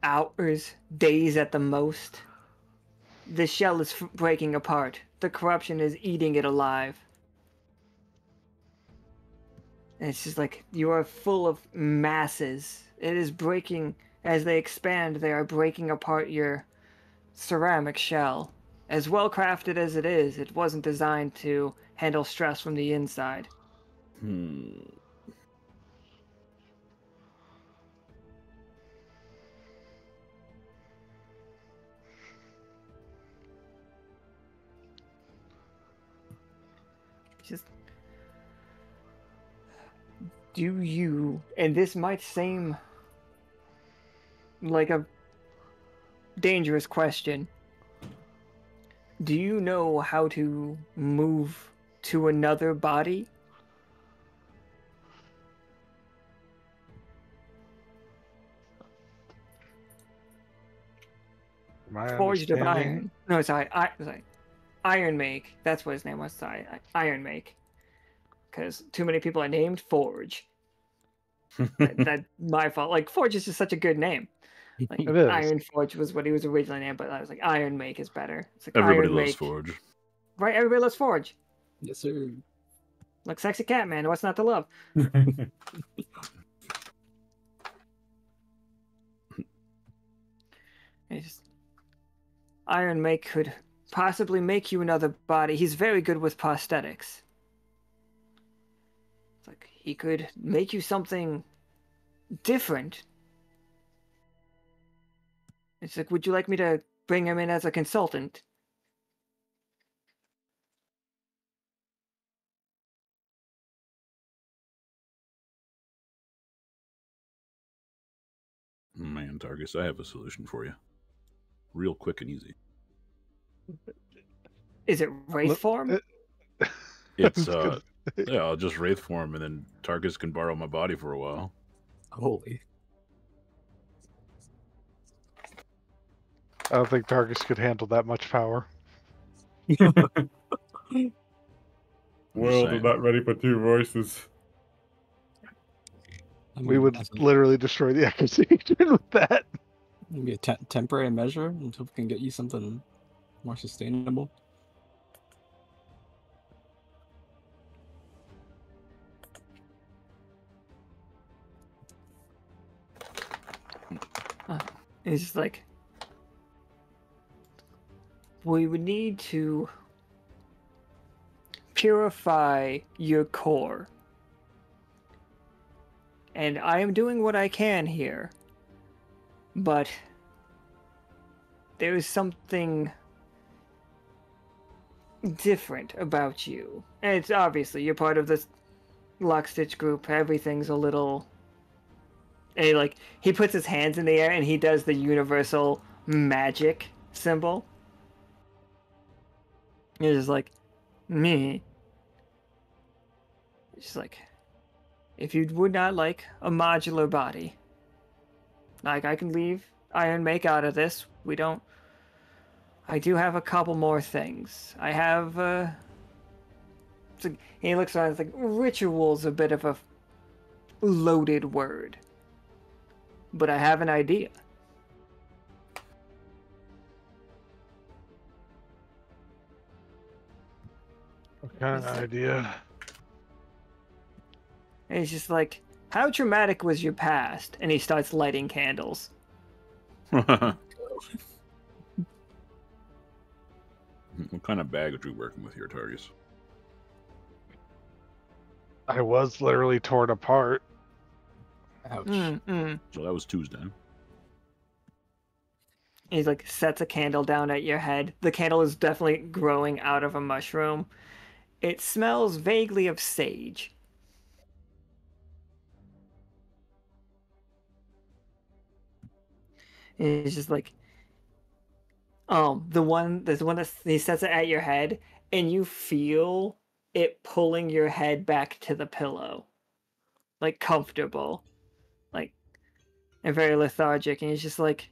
Hours, days at the most. The shell is breaking apart. The corruption is eating it alive. And it's just like, you are full of masses. It is breaking, as they expand, they are breaking apart your ceramic shell. As well crafted as it is, it wasn't designed to handle stress from the inside. Just, do you, and this might seem like a dangerous question, do you know how to move to another body. My Forged of understanding. iron. No, sorry. Iron Make. That's what his name was. Sorry. Iron Make. Because too many people are named Forge. That's my fault. Like, Forge is just such a good name. Like, It is. Iron Forge was what he was originally named, but I was like, Iron Make is better. It's like Everybody Iron loves Make. Forge. Right? Everybody loves Forge. Yes, sir. Like Sexy Cat Man. What's not to love? It's just, Iron Make could possibly make you another body. He's very good with prosthetics. It's like he could make you something different. It's like, would you like me to bring him in as a consultant? Man, Tarkus, I have a solution for you. Real quick and easy. Is it Wraith form? It's yeah, I'll just wraith form, and then Tarkus can borrow my body for a while. Holy. I don't think Tarkus could handle that much power. World is not ready for two Royces. I mean, We would that's literally destroy the accusation with that. maybe a temporary measure until we can get you something more sustainable. It's just like, we would need to purify your core. And I am doing what I can here. But there is something different about you. And it's obviously, you're part of this Lockstitch group. Everything's a little... And he puts his hands in the air and he does the universal magic symbol. It's just like, me. It's just like, if you would not like a modular body, like, I can leave Iron Make out of this. We don't... I do have a couple more things. I have, it's like, he looks around, it's like, ritual's a bit of a loaded word. But I have an idea. What kind of idea? And he's just like, how traumatic was your past? And he starts lighting candles. What kind of bag are you working with here, Targus? I was literally torn apart. Ouch. So that was Tuesday. He's like, sets a candle down at your head. The candle is definitely growing out of a mushroom. It smells vaguely of sage. And he's just like, there's one that he sets it at your head, and you feel it pulling your head back to the pillow, like comfortable, like, and very lethargic. And he's just like,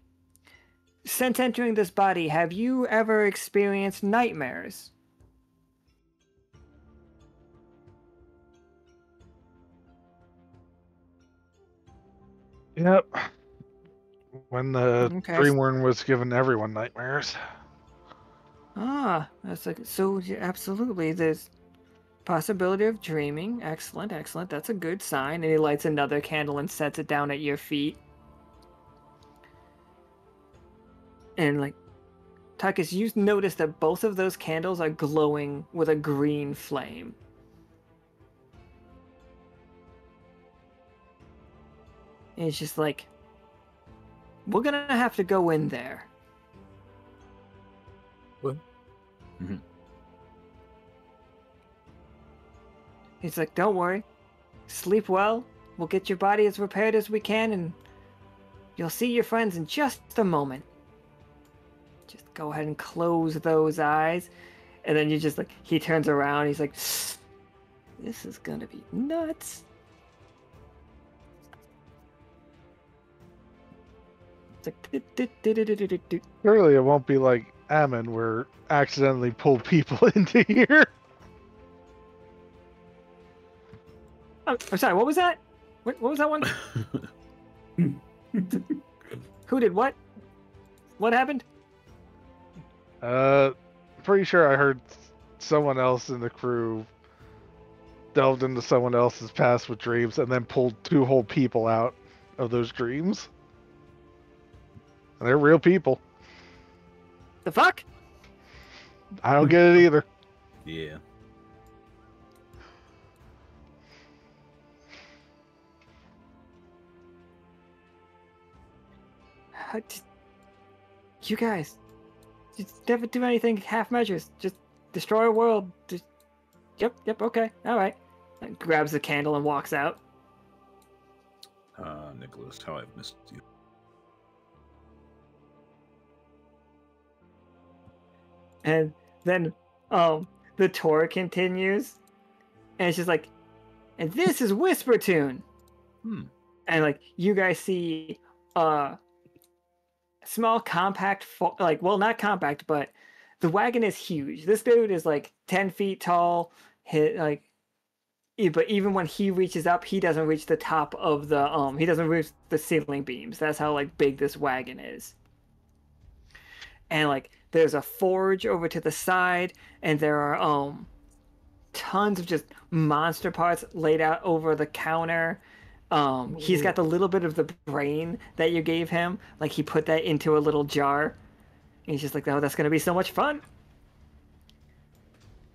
since entering this body, have you ever experienced nightmares? Yep. When the Okay. Dreamworm was giving everyone nightmares. Ah, that's like, so yeah, absolutely. There's possibility of dreaming. Excellent, excellent. That's a good sign. And he lights another candle and sets it down at your feet. And like, Tarkus, you notice that both of those candles are glowing with a green flame. And it's just like, we're gonna have to go in there. What? Mhm. He's like, don't worry. Sleep well. We'll get your body as repaired as we can, and you'll see your friends in just a moment. Just go ahead and close those eyes. And then you just like, he turns around, he's like, this is gonna be nuts. It's like, Surely it won't be like Ammon where accidentally pull people into here. I'm sorry, what was that? What was that one? Who did what? What happened? Pretty sure I heard someone else in the crew delved into someone else's past with dreams and then pulled 2 whole people out of those dreams. And they're real people. The fuck? I don't get it either. Yeah. You guys, just never do anything half measures. Just destroy a world. Just, yep, okay, all right. And grabs the candle and walks out. Nicholas, how I've missed you. And then, the tour continues, and it's just like, and this is Whisper Tune. And like, you guys see, small compact, like, well, not compact, but the wagon is huge. This dude is like 10 feet tall. But even when he reaches up, he doesn't reach the top of the he doesn't reach the ceiling beams. That's how like big this wagon is. And like, there's a forge over to the side, and there are tons of just monster parts laid out over the counter. He's got the little bit of the brain that you gave him. Like, he put that into a little jar. And he's just like, oh, that's going to be so much fun.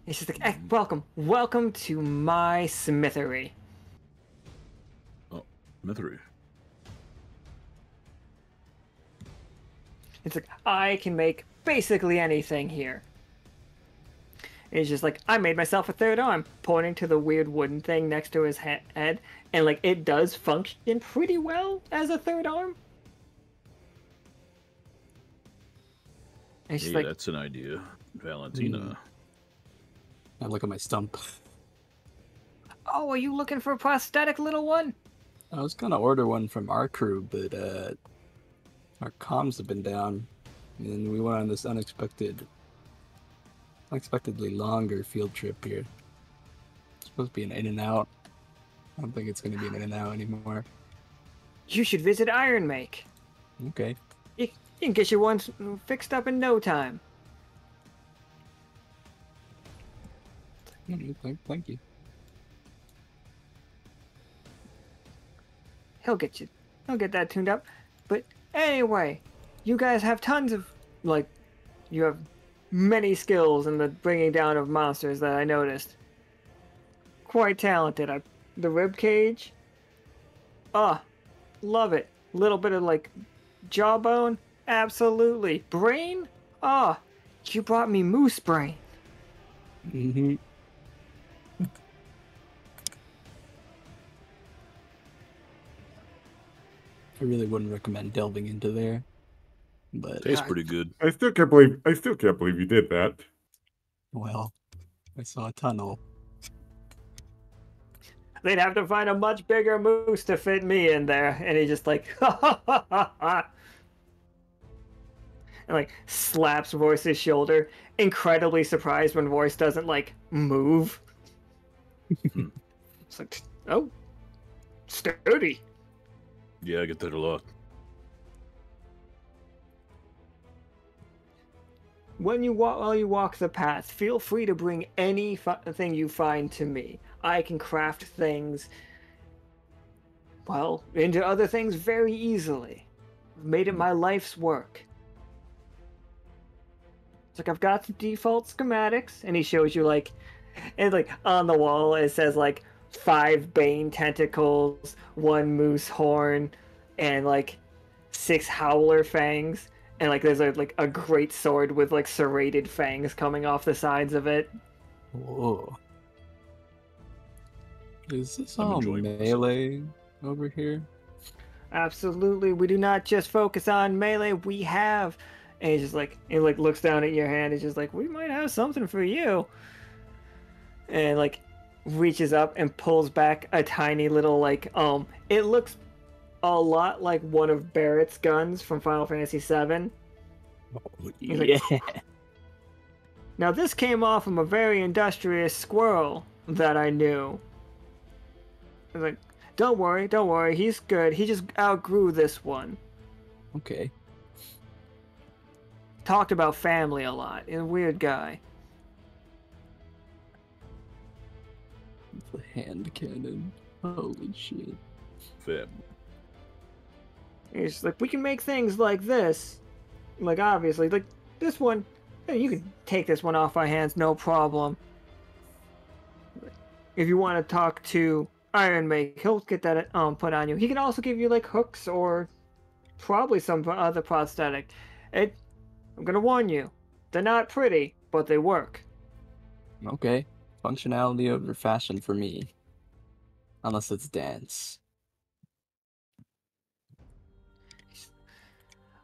He's just like, hey, welcome to my smithery. Oh, smithery. It's like, I can make basically anything here. And he's just like, I made myself a 3rd arm, pointing to the weird wooden thing next to his head. And like, it does function pretty well as a 3rd arm. And Yeah, like, that's an idea, Valentina. I look at my stump. oh, are you looking for a prosthetic little one? I was gonna order one from our crew, but our comms have been down, and we went on this unexpectedly longer field trip here. It's supposed to be an in and out. I don't think it's gonna be an in and out anymore. You should visit Iron Make. Okay. You can get your one fixed up in no time. Thank you. He'll get that tuned up. But anyway, you guys have tons of, like, you have many skills in the bringing down of monsters that I noticed. Quite talented. The rib cage. Love it. Little bit of, like, jawbone. Absolutely. Brain? You brought me moose brain. Mm-hmm. I really wouldn't recommend delving into there, but Tastes pretty good. I still can't believe you did that. well, I saw a tunnel. They'd have to find a much bigger moose to fit me in there. And he just like, ha ha ha ha ha. And like slaps Royce's shoulder, incredibly surprised when Royce doesn't like move. It's like, oh, sturdy. Yeah, I get that a lot. While you walk the path, feel free to bring any thing you find to me. I can craft things, well, into other things very easily. I've made it my life's work. It's like, I've got the default schematics, and he shows you like, and like on the wall it says like 5 bane tentacles, 1 moose horn, and like 6 howler fangs. And like there's a great sword with like serrated fangs coming off the sides of it. Whoa. Is this I'm all enjoying melee over here? Absolutely. We do not just focus on melee. We have And he looks down at your hand. He's just like, we might have something for you. And like reaches up and pulls back a tiny little it looks a lot like one of Barrett's guns from Final Fantasy VII. Oh, He's yeah. like, now this came off from a very industrious squirrel that I knew. I was like, don't worry, he's good. He just outgrew this one. Okay. Talked about family a lot. He's a weird guy. The hand cannon. Holy shit. Fib. He's like, we can make things like this. Like, obviously, like, this one, hey, you can take this one off my hands, no problem. If you want to talk to Iron Make, he'll get that put on you. He can also give you, like, hooks or probably some other prosthetic. I'm gonna warn you, they're not pretty, but they work. Okay. Functionality over fashion for me. Unless it's dance.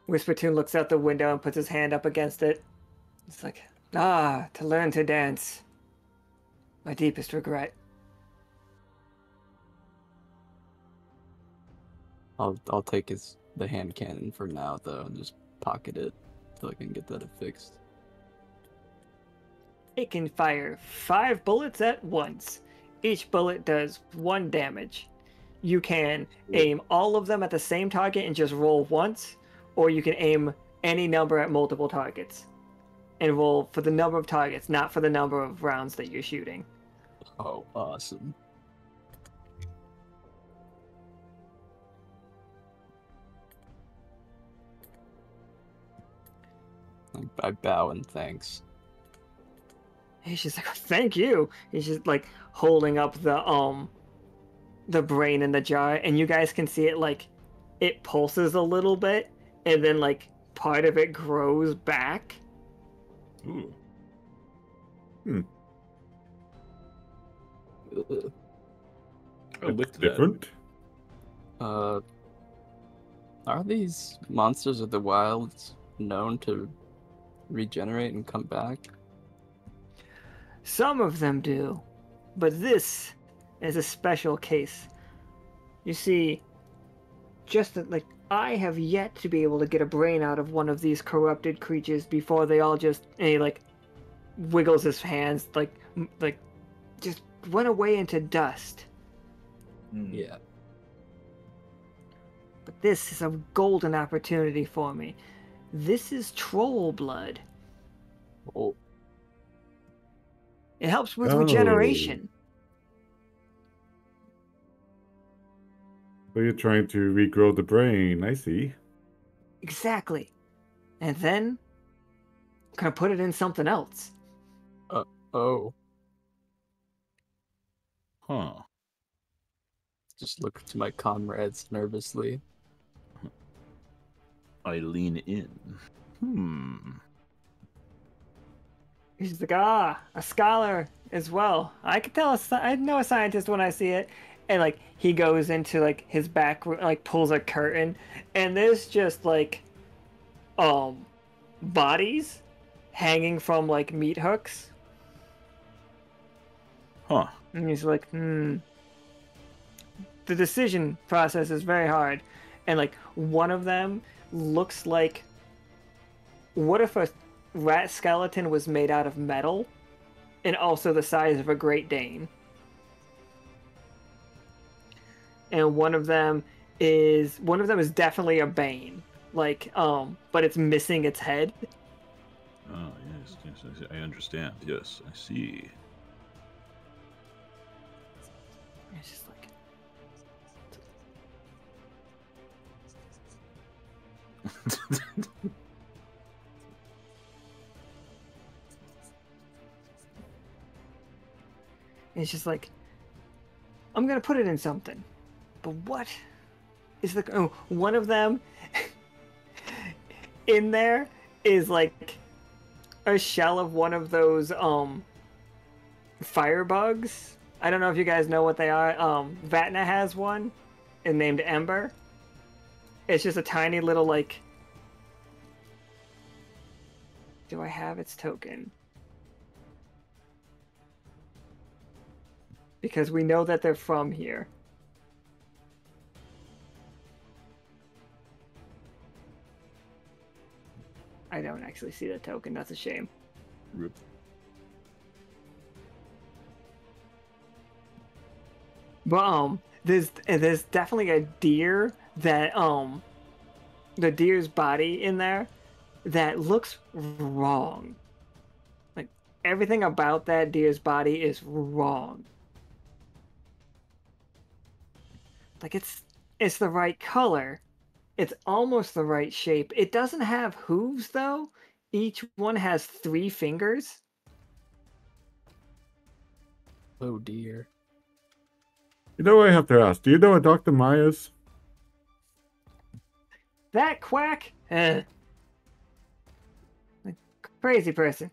Whispertoon looks out the window and puts his hand up against it. It's like, to learn to dance. My deepest regret. I'll take the hand cannon for now though, and just pocket it till I can get that fixed. It can fire 5 bullets at once. Each bullet does 1 damage. You can aim all of them at the same target and just roll once, or you can aim any number at multiple targets and roll for the number of targets, not for the number of rounds that you're shooting. Oh, awesome. I bow in thanks. He's just like, thank you. He's just like holding up the brain in the jar, and you guys can see it like it pulses a little bit, and then like part of it grows back. Ooh. I'll lift that. Different. Are these monsters of the wilds known to regenerate and come back? Some of them do, but this is a special case. You see, just that, like, I have yet to be able to get a brain out of one of these corrupted creatures before they all just, and he like wiggles his hands, like just went away into dust. Yeah. But this is a golden opportunity for me. This is troll blood. Oh. It helps with Oh. regeneration. So you're trying to regrow the brain. I see. Exactly. And then I'm gonna put it in something else. Oh. Huh. Just look to my comrades nervously. I lean in. He's like, a scholar as well. I could tell, I know a scientist when I see it. And like, he goes into like his back room, like pulls a curtain, and there's just like, bodies hanging from like meat hooks. Huh. And he's like, The decision process is very hard. And like, one of them looks like, what if a rat skeleton was made out of metal and also the size of a Great Dane? And one of them is definitely a Bane, like but it's missing its head. Oh, yes, I understand. Yes, I see. It's just like, it's just like, I'm gonna put it in something, but what is the? Oh, one of them in there is like a shell of one of those firebugs. I don't know if you guys know what they are. Vatna has one, and named Ember. It's just a tiny little like Do I have its token? Because we know that they're from here. I don't actually see the token. That's a shame. Rip. But there's definitely a deer that the deer's body in there that looks wrong. Like everything about that deer's body is wrong. Like it's the right color. It's almost the right shape. It doesn't have hooves though. Each one has 3 fingers. Oh dear. You know what I have to ask? Do you know what Dr. Myers? That quack? Crazy person.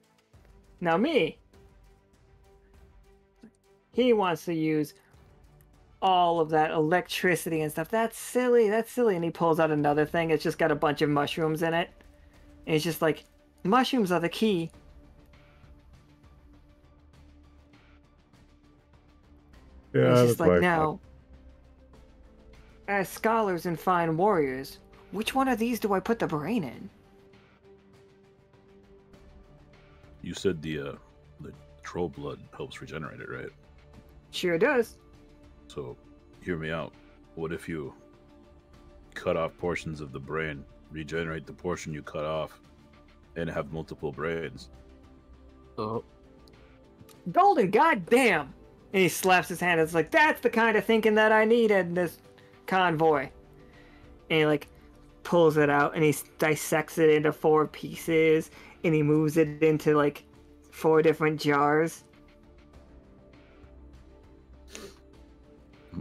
Now me. He wants to use all of that electricity and stuff. That's silly. That's silly. And he pulls out another thing. It's just got a bunch of mushrooms in it. And he's just like, mushrooms are the key. Yeah, And he's that's just like, what I now, as scholars and fine warriors, which one of these do I put the brain in? You said the troll blood helps regenerate it, right? Sure does. So, hear me out. What if you cut off portions of the brain, regenerate the portion you cut off, and have multiple brains? Oh. Golden, goddamn! And he slaps his hand. It's like, that's the kind of thinking that I need in this convoy. And he like pulls it out and he dissects it into 4 pieces and he moves it into like 4 different jars.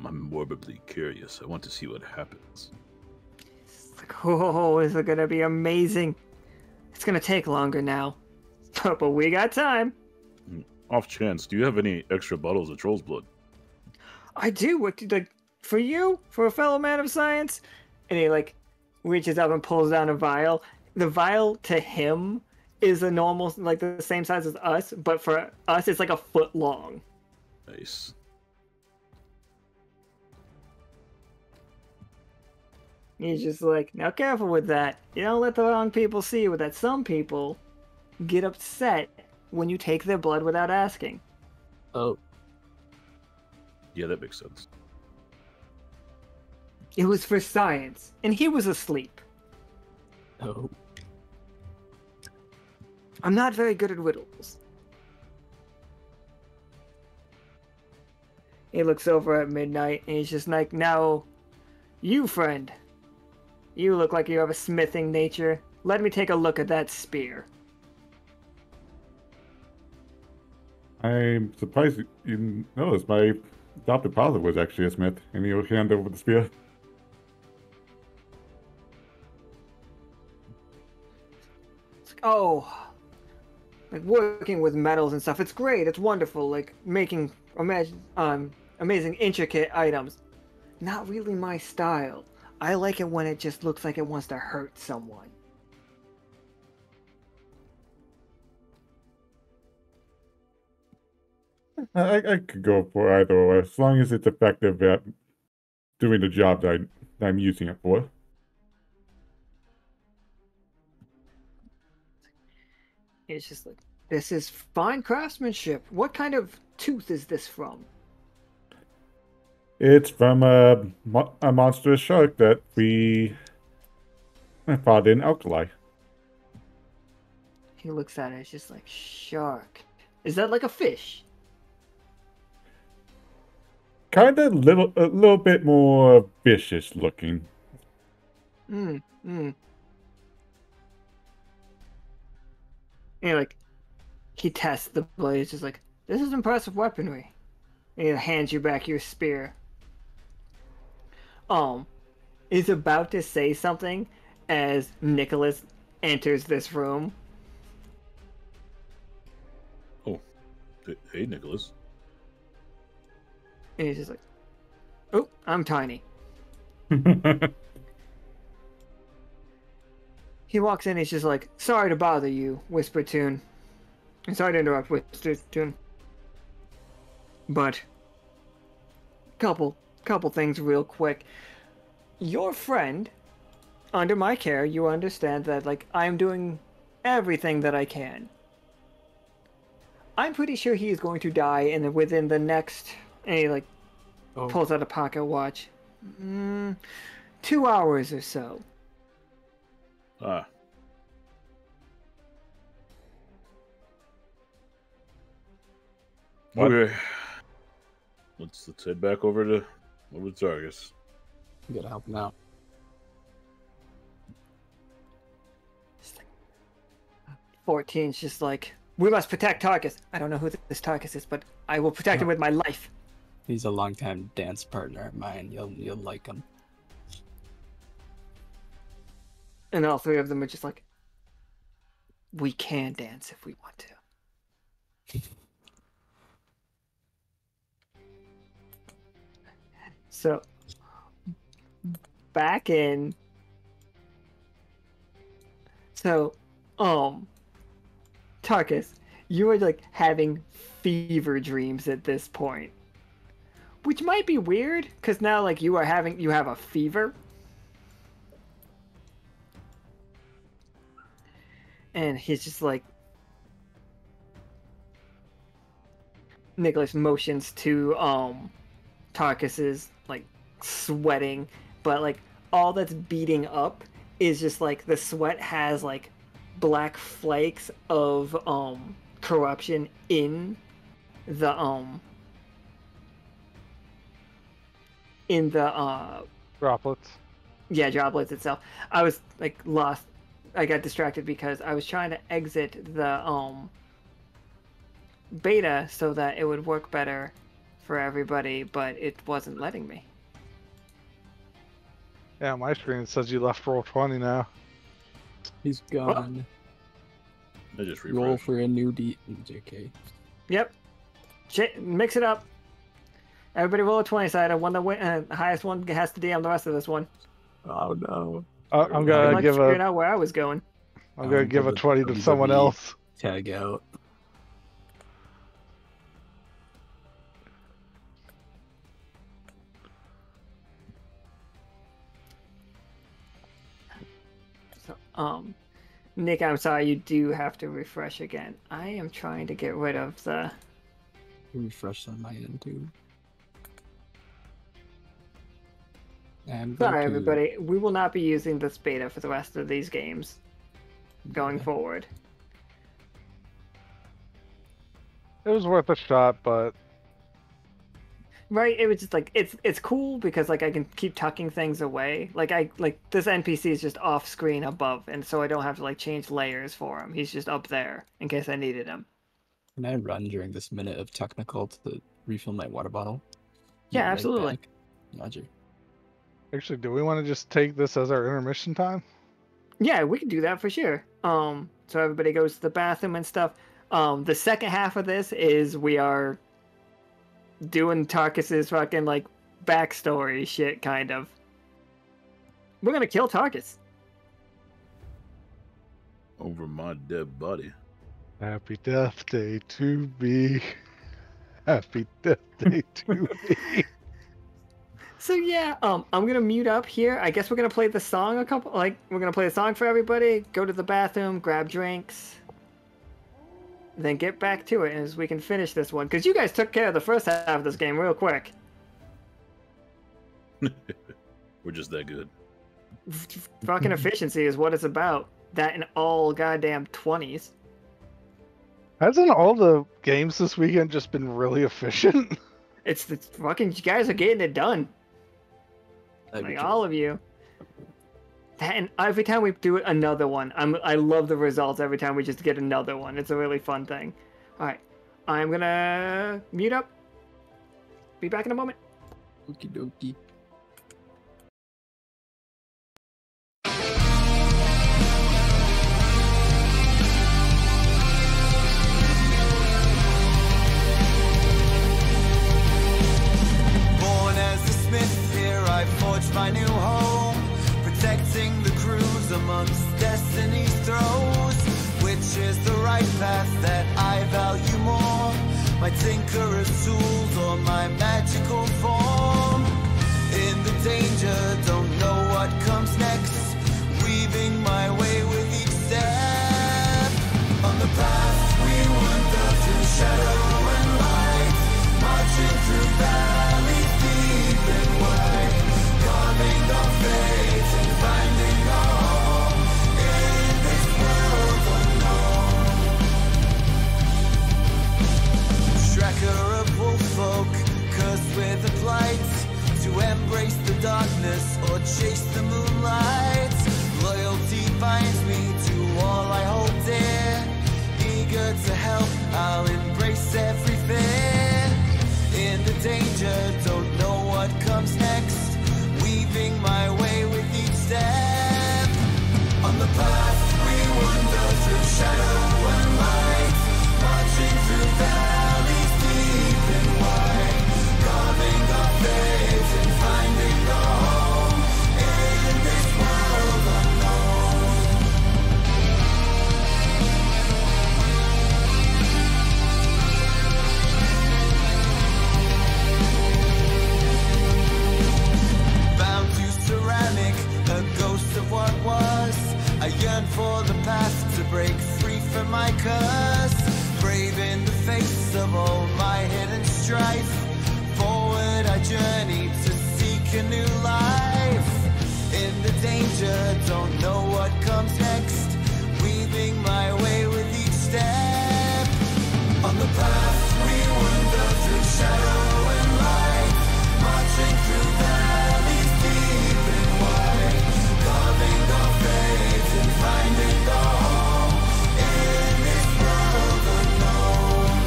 I'm morbidly curious. I want to see what happens. It's like, oh, this is gonna be amazing. It's gonna take longer now, but we got time. Off chance, do you have any extra bottles of troll's blood? I do. What like for you, for a fellow man of science? And he like reaches up and pulls down a vial. The vial to him is a normal, like the same size as us, but for us, it's like a foot long. Nice. He's just like, now careful with that. You don't let the wrong people see you with that. Some people get upset when you take their blood without asking. Oh. Yeah, that makes sense. It was for science, and he was asleep. Oh. I'm not very good at riddles. He looks over at midnight, and he's just like, now, you friend, you look like you have a smithing nature. Let me take a look at that spear. I'm surprised you noticed my adopted father was actually a smith, and he'll hand over the spear. It's like, oh, like working with metals and stuff. It's great. It's wonderful. Like making amazing, intricate items. Not really my style. I like it when it just looks like it wants to hurt someone. I could go for either or, as long as it's effective at doing the job that I'm using it for. It's just like, this is fine craftsmanship. What kind of tooth is this from? It's from a monstrous shark that we fought in Alkali. He looks at it. It's just like, shark. Is that like a fish? Kind of a little bit more vicious looking. And like, he tests the blade. It's just like, this is impressive weaponry. And he hands you back your spear. Is about to say something as Nicholas enters this room. Oh, hey, Nicholas. And he's just like, oh, I'm tiny. He walks in, he's just like, sorry to bother you, Whisper Tune. Sorry to interrupt, Whisper Tune. But, couple things real quick. Your friend, under my care, you understand that, like, I'm doing everything that I can. I'm pretty sure he is going to die within the next, and he, like, pulls out a pocket watch. 2 hours or so. Ah. Okay. Let's head back over to Tarkus. You gotta help him out. 14's just like, we must protect Tarkus. I don't know who this Tarkus is, but I will protect him with my life. He's a longtime dance partner of mine. You'll like him. And all three of them are just like, we can dance if we want to. So, back in. So, Tarkus, you are like having fever dreams at this point. Which might be weird, because now like you have a fever. And he's just like, Nicholas motions to Tarkus's like sweating, but like all that's beating up is just like the sweat has like black flakes of corruption in the droplets. Yeah, droplets itself. I was like lost. I got distracted because I was trying to exit the beta so that it would work better for everybody, but it wasn't letting me. Yeah, my screen says you left Roll20 now. He's gone. I just Roll refreshed. for a new JK. Yep. Mix it up. Everybody roll a 20 sided. One that the highest one has to DM the rest of this one. Oh no. I'm gonna give figuring out where I was going. I'm gonna give a 20 to WWE someone else. Tag out. So, Nick, I'm sorry, you do have to refresh again. I am trying to get rid of the. Refresh on my end too. And Sorry, everybody. We will not be using this beta for the rest of these games going forward. It was worth a shot, but Right? It was just like it's cool because like I can keep tucking things away. Like this NPC is just off screen above, and so I don't have to like change layers for him. He's just up there in case I needed him. Can I run during this minute of technical to refill my water bottle? Yeah, Be right absolutely. back. Roger. actually, do we want to just take this as our intermission time? Yeah, we can do that for sure. So everybody goes to the bathroom and stuff. The second half of this is we are doing Tarkus's fucking like backstory shit, kind of. We're gonna kill Tarkus. Over my dead body. Happy Death Day to me. Happy Death Day to me. So yeah, I'm gonna mute up here. I guess we're gonna play the song we're gonna play the song for everybody, go to the bathroom, grab drinks, then get back to it as we can finish this one. Because you guys took care of the first half of this game real quick. We're just that good. Fucking efficiency is what it's about. That and all goddamn 20s. Hasn't all the games this weekend just been really efficient? It's fucking, you guys are getting it done. Like all of you. That, and every time we do another one, I love the results every time we just get another one. It's a really fun thing. All right, I'm gonna mute up. Be back in a moment. Okie dokie. Born as a smith, here I forged my new home, protecting the crews cruise amongst destiny's throes. Which is the right path that I value more? My tinkerer's tools or my magical form? In the danger, don't know what comes next, weaving my way with each step. On the path we wander through shadow and light, marching through valleys deep and wide, carving our fate and finding our home in this world unknown. Tracker of wolffolk, cursed with a plight, to embrace the darkness or chase the moonlight. Loyalty binds me to all I hold dear. Eager to help, I'll embrace every fear. In the danger, don't know what comes next, weaving my way with each step. On the path we wander through shadow and light, marching through valleys deep and wide, carving our fate and finding our home in this world unknown. Bound to ceramic, a ghost of what was. I yearn for the path to break free from my curse. Brave in the face of all my hidden strife, forward I journey to seek a new life. In the danger, don't know what comes next, weaving my way with each step. On the path we wander through shadow and light, marching through valleys deep and wide, carving our fate and finding our home in this world unknown.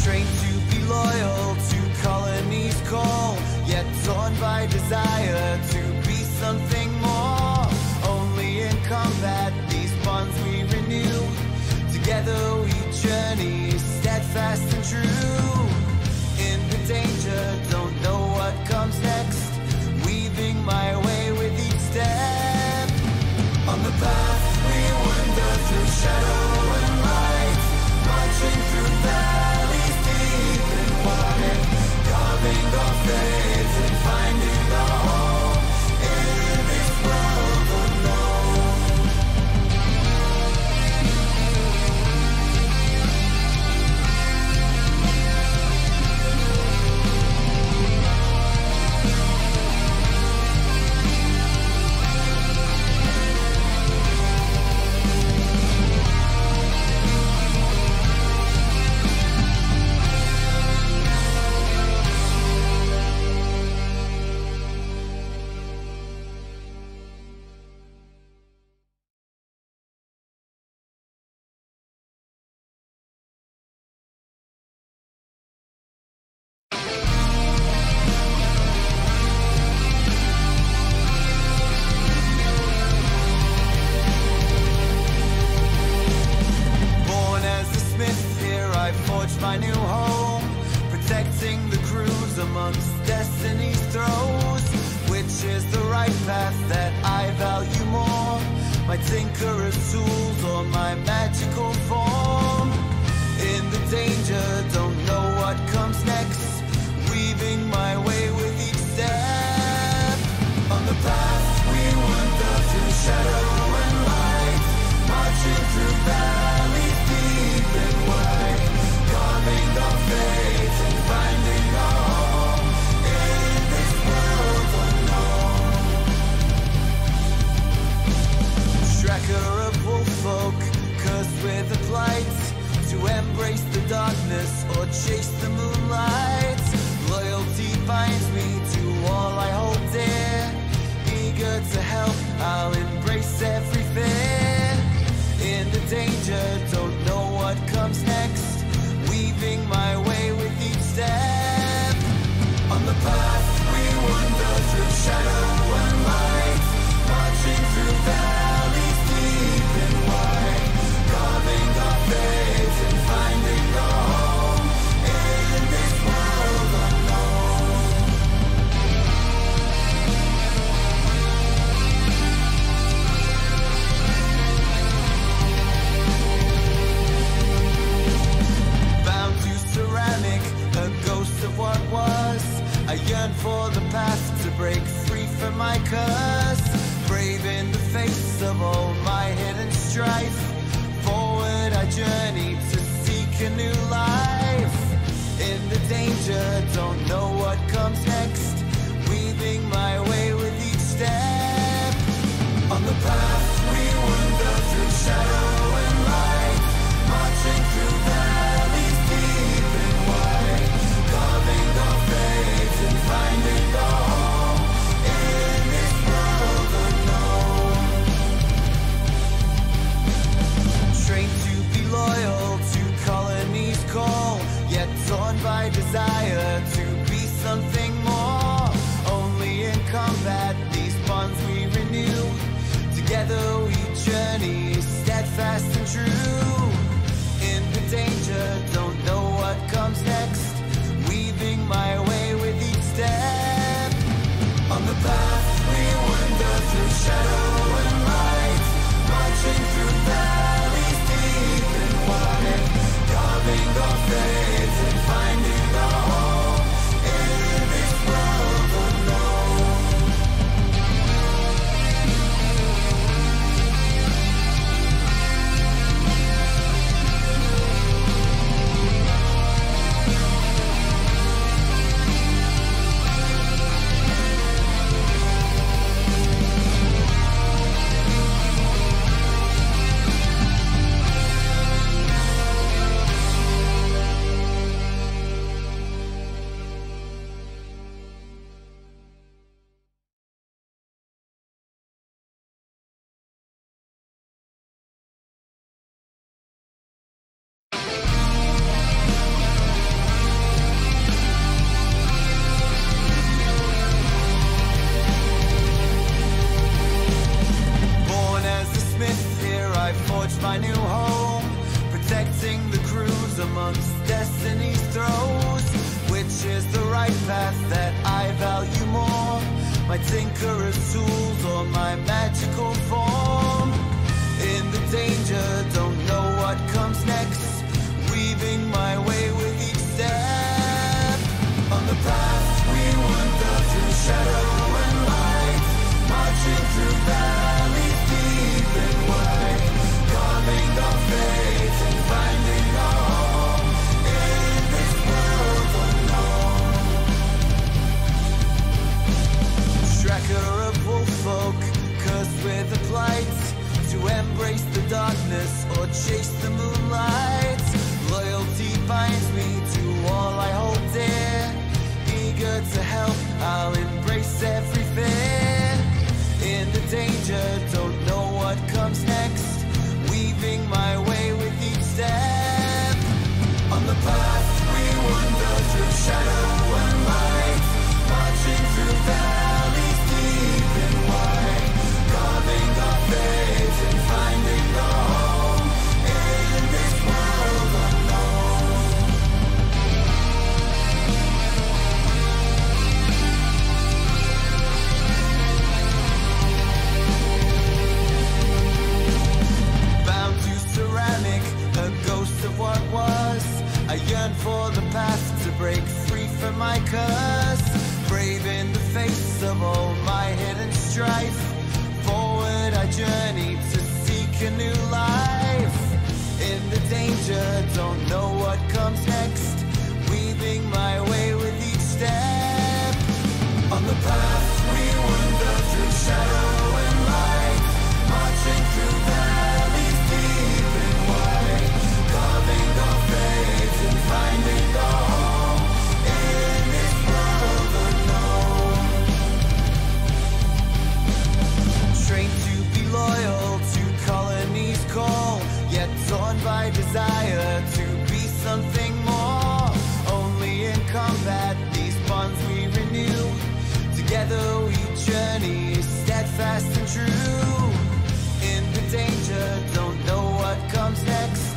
Trained to be loyal to colonies call, yet torn by desire to be something more. Only in combat these bonds we renew, together we journey steadfast and true. In the danger, don't know what comes next, weaving my way with each step. On the path we wander through shadow and light, marching through valleys deep and wide, carving our fate and finding our home in this world unknown. My new home, protecting the crews amongst destiny's throes. Which is the right path that I value more? My tinkerer's tools or my magical form? In the danger, don't know what comes next, weaving my way with each step. On the path we wander through shadow and light, marching through valleys deep and wide, carving our fate and finding our home in this world unknown. Tracker of wolffolk, cursed with a plight, to embrace the darkness or chase the moonlight. Loyalty binds me path to break free from my curse. Brave in the face of all my hidden strife. Forward I journey to seek a new life. In the danger, don't know what comes next. Weaving my way with each step. On the path we wander through shadow and light. Marching through valleys deep and wide. Carving our fate and finding our home in this world unknown. Trained to be loyal to colonies call, yet torn by desire to be something more. Only in combat these bonds we renew. Together we journey, steadfast and true. In the danger, don't know what comes next. Weaving my way with each step. On the path we wander through shadow and light. Marching through valleys deep and wide. Carving our faith and finding our home in this world unknown. My new home, protecting the crews amongst destiny's throes. Which is the right path that I value more? My tinkerer's tools or my magical form? In the danger, don't know what comes next. Weaving my way with each step. On the path we wander through shadow and light. Marching through valleys deep and wide. Carving our fate and finding our home in this world unknown. Tracker of wolffolk, cursed with a plight. To embrace the darkness or chase the moonlight. Loyalty binds me to all I hold dear. Eager to help, I'll embrace every fear. In the danger, don't know what comes next. Weaving my way with each step. On the path we wander through shadow and light. Marching through valleys deep and wide. Carving our fate and finding our home in this world unknown. Bound to ceramic, a ghost of what was. I yearn for the path to break free from my curse. Brave in the face of all my hidden strife. Forward I journey to seek a new life. In the danger, don't know what comes next. Weaving my way with each step. On the path we wander through shadow and light. Marching through valleys deep and wide. Carving our fate and finding our home in this world unknown. Trained to be loyal to colonies call, yet torn by desire to be something more. Only in combat these bonds we renew. Together we journey, steadfast and true. In the danger, don't know what comes next.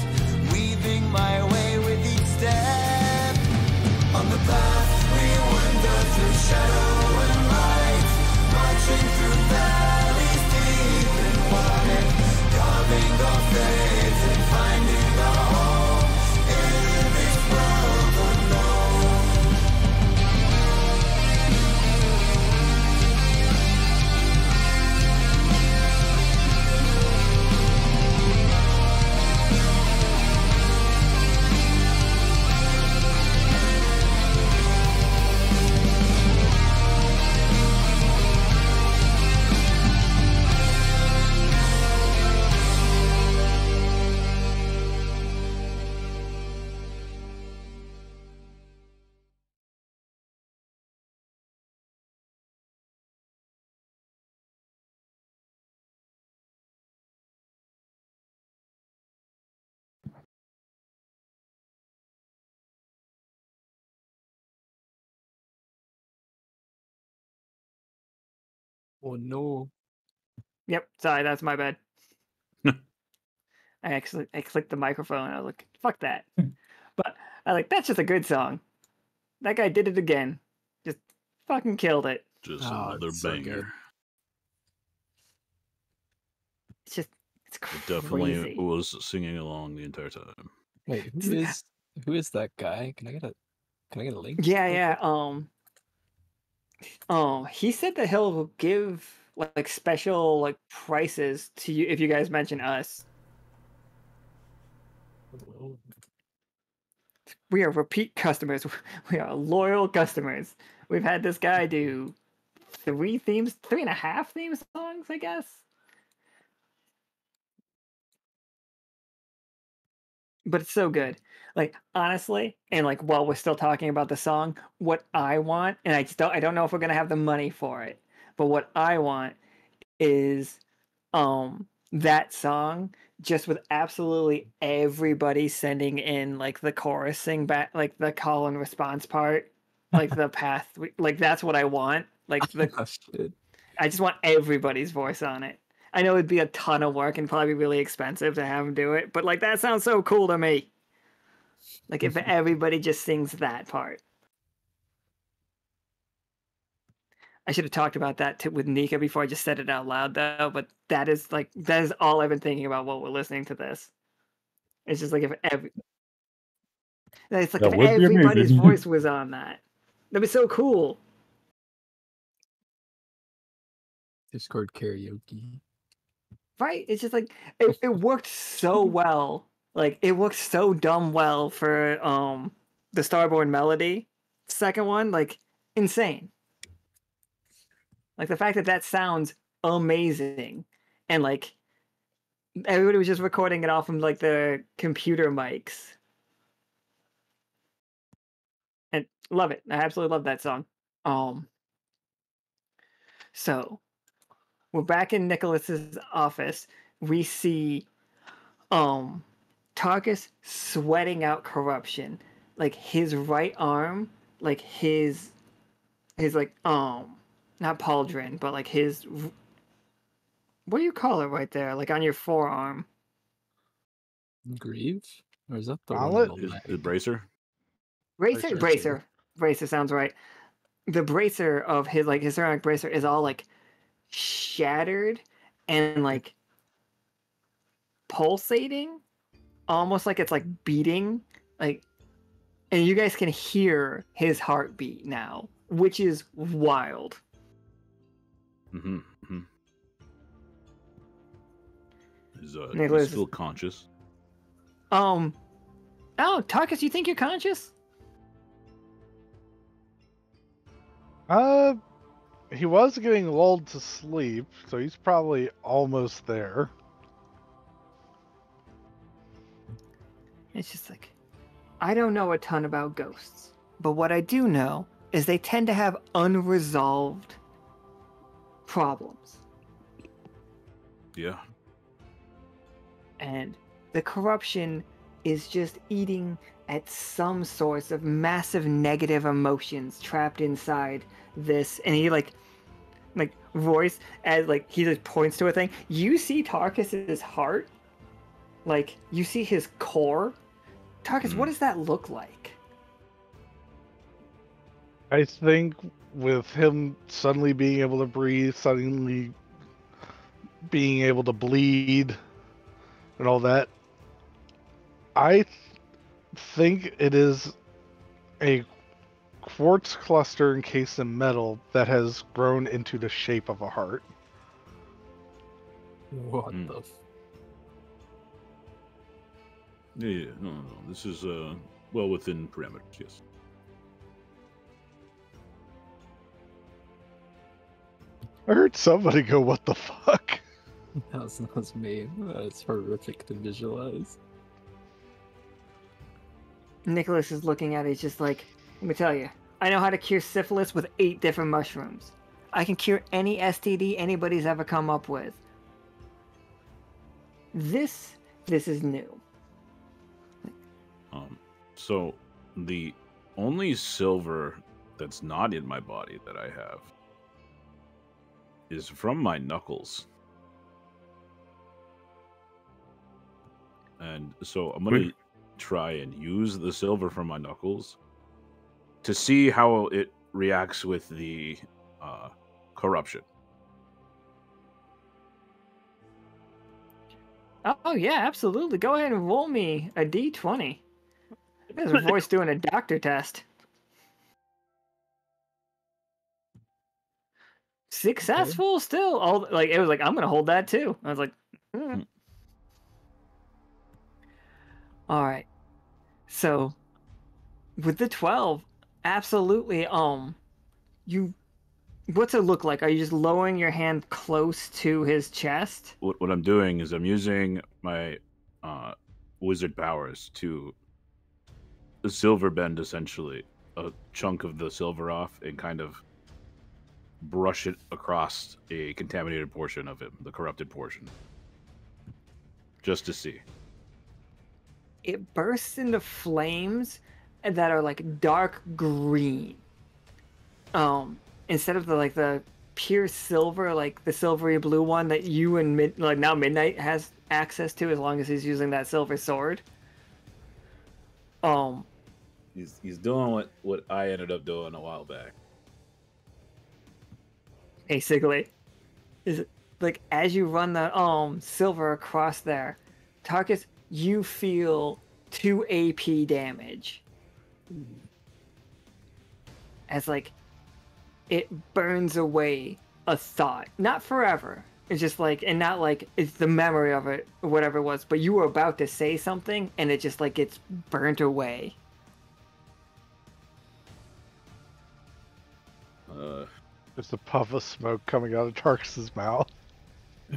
Weaving my way with each step. On the path we wander through shadow and light. Marching through valleys deep and wide. Carving our fate and finding our home in this world unknown. Oh no. Yep, sorry, that's my bad. I clicked the microphone and I was like, fuck that. But I like, that's just a good song. That guy did it again. Just fucking killed it. Just Oh, another it's so banger. good. It's just, it's I crazy. definitely was singing along the entire time. Wait, who is that guy? Can I get a link? Yeah. He said that he'll give like special like prices to you if you guys mention us. We are repeat customers. We are loyal customers. We've had this guy do 3.5 theme songs, I guess. But it's so good. Like honestly, and like while we're still talking about the song, what I want, and I don't know if we're gonna have the money for it, but what I want is that song just with absolutely everybody sending in like the chorusing back, like the call and response part, like the path, like that's what I want. Like Oh, shit. I just want everybody's voice on it. I know it'd be a ton of work and probably really expensive to have them do it, but like that sounds so cool to me. Like if everybody just sings that part. I should have talked about that with Nika before I just said it out loud though, but that is all I've been thinking about while we're listening to this. It's just like if if That would be everybody's amazing. voice was on that. That'd be so cool. Discord karaoke. Right? It's just like it worked so well. Like it worked so dumb well for the Starborn Melody second one, like insane. Like the fact that that sounds amazing, and like everybody was just recording it off from like the computer mics, and love it. I absolutely love that song. So we're back in Nicholas's office. We see Tarkus sweating out corruption. Like his right arm, like his like not pauldron, but like his, what do you call it right there? Like on your forearm. Grieve? Or is that the Gauntlet? one? The bracer? Bracer sounds right. The bracer of his ceramic bracer is all like shattered and like pulsating, almost like it's like beating, like, and you guys can hear his heartbeat now, which is wild. Mm-hmm. Mm-hmm. Is Nicholas he still conscious? Oh, Tarkus, you think you're conscious? He was getting lulled to sleep, so he's probably almost there. It's just like, I don't know a ton about ghosts, but what I do know is they tend to have unresolved problems. Yeah. And the corruption is just eating at some source of massive negative emotions trapped inside this. And he like Royce, as like he just points to a thing. You see Tarkus's heart, like you see his core. Tarkus, what does that look like? I think with him suddenly being able to breathe, suddenly being able to bleed, and all that, I think it is a quartz cluster encased in metal that has grown into the shape of a heart. What the? Yeah. No. This is well within parameters. Yes. I heard somebody go, "What the fuck?" That was me. That's horrific to visualize. Nicholas is looking at it. He's just like, let me tell you, I know how to cure syphilis with 8 different mushrooms. I can cure any STD anybody's ever come up with. This is new. So the only silver that's not in my body that I have is from my knuckles. And so I'm going to try and use the silver from my knuckles to see how it reacts with the corruption. Oh yeah, absolutely. Go ahead and roll me a d20. There's a voice doing a doctor test. Successful still. All like it was like I'm gonna hold that too. I was like, all right. So with the 12, absolutely. You. What's it look like? Are you just lowering your hand close to his chest? What I'm doing is I'm using my wizard powers to silver bend essentially a chunk of the silver off and kind of brush it across a contaminated portion of him, the corrupted portion, just to see. It bursts into flames that are like dark green. Instead of the pure silver, like the silvery blue one that you and now Midnight has access to as long as he's using that silver sword. He's doing what I ended up doing a while back. Basically, is it like as you run the silver across there, Tarkus, you feel 2 AP damage. As like it burns away a thought. Not forever. It's just like, and not like it's the memory of it or whatever it was, but you were about to say something and it just like gets burnt away. There's a puff of smoke coming out of Tarkus's mouth.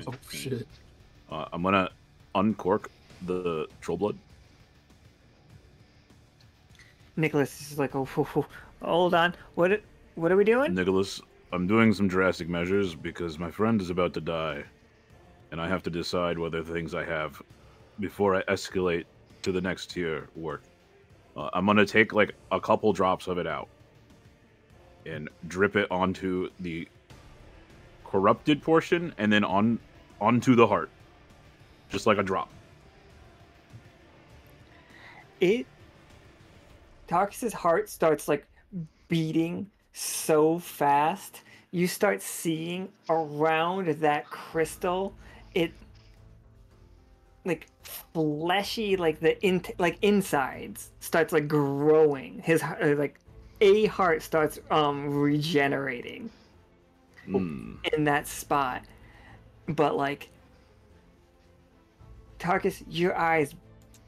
Oh shit. I'm gonna uncork the troll blood. Nicholas is like, oh, hold on. What are we doing? Nicholas, I'm doing some drastic measures because my friend is about to die, and I have to decide whether the things I have before I escalate to the next tier work. I'm gonna take like a couple drops of it out and drip it onto the corrupted portion, and then onto the heart, just like a drop. Tarkus's heart starts like beating so fast. You start seeing around that crystal, it like fleshy, like the insides starts like growing. His like a heart starts regenerating in that spot. But like Tarkus, your eyes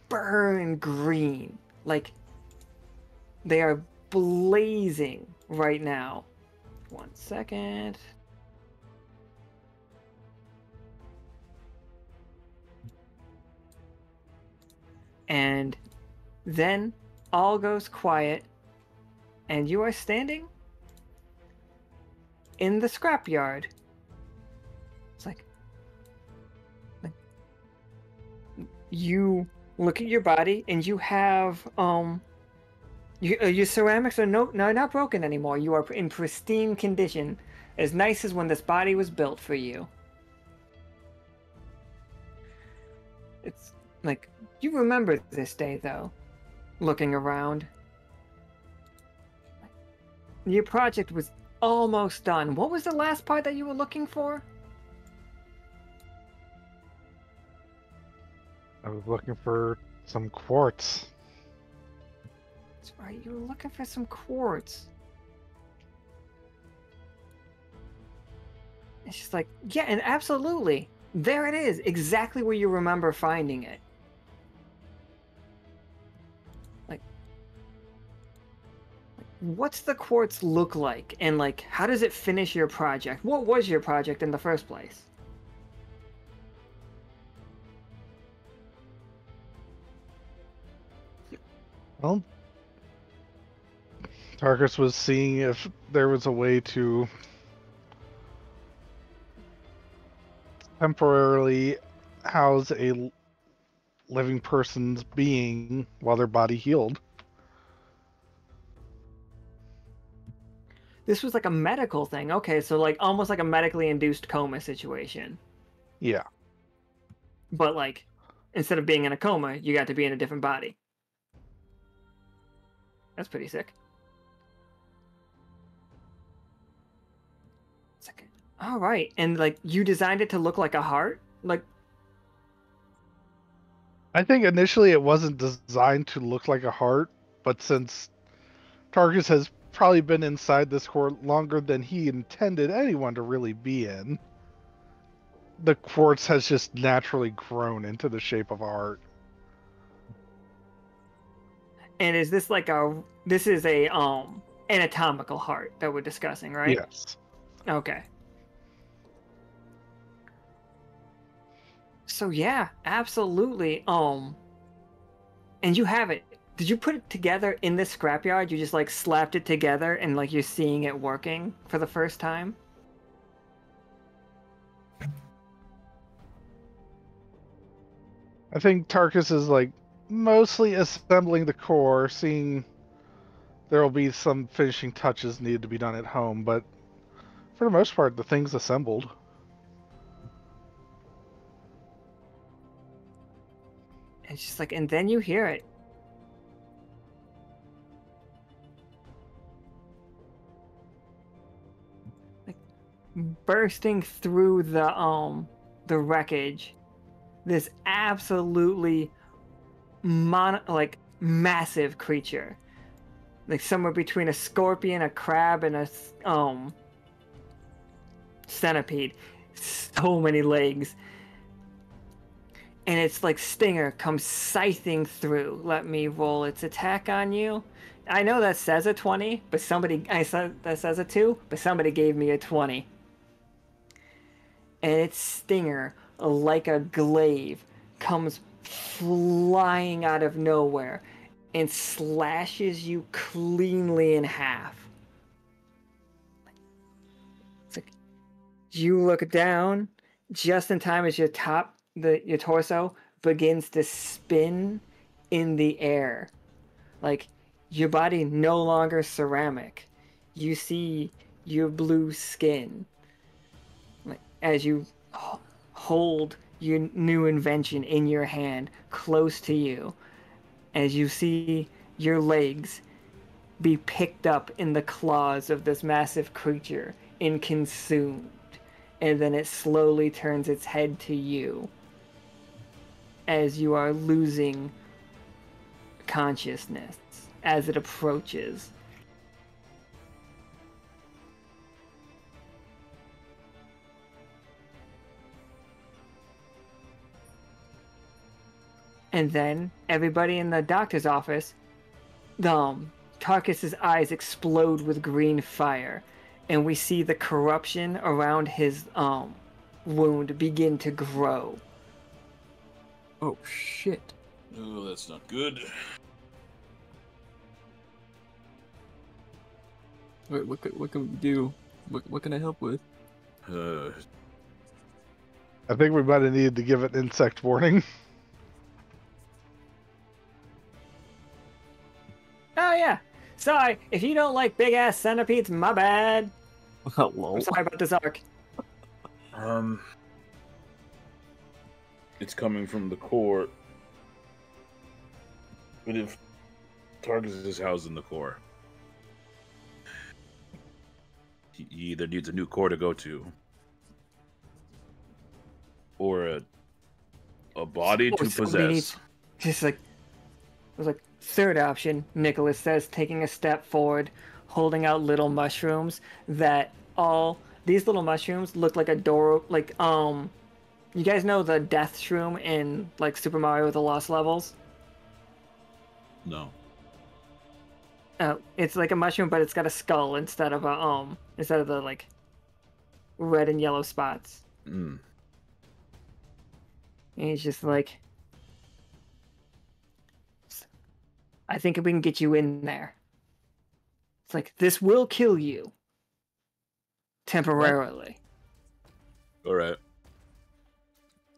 burn green, like they are blazing right now. 1 second. And then all goes quiet, and you are standing in the scrapyard. It's like you look at your body, and you have your ceramics are not broken anymore. You are in pristine condition, as nice as when this body was built for you. It's like you remember this day, though. Looking around, your project was almost done. What was the last part that you were looking for? I was looking for some quartz. That's right, you were looking for some quartz. It's just like, yeah, and absolutely. There it is, exactly where you remember finding it. Like, what's the quartz look like? And like, how does it finish your project? What was your project in the first place? Well, Tarkus was seeing if there was a way to temporarily house a living person's being while their body healed. This was like a medical thing. Okay, so like almost like a medically induced coma situation. Yeah. But like, instead of being in a coma, you got to be in a different body. That's pretty sick. Second. All right, and like you designed it to look like a heart, like. I think initially it wasn't designed to look like a heart, but since Tarkus has probably been inside this core longer than he intended anyone to really be in, the quartz has just naturally grown into the shape of a heart. And is this like this is a anatomical heart that we're discussing, right? Yes. Okay. So yeah, absolutely. And you have it. Did you put it together in this scrapyard? You just like slapped it together and like you're seeing it working for the first time? I think Tarkus is like mostly assembling the core, seeing there will be some finishing touches needed to be done at home, but for the most part, the thing's assembled. It's just like, and then you hear it. Like bursting through the wreckage. This absolutely massive creature. Like somewhere between a scorpion, a crab, and a centipede. So many legs. And its like stinger comes scything through. Let me roll its attack on you. I know that says a 20, but that says a 2, but somebody gave me a 20. And its stinger, like a glaive, comes flying out of nowhere and slashes you cleanly in half. It's like you look down just in time as your torso begins to spin in the air. Like your body no longer ceramic. You see your blue skin. Like as you hold your new invention in your hand close to you, as you see your legs be picked up in the claws of this massive creature and consumed, and then it slowly turns its head to you as you are losing consciousness as it approaches. And then everybody in the doctor's office, Tarkus's eyes explode with green fire, and we see the corruption around his wound begin to grow. Oh shit! Oh, that's not good. Wait, what can we do? What can I help with? I think we might have needed to give it insect warning. Oh yeah. Sorry, if you don't like big ass centipedes, my bad. Hello. I'm sorry about this arc. It's coming from the core. But if Tarkus is housed in the core, he either needs a new core to go to, or a body to possess. Just like, it was like, third option, Nicholas says, taking a step forward, holding out little mushrooms that these little mushrooms look like a door, like, you guys know the death shroom in, like, Super Mario The Lost Levels? No. It's like a mushroom, but it's got a skull instead of the, like, red and yellow spots. Mm. And he's just like, I think we can get you in there. It's like, this will kill you. Temporarily. All right.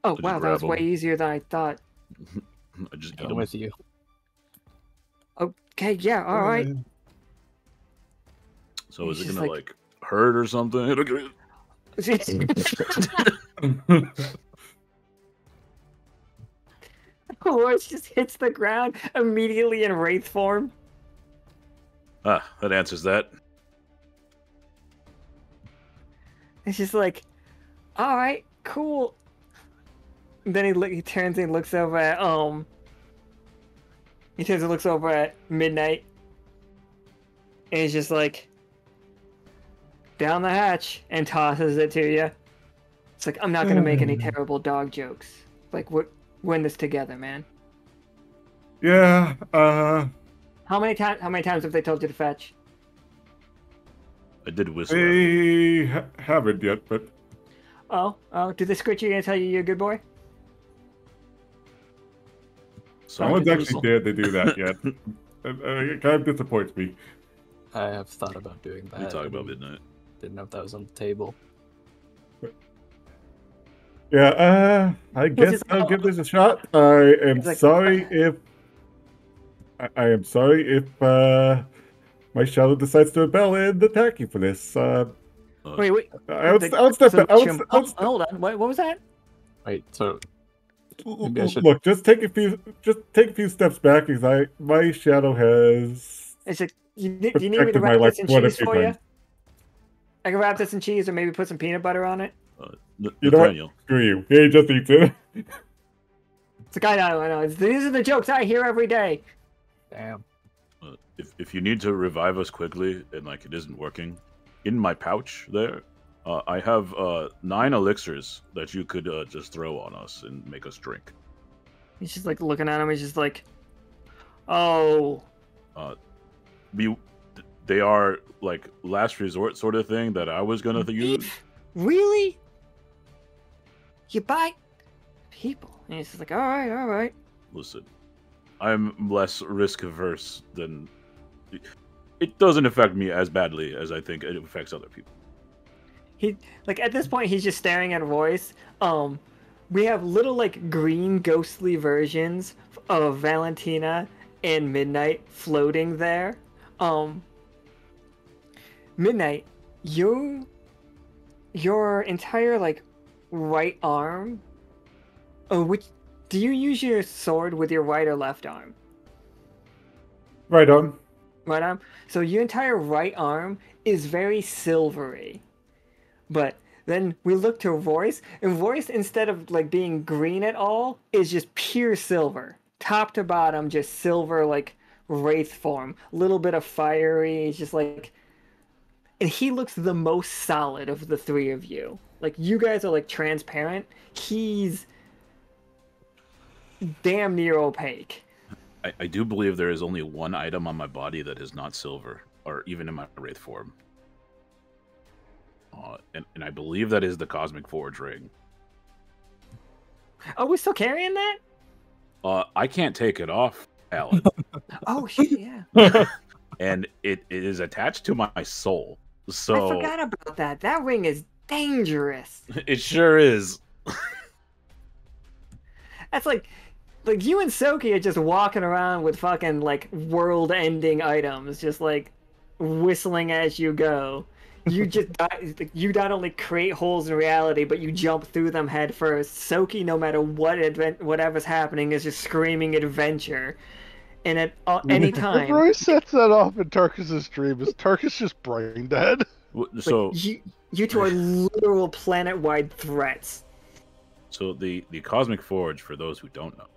Oh, wow, that was way easier than I thought. I just I'm with you. Okay, yeah, all right. So is He's it just gonna like hurt or something? Royce just hits the ground immediately in wraith form. Ah, that answers that. It's just like, all right, cool. And then he turns and looks over at he turns and looks over at Midnight, and he's just like, down the hatch, and tosses it to you. It's like, I'm not gonna make any terrible dog jokes. Like, we're in this together, man. Yeah. How many times have they told you to fetch? I did whistle. They haven't yet, but Oh, did the Scritchy gonna tell you you're a good boy? no one's Sorry, actually dared to do that yet. It kind of disappoints me. I have thought about doing that. We talk about midnight. Didn't know if that was on the table. Yeah, I guess I'll give this a shot. I am sorry if my shadow decides to rebel and attack you for this. Wait. I'll step back. Hold on. What was that? Wait, so maybe I should... Look, just take a few steps back, because my shadow has. It's like, you need me to protected my wrap life this in quite a cheese few for you? times. I can wrap this in cheese, or maybe put some peanut butter on it. You know what? Screw you. He just eats it. It's like, I know. These are the jokes I hear every day. Damn. If you need to revive us quickly and like it isn't working, in my pouch there, I have 9 elixirs that you could just throw on us and make us drink. He's just like looking at him. He's just like, oh. They are like last resort sort of thing that I was gonna use. Really? You buy people? And he's just like, all right. Listen, I'm less risk averse than. It doesn't affect me as badly as I think it affects other people. He like at this point he's just staring at Royce. We have little like green ghostly versions of Valentina and Midnight floating there. Midnight, your entire like right arm. Which do you use your sword with your right or left arm? Right on. Right arm. So your entire right arm is very silvery. But then we look to Royce, and Royce, instead of like being green at all, is just pure silver, top to bottom, just silver like wraith form. A little bit of fiery. It's just like, and he looks the most solid of the three of you. Like you guys are like transparent. He's damn near opaque. I do believe there is only one item on my body that is not silver, or even in my wraith form. And I believe that is the Cosmic Forge ring. Oh, we're still carrying that? I can't take it off, Alan. Oh, shit, yeah. And it is attached to my soul. So I forgot about that. That ring is dangerous. It sure is. That's like you and Soki are just walking around with fucking like world-ending items, just like whistling as you go. You just you not only create holes in reality, but you jump through them head first. Soki, no matter whatever's happening, is just screaming adventure. And at any time, If Royce sets that off in Tarkus's dream, is Tarkus just brain dead? So like, you two are literal planet-wide threats. So the Cosmic Forge, for those who don't know,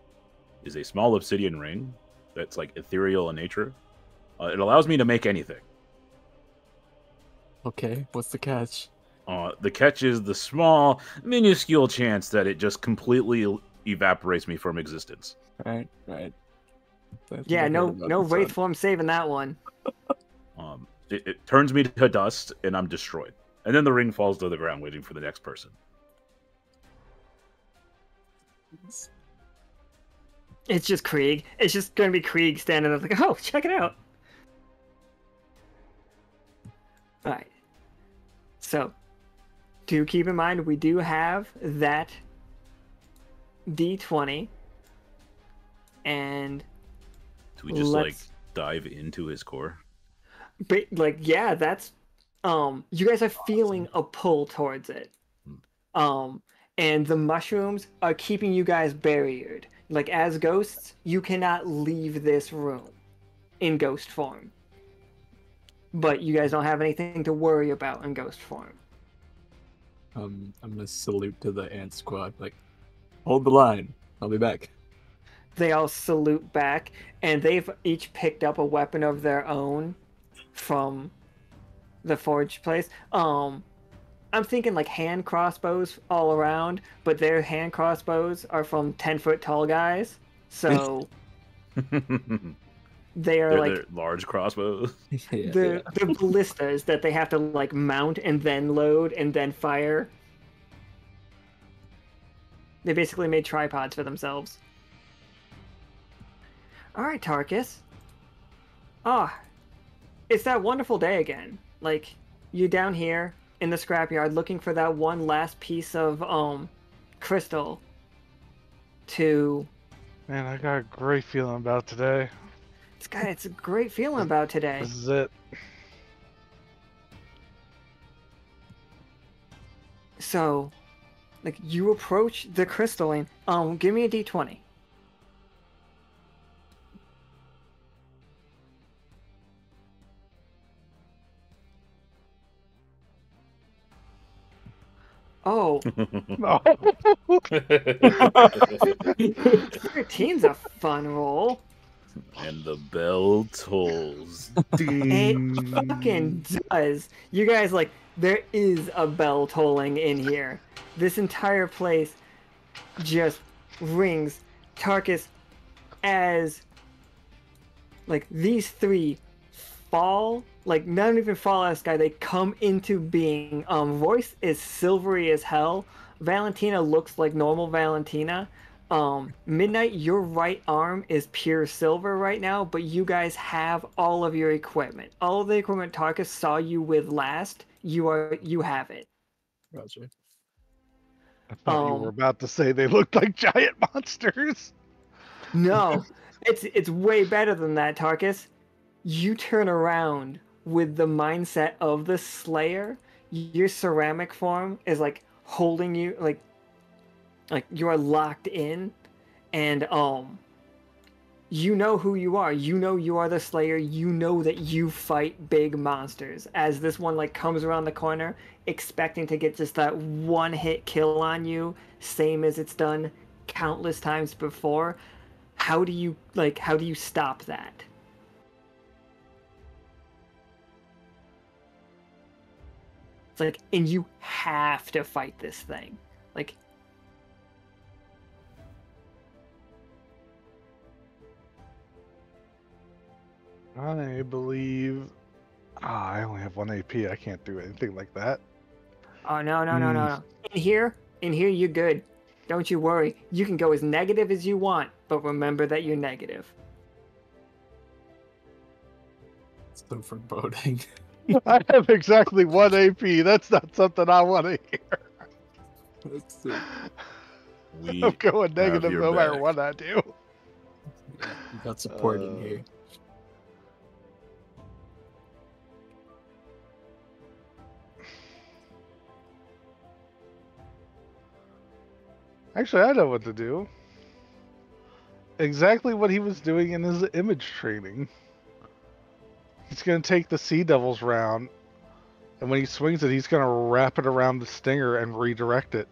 is a small obsidian ring that's like ethereal in nature. It allows me to make anything. Okay, what's the catch? The catch is the small, minuscule chance that it just completely evaporates me from existence. Right. Yeah, no wraith form saving that one. It turns me to dust, and I'm destroyed. And then the ring falls to the ground, waiting for the next person. It's just Krieg. It's just going to be Krieg standing there like, oh, check it out. Alright. So, do keep in mind, we do have that D20. And do we just, like, dive into his core? But, like, yeah, that's you guys are feeling a pull towards it. And the mushrooms are keeping you guys barriered. Like, as ghosts, you cannot leave this room in ghost form. But you guys don't have anything to worry about in ghost form. I'm gonna salute to the ant squad, like, hold the line, I'll be back. They all salute back, and they've each picked up a weapon of their own from the forge place. I'm thinking like hand crossbows all around, but their hand crossbows are from 10-foot tall guys, so they're large crossbows. the ballistas that they have to like mount and then load and then fire. They basically made tripods for themselves. All right, Tarkus. It's that wonderful day again. Like, you're down here in the scrapyard looking for that one last piece of crystal to... Man, I got a great feeling about today. It's a great feeling about today. This is it. So, like, you approach the crystalline. Give me a d20. Oh, 13's a fun roll. And the bell tolls. It fucking does. You guys, like, there is a bell tolling in here. This entire place just rings. Tarkus, as, like, these three fall, like, not even fall out of the sky, they come into being. Royce is silvery as hell. Valentina looks like normal Valentina. Midnight, your right arm is pure silver right now, but you guys have all of your equipment. All of the equipment Tarkus saw you with last, you have it. Gotcha. I thought you were about to say they looked like giant monsters. No, it's way better than that, Tarkus. You turn around with the mindset of the Slayer. Your ceramic form is like holding you, like you are locked in, and you know who you are. You know you are the Slayer. You know that you fight big monsters. As this one like comes around the corner, expecting to get just that one hit kill on you, same as it's done countless times before. How do you stop that? It's like, and you have to fight this thing. Like, I believe. I only have 1 AP. I can't do anything like that. oh no. In here, you're good. Don't you worry. You can go as negative as you want, but remember that you're negative. It's so foreboding. I have exactly 1 AP. That's not something I want to hear. Let's see. I'm going negative no matter what I do. You got support in here. Actually, I know what to do. Exactly what he was doing in his image training. He's going to take the Sea Devils round, and when he swings it, he's going to wrap it around the stinger and redirect it.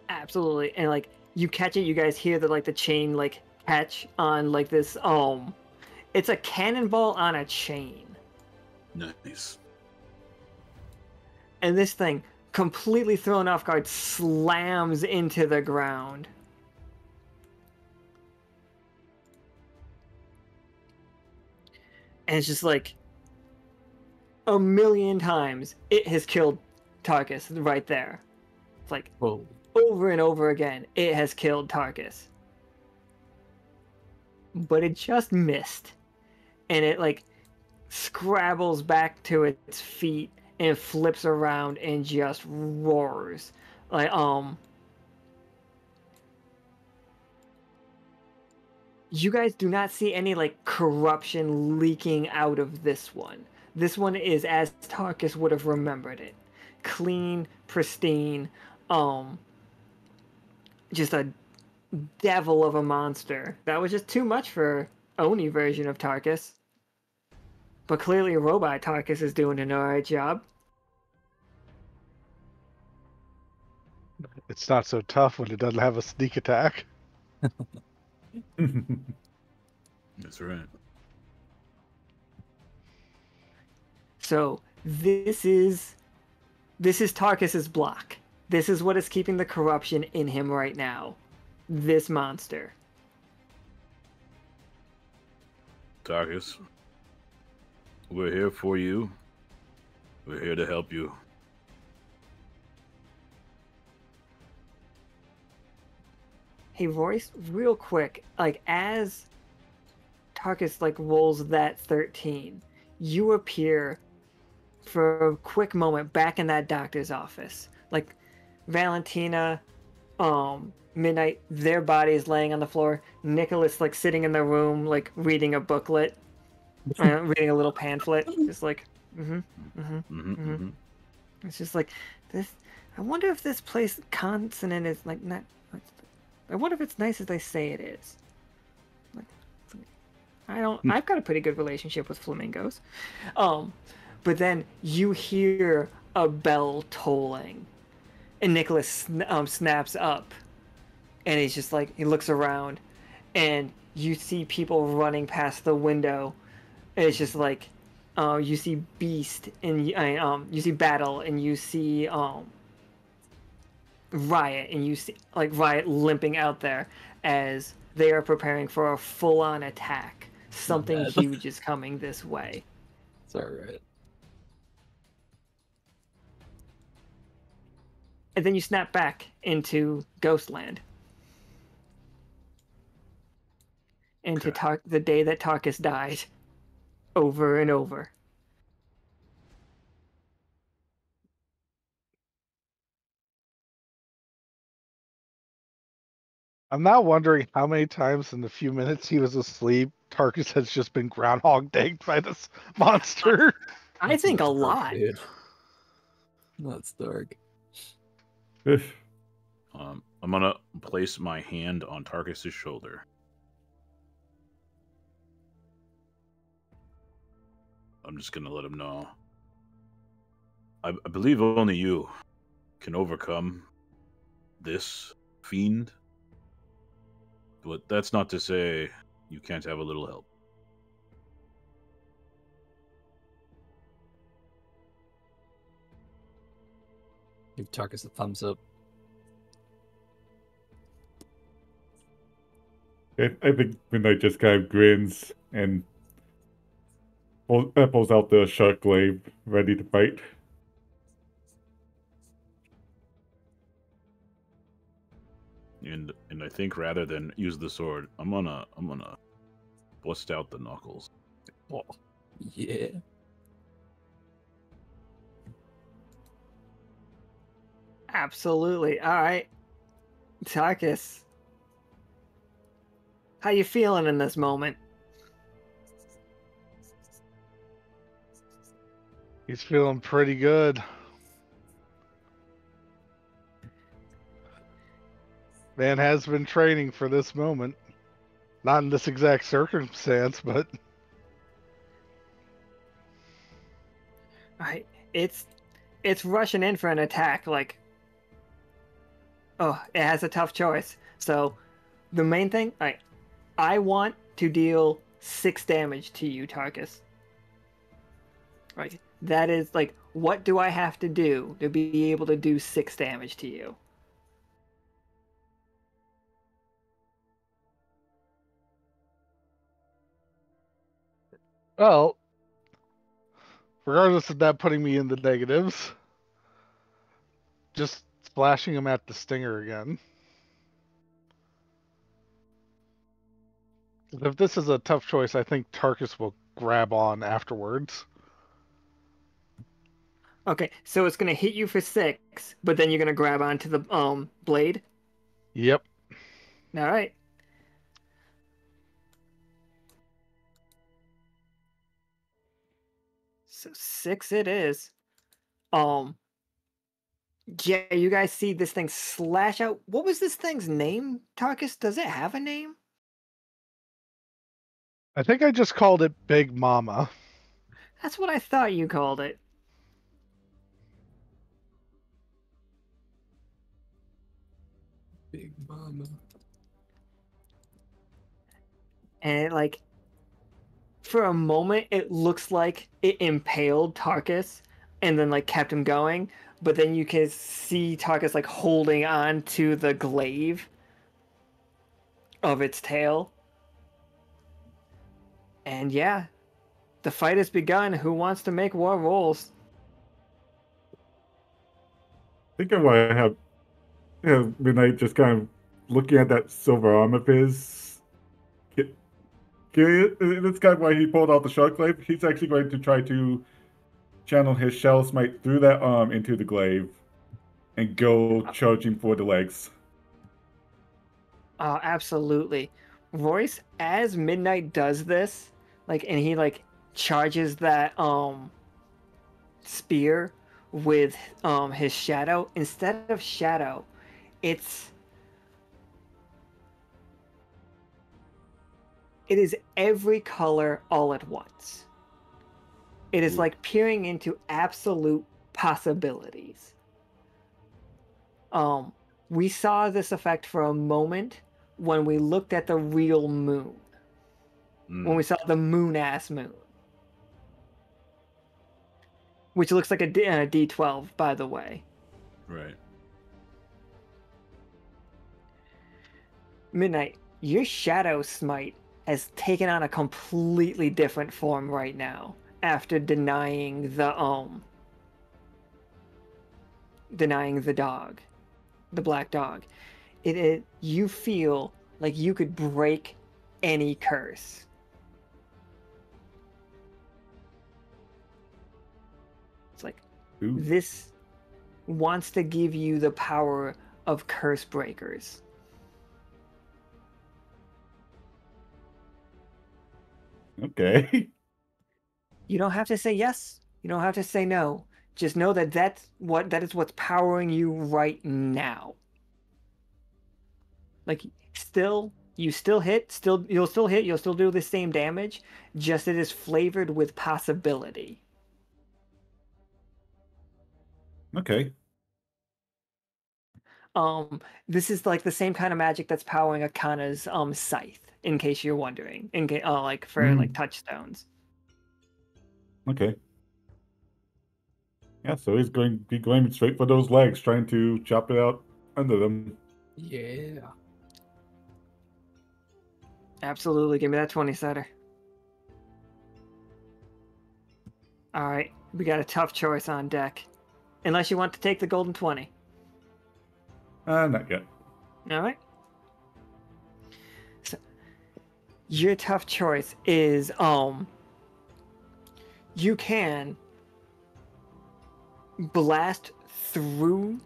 Absolutely. And like, you catch it, you guys hear the chain like catch on like this it's a cannonball on a chain. Nice. And this thing, completely thrown off guard, slams into the ground. And it's just like a million times it has killed Tarkus right there. It's like, Whoa. over and over again, it has killed Tarkus. But it just missed. And it like scrabbles back to its feet and flips around and just roars. Like, You guys do not see any like corruption leaking out of this one. This one is as Tarkus would have remembered it. Clean, pristine, just a devil of a monster. That was just too much for Oni version of Tarkus. But clearly robot Tarkus is doing an alright job. It's not so tough when it doesn't have a sneak attack. That's right. So this is Tarkus's block. This is what is keeping the corruption in him right now. This monster. Tarkus, we're here for you. We're here to help you. Hey Royce, real quick, like as Tarkus like rolls that 13, you appear for a quick moment back in that doctor's office. Like Valentina, Midnight, their bodies laying on the floor. Nicholas like sitting in the room, like reading a booklet, reading a little pamphlet, just like, It's just like this. I wonder if this place consonant is like not. I wonder if it's nice as they say it is. Like, I don't. I've got a pretty good relationship with flamingos, but then you hear a bell tolling, and Nicholas snaps up, and he's just like he looks around, and you see people running past the window, and it's just like, you see Beast and you see Battle, and you see Riot, and you see like Riot limping out there as they are preparing for a full-on attack. Something huge is coming this way. It's alright. And then you snap back into Ghostland. Into the day that Tarkus died. Over and over. I'm now wondering how many times in the few minutes he was asleep, Tarkus has just been groundhog dagged by this monster. I think a lot. Dude. That's dark. I'm gonna place my hand on Tarkus's shoulder. I'm just gonna let him know. I believe only you can overcome this fiend. But that's not to say you can't have a little help. Give Tarkus a thumbs up. I think Midnight just kind of grins and pulls out the shark glaive, ready to fight. And I think rather than use the sword, I'm gonna bust out the knuckles. Oh, yeah. Absolutely. All right, Tarkus, how you feeling in this moment? He's feeling pretty good. Man has been training for this moment. Not in this exact circumstance, but... All right, it's rushing in for an attack. Like, oh, it has a tough choice. So, the main thing, I want to deal 6 damage to you, Tarkus. Right, that is like, what do I have to do to be able to do 6 damage to you? Well, regardless of that putting me in the negatives, just splashing him at the stinger again. If this is a tough choice, I think Tarkus will grab on afterwards. Okay, so it's gonna hit you for 6, but then you're gonna grab onto the blade? Yep. Alright. So 6 it is. Yeah, you guys see this thing slash out. What was this thing's name, Tarkus? Does it have a name? I think I just called it Big Mama. That's what I thought you called it. Big Mama. And it, for a moment, it looks like it impaled Tarkus and then kept him going. But then you can see Tarkus holding on to the glaive of its tail. And yeah, the fight has begun. Who wants to make war rolls? I think I want to have Midnight just kind of looking at that silver arm of his. That's kind of why he pulled out the shark glaive. He's actually going to try to channel his shell smite through that arm into the glaive and go charging for the legs. Oh, absolutely. Royce, as Midnight does this, and he charges that spear with his shadow, instead of shadow, it is every color all at once. It is like peering into absolute possibilities. We saw this effect for a moment when we looked at the real moon. When we saw the moon-ass moon. Which looks like a D12, by the way. Right. Midnight, your shadow smite has taken on a completely different form right now after denying the dog, the black dog. You feel like you could break any curse. It's like this wants to give you the power of curse breakers. Okay. You don't have to say yes. You don't have to say no. Just know that that is what's powering you right now. You'll still hit, you'll still do the same damage, just it is flavored with possibility. Okay. This is the same kind of magic that's powering Akana's scythe, in case you're wondering. For touchstones. Okay. Yeah, so he's going to be going straight for those legs, trying to chop it out under them. Yeah. Absolutely, give me that 20-sider. Alright, we got a tough choice on deck. Unless you want to take the golden 20. Not yet. Alright. So, your tough choice is, you can blast through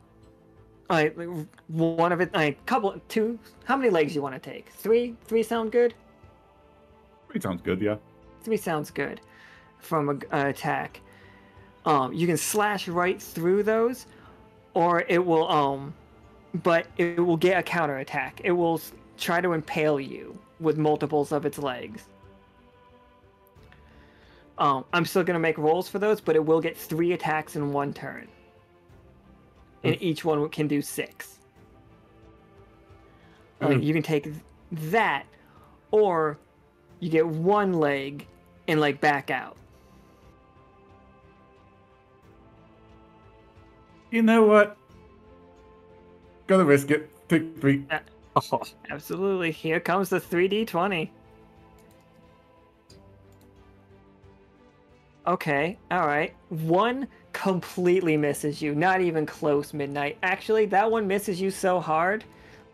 one of it, two. How many legs you want to take? 3 sound good? 3 sounds good, yeah. 3 sounds good from an attack. You can slash right through those, or it will but it will get a counterattack. It will try to impale you with multiples of its legs. I'm still gonna make rolls for those, but it will get 3 attacks in 1 turn. And each one can do 6. You can take that, or you get 1 leg and back out. You know what? Gotta risk it. Take 3. Absolutely. Here comes the 3d20. Okay, alright. 1 completely misses you. Not even close, Midnight. Actually, that one misses you so hard.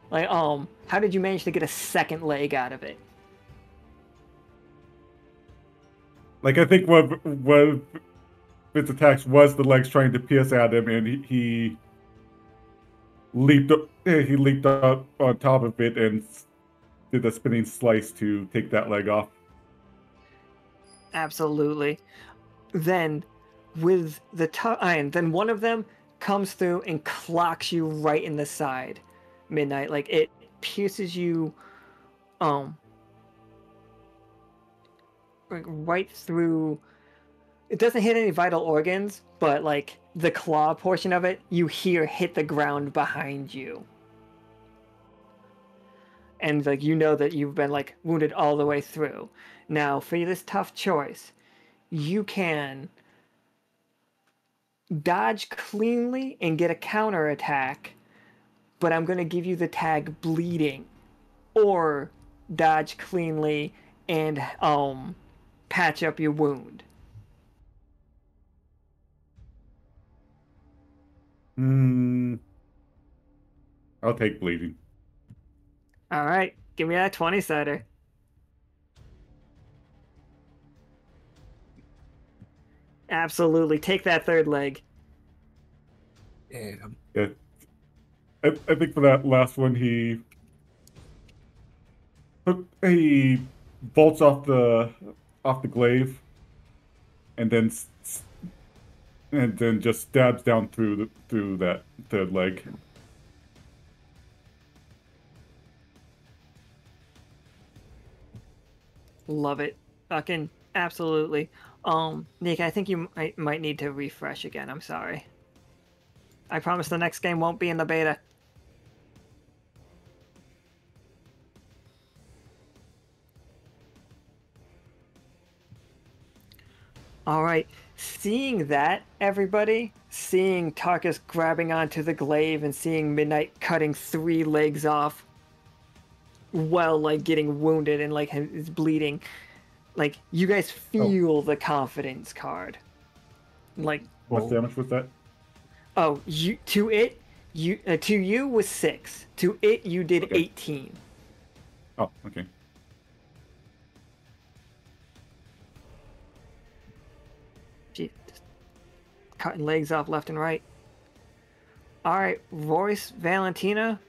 How did you manage to get a 2nd leg out of it? I think one of its attacks was the legs trying to pierce at him, and he leaped up on top of it and did a spinning slice to take that leg off. Absolutely. Then with the iron. Then one of them comes through and clocks you right in the side. Midnight, like it pierces you, like right through. It doesn't hit any vital organs, but like the claw portion of it, you hear hit the ground behind you. And like you know that you've been like wounded all the way through. Now for this tough choice, you can dodge cleanly and get a counter attack, but I'm going to give you the tag bleeding, or dodge cleanly and patch up your wound. I'll take bleeding. All right, give me that 20-sider. Absolutely, take that third leg. Damn. Yeah. I think for that last one, he bolts off the glaive, and then just stabs down through that third leg. Love it. Fucking absolutely. Nick, I think you might need to refresh again. I'm sorry. I promise the next game won't be in the beta. All right. Seeing that, everybody, seeing Tarkus grabbing onto the glaive and seeing Midnight cutting 3 legs off while like getting wounded and like is bleeding, like you guys feel the confidence card. Like what damage was that? Oh, to you was 6. To it you did 18. Oh, okay. Gee, just cutting legs off left and right. All right, Royce, Valentina,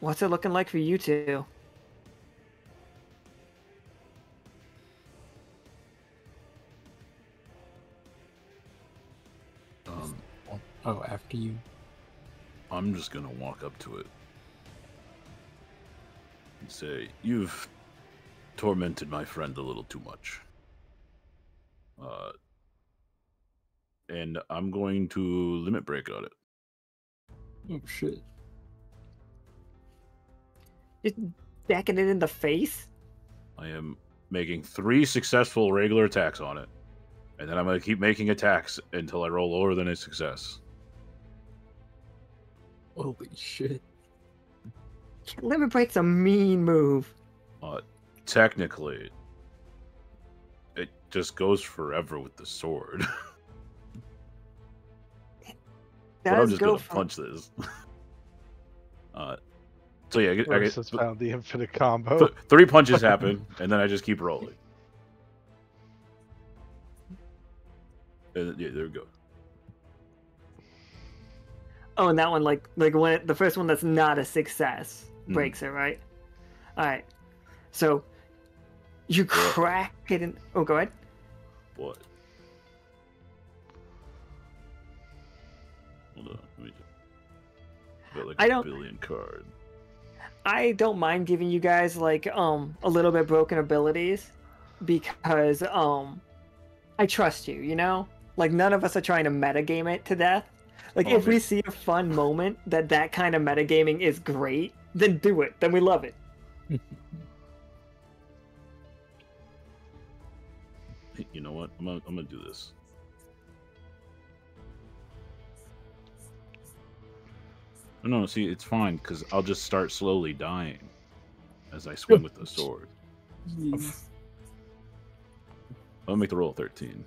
what's it looking like for you two? Oh, after you. I'm just gonna walk up to it and say, "You've tormented my friend a little too much. And I'm going to limit break on it." Oh, shit. Just backing it in the face? I am making 3 successful regular attacks on it. And then I'm going to keep making attacks until I roll lower than a success. Holy shit. Limit break's a mean move. Technically, it just goes forever with the sword. But I'm just going to punch this. So yeah, I Royce has found the infinite combo. 3 punches happen, and then I just keep rolling. And, yeah, there we go. Oh, and that one, like when the first one that's not a success breaks it, right? All right. So you crack it in. Oh, go ahead. What? Hold on. Let me got like a billion card. I don't mind giving you guys like a little bit broken abilities because I trust you. You know, like none of us are trying to metagame it to death. Like, if we see a fun moment that kind of metagaming is great, then do it. Then we love it. You know what? I'm gonna do this. No, see, it's fine, because I'll just start slowly dying as I swing with the sword. I'll make the roll 13.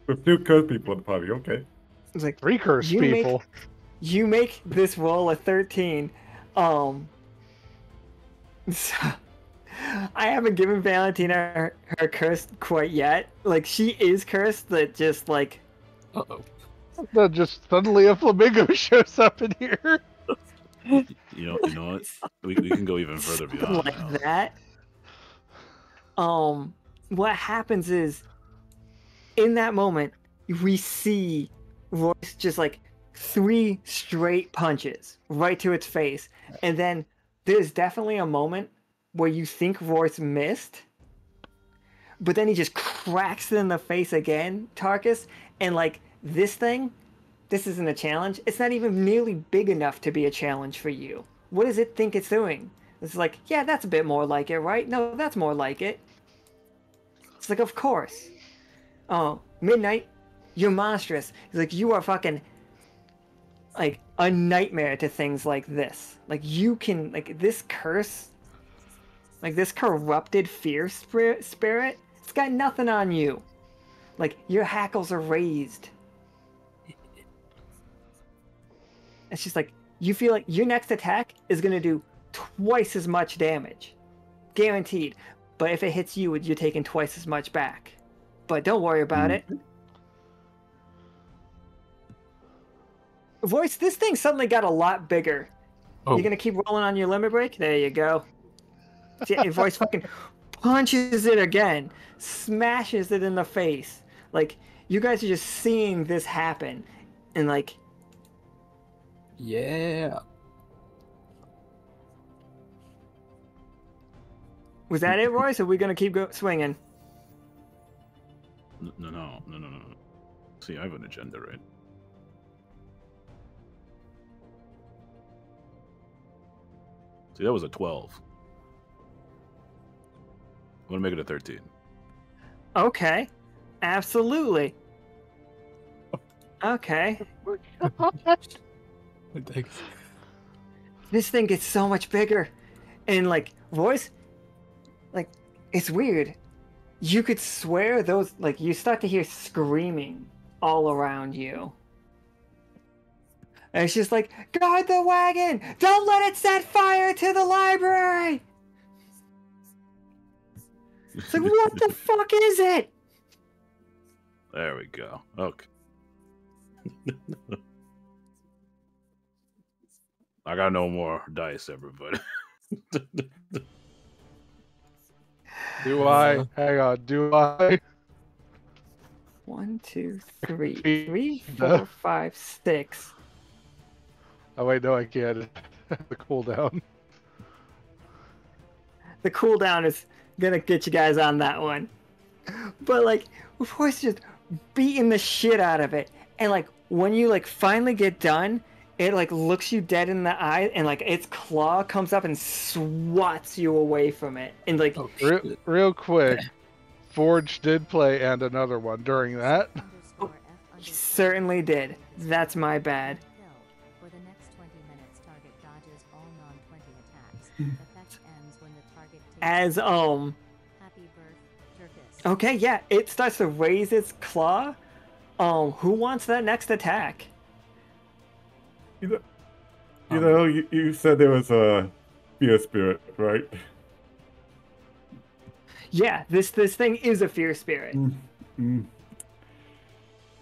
With 2 cursed people in the party, okay. It's like 3 cursed people. You make this roll a 13. So, I haven't given Valentina her curse quite yet. Like, she is cursed, that just like... Uh-oh. Then just suddenly a flamingo shows up in here. You know what? We can go even further beyond like now. That. What happens is in that moment, we see Royce just like 3 straight punches right to its face. And then there's definitely a moment where you think Royce missed, but then he just cracks it in the face again, Tarkus. And like this isn't a challenge. It's not even nearly big enough to be a challenge for you. What does it think it's doing? It's like, yeah, that's a bit more like it, right? No, that's more like it. It's like, of course. Oh, Midnight, you're monstrous. It's like, you are fucking, like, a nightmare to things like this. Like, you can, like, this curse, like, this corrupted fear spirit, it's got nothing on you. Like, your hackles are raised. It's just like, you feel like your next attack is going to do twice as much damage. Guaranteed. But if it hits you, you're taking twice as much back. But don't worry about it. Royce, this thing suddenly got a lot bigger. Oh. You're going to keep rolling on your limit break? There you go. Your voice fucking punches it again. Smashes it in the face. Like, you guys are just seeing this happen. And like... Yeah. Was that it, Royce? Or are we gonna keep swinging? No. See, I have an agenda, right? See, that was a 12. I'm gonna make it a 13. Okay. Absolutely. Okay. This thing gets so much bigger. And like, Royce, like, it's weird. You could swear those, like, you start to hear screaming all around you. And it's just like, guard the wagon! Don't let it set fire to the library! It's like, what the fuck is it? There we go. Okay. I got no more dice, everybody. Do I? Hang on. Do I? 1, 2, 3. 3, 4, 5, 6. Oh wait, no, I can't. The cooldown. The cooldown is gonna get you guys on that one. But like, Royce just beating the shit out of it, and like when you like finally get done, it like looks you dead in the eye, and like its claw comes up and swats you away from it, and like real quick, Forge did play and another one during that. Oh, he certainly did. That's my bad. For the next 20 minutes, target dodges all non-20 attacks. Effect ends when the target takes As Happy birth, Tarkus. Okay, yeah, it starts to raise its claw. Who wants that next attack? You know, you said there was a fear spirit, right? Yeah, this thing is a fear spirit.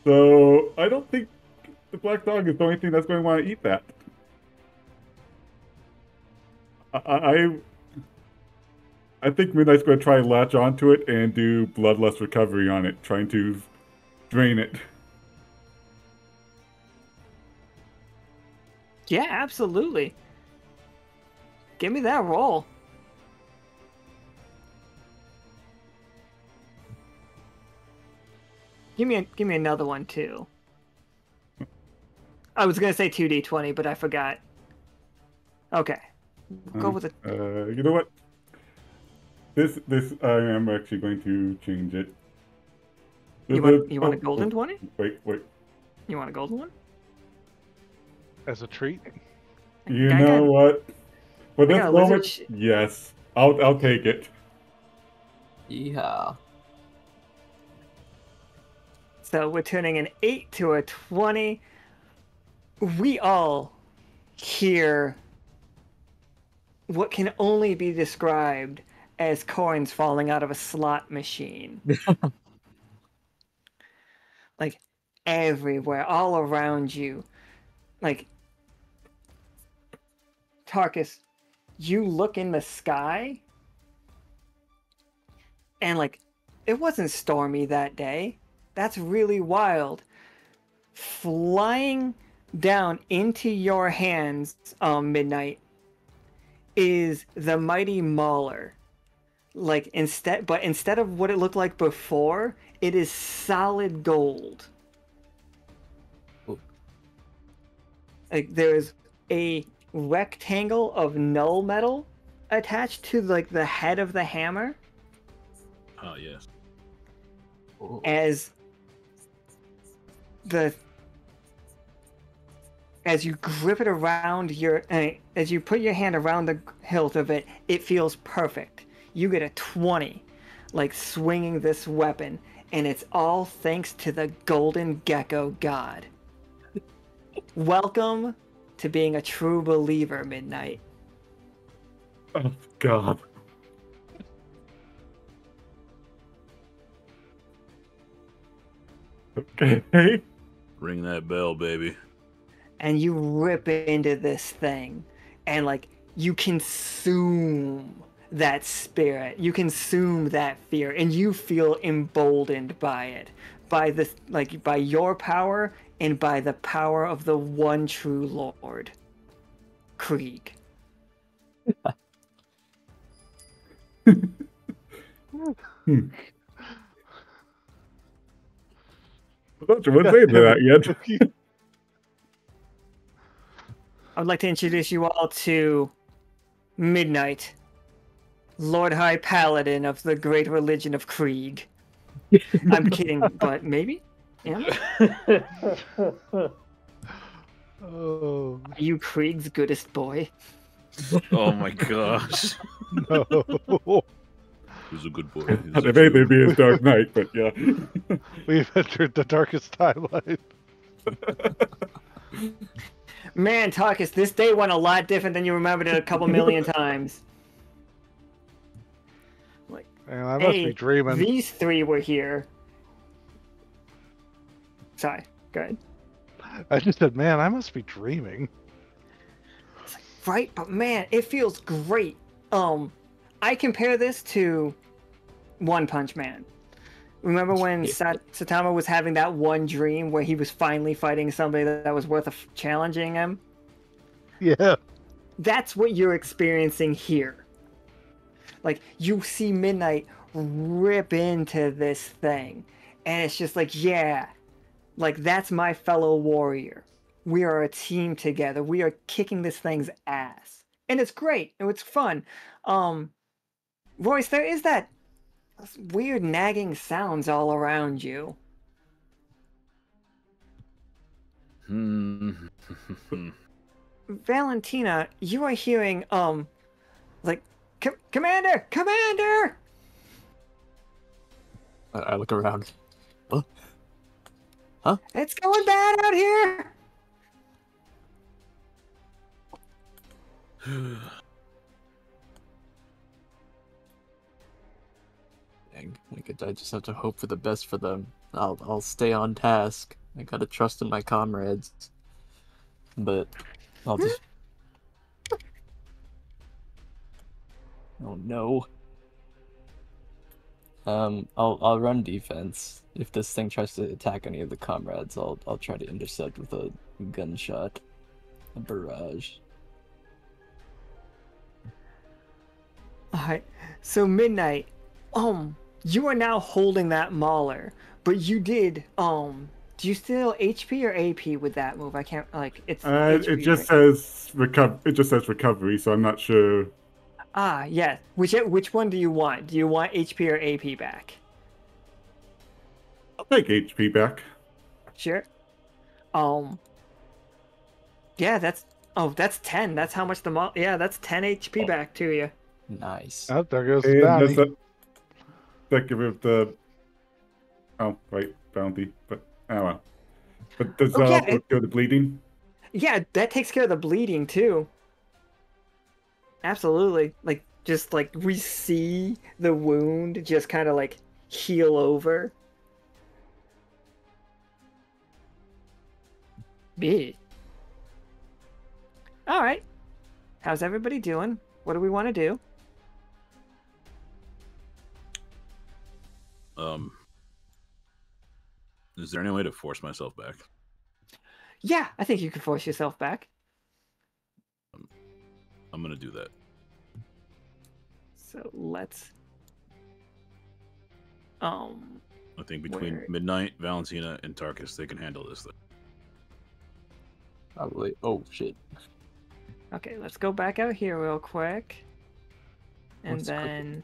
So I don't think the black dog is the only thing that's going to want to eat that. I think Midnight's going to try and latch onto it and do bloodlust recovery on it, trying to drain it. Yeah, absolutely. Give me that roll. Give me another one too. I was gonna say 2d20, but I forgot. Okay, we'll go with it. You know what? This I am actually going to change it. You want a golden 20? Wait. You want a golden one? As a treat. You know what? For this moment, yes, I'll take it. Yeah. So we're turning an 8 to a 20. We all hear what can only be described as coins falling out of a slot machine. Like, everywhere, all around you. Like, Tarkus, you look in the sky, and like, it wasn't stormy that day. That's really wild. Flying down into your hands, Midnight, is the mighty Mauler. Like instead of what it looked like before, it is solid gold. Ooh. Like there's a rectangle of null metal attached to like the head of the hammer. Oh yes. Ooh. As you grip it around as you put your hand around the hilt of it, it feels perfect. You get a 20, like swinging this weapon, and it's all thanks to the Golden Gecko God. Welcome to being a true believer, Midnight. Oh, God. Okay. Ring that bell, baby. And you rip into this thing, and like you consume that spirit, you consume that fear, and you feel emboldened by it, by this, like by your power and by the power of the one true Lord, Krieg. I'm not sure what's into that yet. I would like to introduce you all to Midnight, Lord High Paladin of the great religion of Krieg. I'm kidding, but maybe? Yeah. Oh, Are you Krieg's goodest boy? Oh my gosh. no. He's a good boy. They may be his Dark Knight, but yeah. We've entered the darkest timeline. Man, Tarkus, this day went a lot different than you remembered it a couple million times. Like, Man, I must hey, be dreaming. these three were here. Sorry, go ahead. I just said, man, I must be dreaming. Right, but man, it feels great. I compare this to One Punch Man. Remember when Saitama was having that one dream where he was finally fighting somebody that was worth challenging him? Yeah. That's what you're experiencing here. Like, you see Midnight rip into this thing, and it's just like, yeah, like, that's my fellow warrior. We are a team together. We are kicking this thing's ass. And it's great, and it's fun. Royce, there is that weird nagging sounds all around you. Valentina, you are hearing, like, Commander! Commander! I look around. What? Huh? It's going bad out here! Dang, I just have to hope for the best for them. I'll stay on task. I gotta trust in my comrades. But I'll just... Oh no. I'll run defense. If this thing tries to attack any of the comrades, I'll try to intercept with a gunshot. A barrage. Alright, so Midnight, you are now holding that Mauler, but you did, do you still HP or AP with that move? I can't, like, it's HP, It just right? says recovery, so I'm not sure. Ah, yeah. Which one do you want? Do you want HP or AP back? I'll take HP back. Sure. Yeah, that's 10. That's how much that's 10 HP back to you. Nice. Oh, there goes the And bounty. that give it the bounty, but oh well. But does that also go to bleeding? Yeah, that takes care of the bleeding too. Absolutely. Like, just like we see the wound just kind of like heal over. B. All right. How's everybody doing? What do we want to do? Is there any way to force myself back? Yeah, I think you can force yourself back. I'm gonna do that. So let's. I think between Midnight, Valentina, and Tarkus, they can handle this thing. Probably. Oh shit. Okay, let's go back out here real quick. And What's then. quick?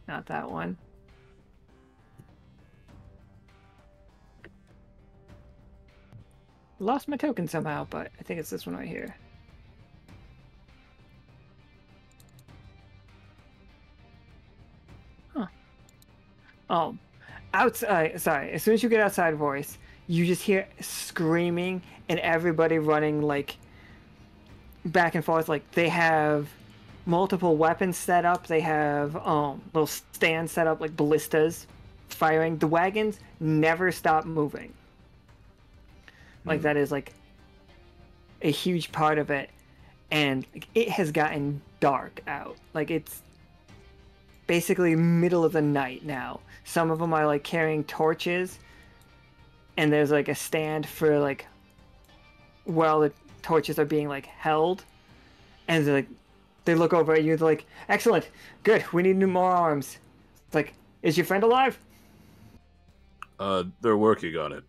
Not that one. Lost my token somehow, but I think it's this one right here. Huh. Outside, sorry, as soon as you get outside, Royce, you just hear screaming and everybody running like back and forth. Like they have multiple weapons set up. They have little stands set up like ballistas firing. The wagons never stop moving. Like that is like a huge part of it, and it has gotten dark out. Like it's basically middle of the night now. Some of them are like carrying torches, and there's like a stand for like while the torches are being like held, and they're, like they look over at you. They're like, "Excellent, good. We need more arms." It's like, "Is your friend alive?" They're working on it.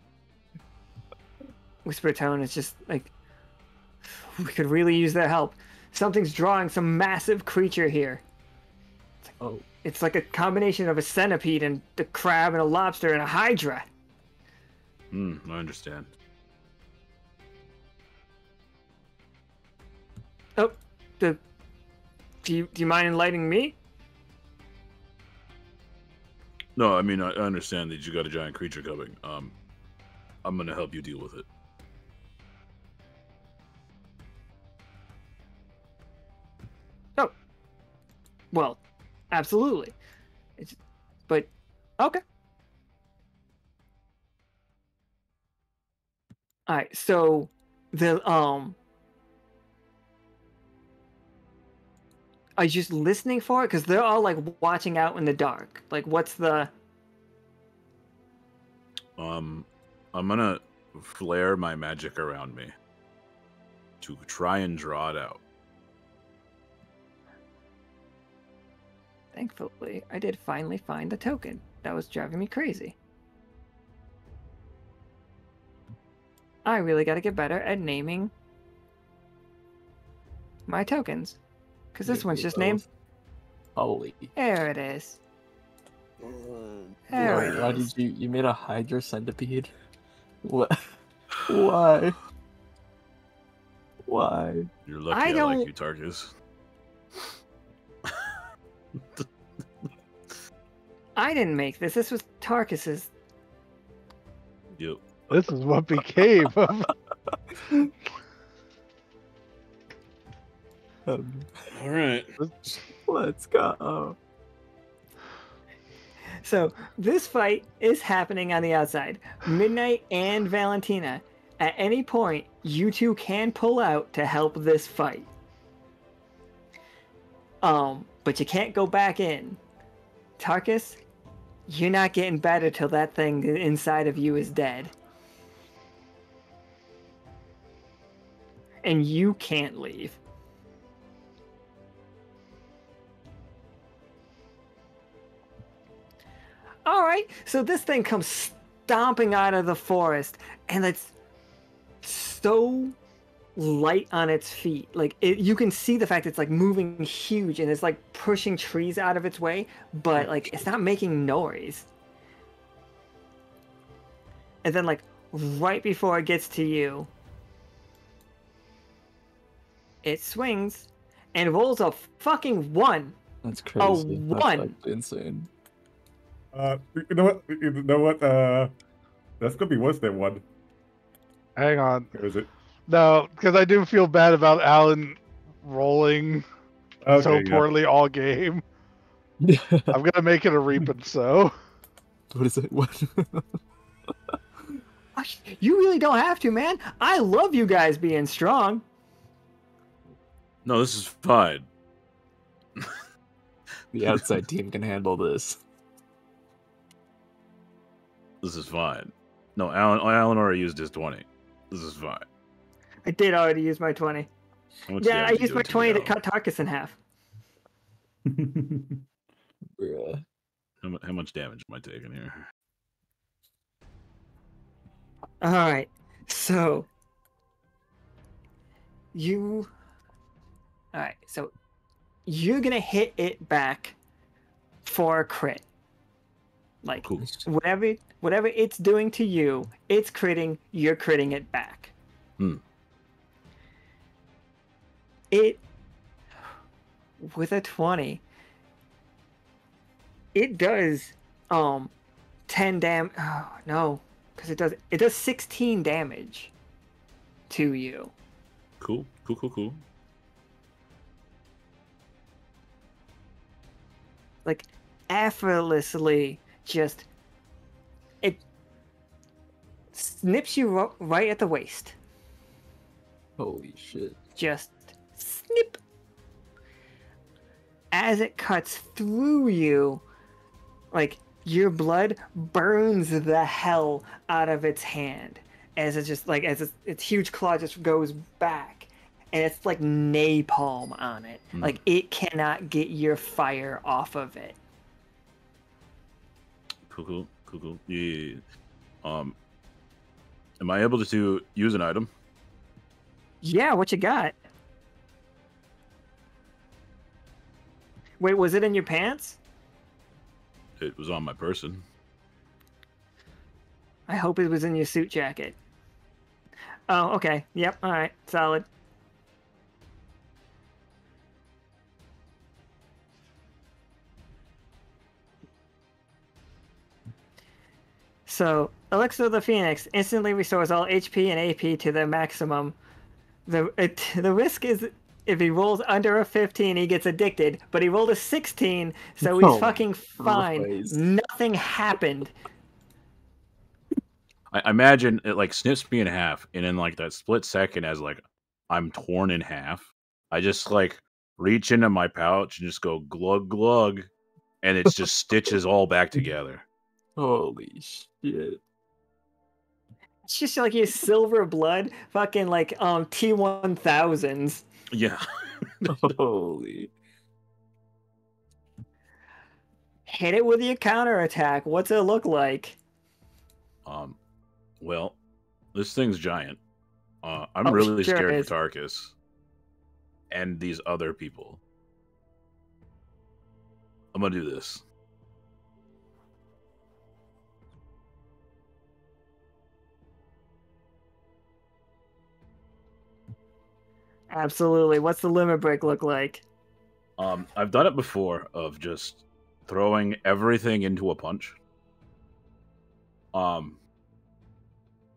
Whisper tone is just like, we could really use their help. Something's drawing some massive creature here. Oh. It's like a combination of a centipede and a crab and a lobster and a hydra. I understand. Oh, do you mind enlightening me? No, I mean I understand that you got a giant creature coming. I'm gonna help you deal with it. Oh, well, absolutely. But okay. All right, so the are you just listening for it? Because they're all like watching out in the dark. Like, what's the? I'm gonna flare my magic around me to try and draw it out. Thankfully, I did finally find the token. That was driving me crazy. I really got to get better at naming my tokens. Because this one's just named... Holy. There it is. There it Why is. did you made a hydra centipede? What? Why? Why? You're lucky I like you, Tarkus. I didn't make this. This was Tarkus's. Yep. This is what became of. All right. Let's go. So this fight is happening on the outside. Midnight and Valentina. At any point, you two can pull out to help this fight. But you can't go back in. Tarkus, you're not getting better till that thing inside of you is dead. And you can't leave. Alright, so this thing comes stomping out of the forest, and it's so light on its feet. Like, you can see the fact it's like moving huge, and it's like pushing trees out of its way, but like it's not making noise. And then like right before it gets to you, it swings and rolls a fucking 1. That's crazy. A That's 1. actually insane. You know what? That's gonna be worse than 1. Hang on. Or is it? No, because I do feel bad about Alan rolling so poorly all game. I'm gonna make it a reap and sow. What is it? What? You really don't have to, man. I love you guys being strong. No, this is fine. The outside team can handle this. This is fine. No, Alan already used his 20. This is fine. I did already use my 20. How much Yeah, I damage you used my doing 20 to me, cut Tarkus in half. Bruh. How much damage am I taking here? Alright, so... Alright, so... You're gonna hit it back for a crit. Like, Cool. whatever it's doing to you, it's critting, you're critting it back. It... With a 20... It does, 10 damage... Oh, no. Because it does 16 damage to you. Cool. Like, effortlessly, just... It snips you right at the waist. Holy shit. Just snip. As it cuts through you, like, your blood burns the hell out of its hand. As it just, like, as its huge claw just goes back. And it's like napalm on it. Like, it cannot get your fire off of it. Cool. Yeah. Am I able to use an item? Yeah, what you got? Wait, was it in your pants? It was on my person. I hope it was in your suit jacket. Oh, okay. Yep, alright. Solid. So, Elixir of the Phoenix instantly restores all HP and AP to their maximum. The risk is if he rolls under a 15, he gets addicted, but he rolled a 16, so he's fucking fine. Christ. Nothing happened. I imagine it like snips me in half, and in like that split second, as like I'm torn in half, I just like reach into my pouch and just go glug glug, and it's just stitches all back together. Holy shit. It's just like your silver blood, fucking like T1000s. Yeah. Holy. Hit it with your counterattack. What's it look like? Well, this thing's giant. I'm really sure scared is. for Tarkus and these other people. I'm gonna do this. Absolutely. What's the limit break look like? I've done it before of just throwing everything into a punch.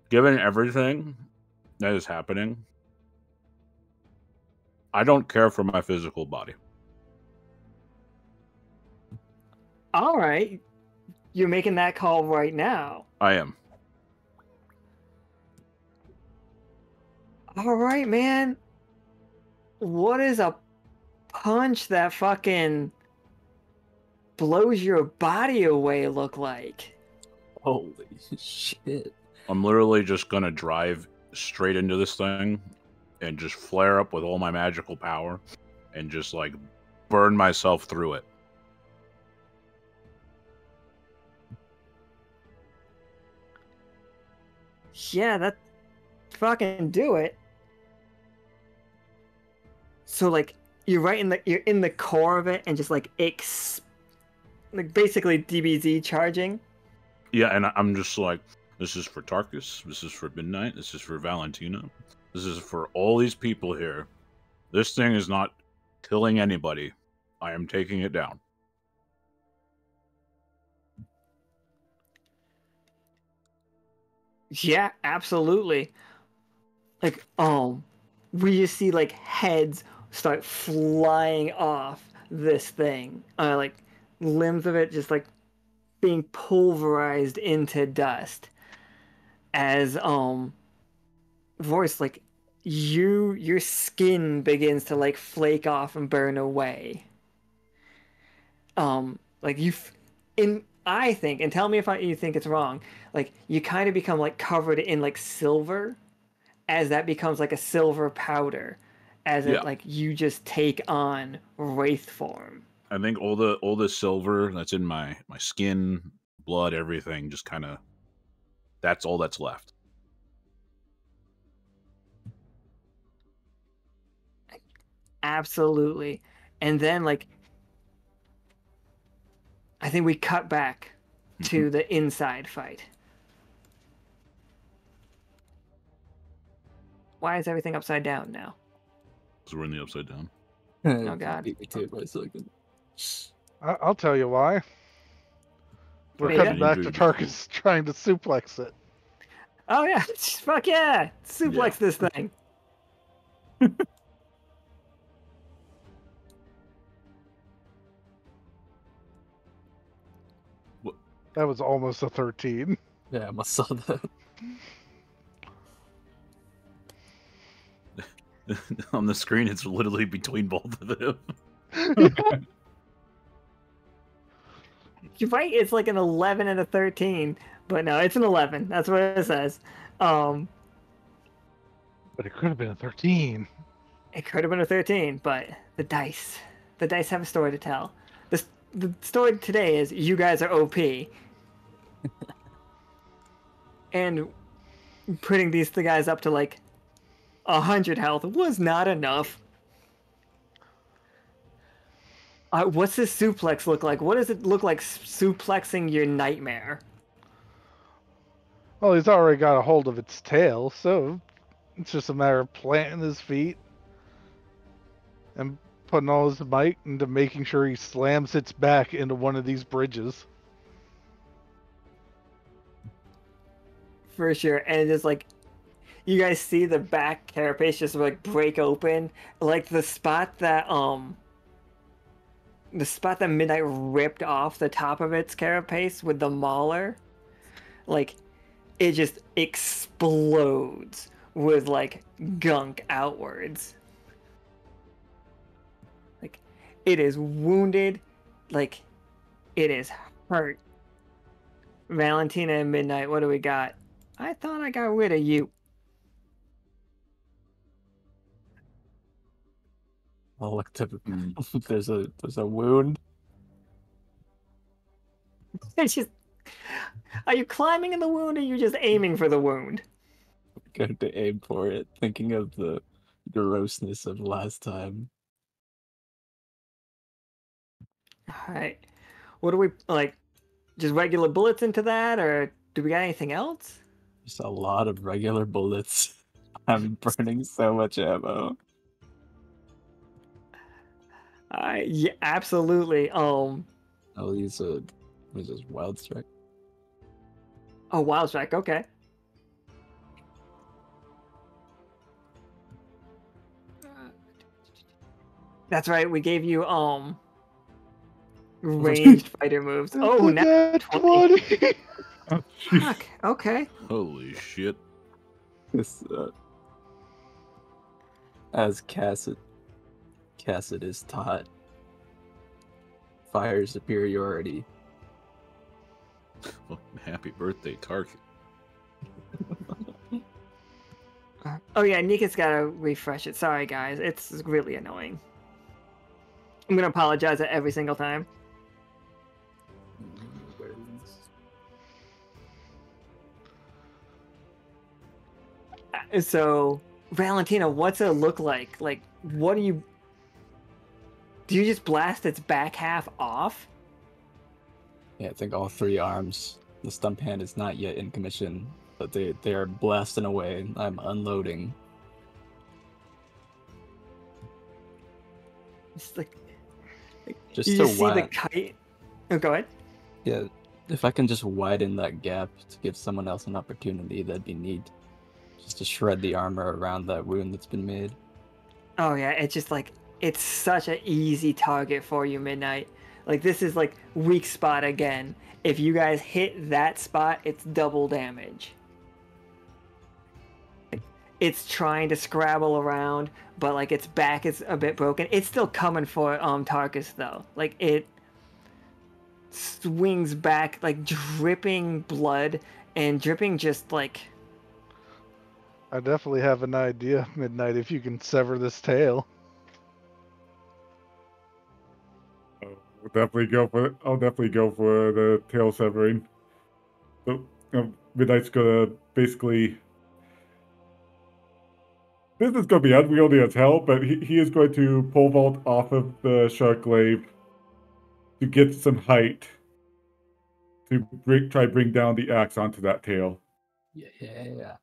Given everything that is happening, I don't care for my physical body. All right. You're making that call right now. I am. All right, man. What is a punch that fucking blows your body away look like? Holy shit. I'm literally just gonna drive straight into this thing and just flare up with all my magical power and just like burn myself through it. Yeah, that fucking do it. So like you're in the core of it and just like like basically DBZ charging. Yeah, and I'm just like, this is for Tarkus, this is for Midnight, this is for Valentina, this is for all these people here. This thing is not killing anybody. I am taking it down. Yeah, absolutely. Like, we just see like heads start flying off this thing. Like limbs of it just like being pulverized into dust. As Royce, like your skin begins to like flake off and burn away. Like I think, and tell me if you think it's wrong, like you kind of become like covered in like silver as that becomes like a silver powder, as it like you just take on wraith form. I think all the silver that's in my skin, blood, everything, just kind of, that's all that's left. Absolutely. And then like I think we cut back to the inside fight. Why is everything upside down now? So we're in the upside down. Oh God. Beat me to it by a second. I'll tell you why. We're Beta? cutting back to Tarkus trying to suplex it. Oh yeah, fuck yeah! Suplex this thing. That was almost a 13. Yeah, I must saw that. On the screen, it's literally between both of them. You're right, it's like an 11 and a 13. But no, it's an 11. That's what it says. But it could have been a 13. It could have been a 13, but the dice have a story to tell. The story today is you guys are OP. And putting these guys up to like 100 health was not enough. What's this suplex look like? What does it look like suplexing your nightmare? Well, he's already got a hold of its tail, so it's just a matter of planting his feet and putting all his might into making sure he slams its back into one of these bridges. For sure. And it's like, you guys see the back carapace just like break open, like the spot that Midnight ripped off the top of its carapace with the mauler, like it just explodes with like gunk outwards. Like it is wounded, like it is hurt. Valentina and Midnight, what do we got? I thought I got rid of you. I'll look to there's a wound. It's just, are you climbing in the wound or are you just aiming for the wound? Going to aim for it, thinking of the grossness of last time. Alright. What do we, like, just regular bullets into that, or do we got anything else? Just a lot of regular bullets. I'm burning so much ammo. Yeah, absolutely. I'll use a, what is this, Wild Strike? Oh, Wild Strike, okay. That's right, we gave you, ranged fighter moves. Oh, now 20. Fuck, okay. Holy shit. This, as Cassid is taught, fire superiority. Well, happy birthday, Tarkus. Oh yeah, Nika's gotta refresh it. Sorry guys, it's really annoying. I'm gonna apologize at every single time. So, Valentina, what's it look like? Like, what do you just blast its back half off? Yeah, I think all three arms. The stump hand is not yet in commission, but they are blasting away. I'm unloading. It's like Just you to just see the kite. Oh, go ahead. Yeah, if I can just widen that gap to give someone else an opportunity, that'd be neat. Just to shred the armor around that wound that's been made. Oh yeah, it's just like, it's such an easy target for you, Midnight. Like, this is like weak spot again. If you guys hit that spot, it's double damage. It's trying to scrabble around, but like its back is a bit broken. It's still coming for Tarkus though. Like, it swings back, like dripping blood and dripping just like. I definitely have an idea, Midnight, if you can sever this tail. I'll definitely go for it. I'll definitely go for the tail severing. So, Midnight's gonna basically. This is going to be unwieldy as hell, but he is going to pole vault off of the shark glaive to get some height to try bring down the axe onto that tail. Yeah.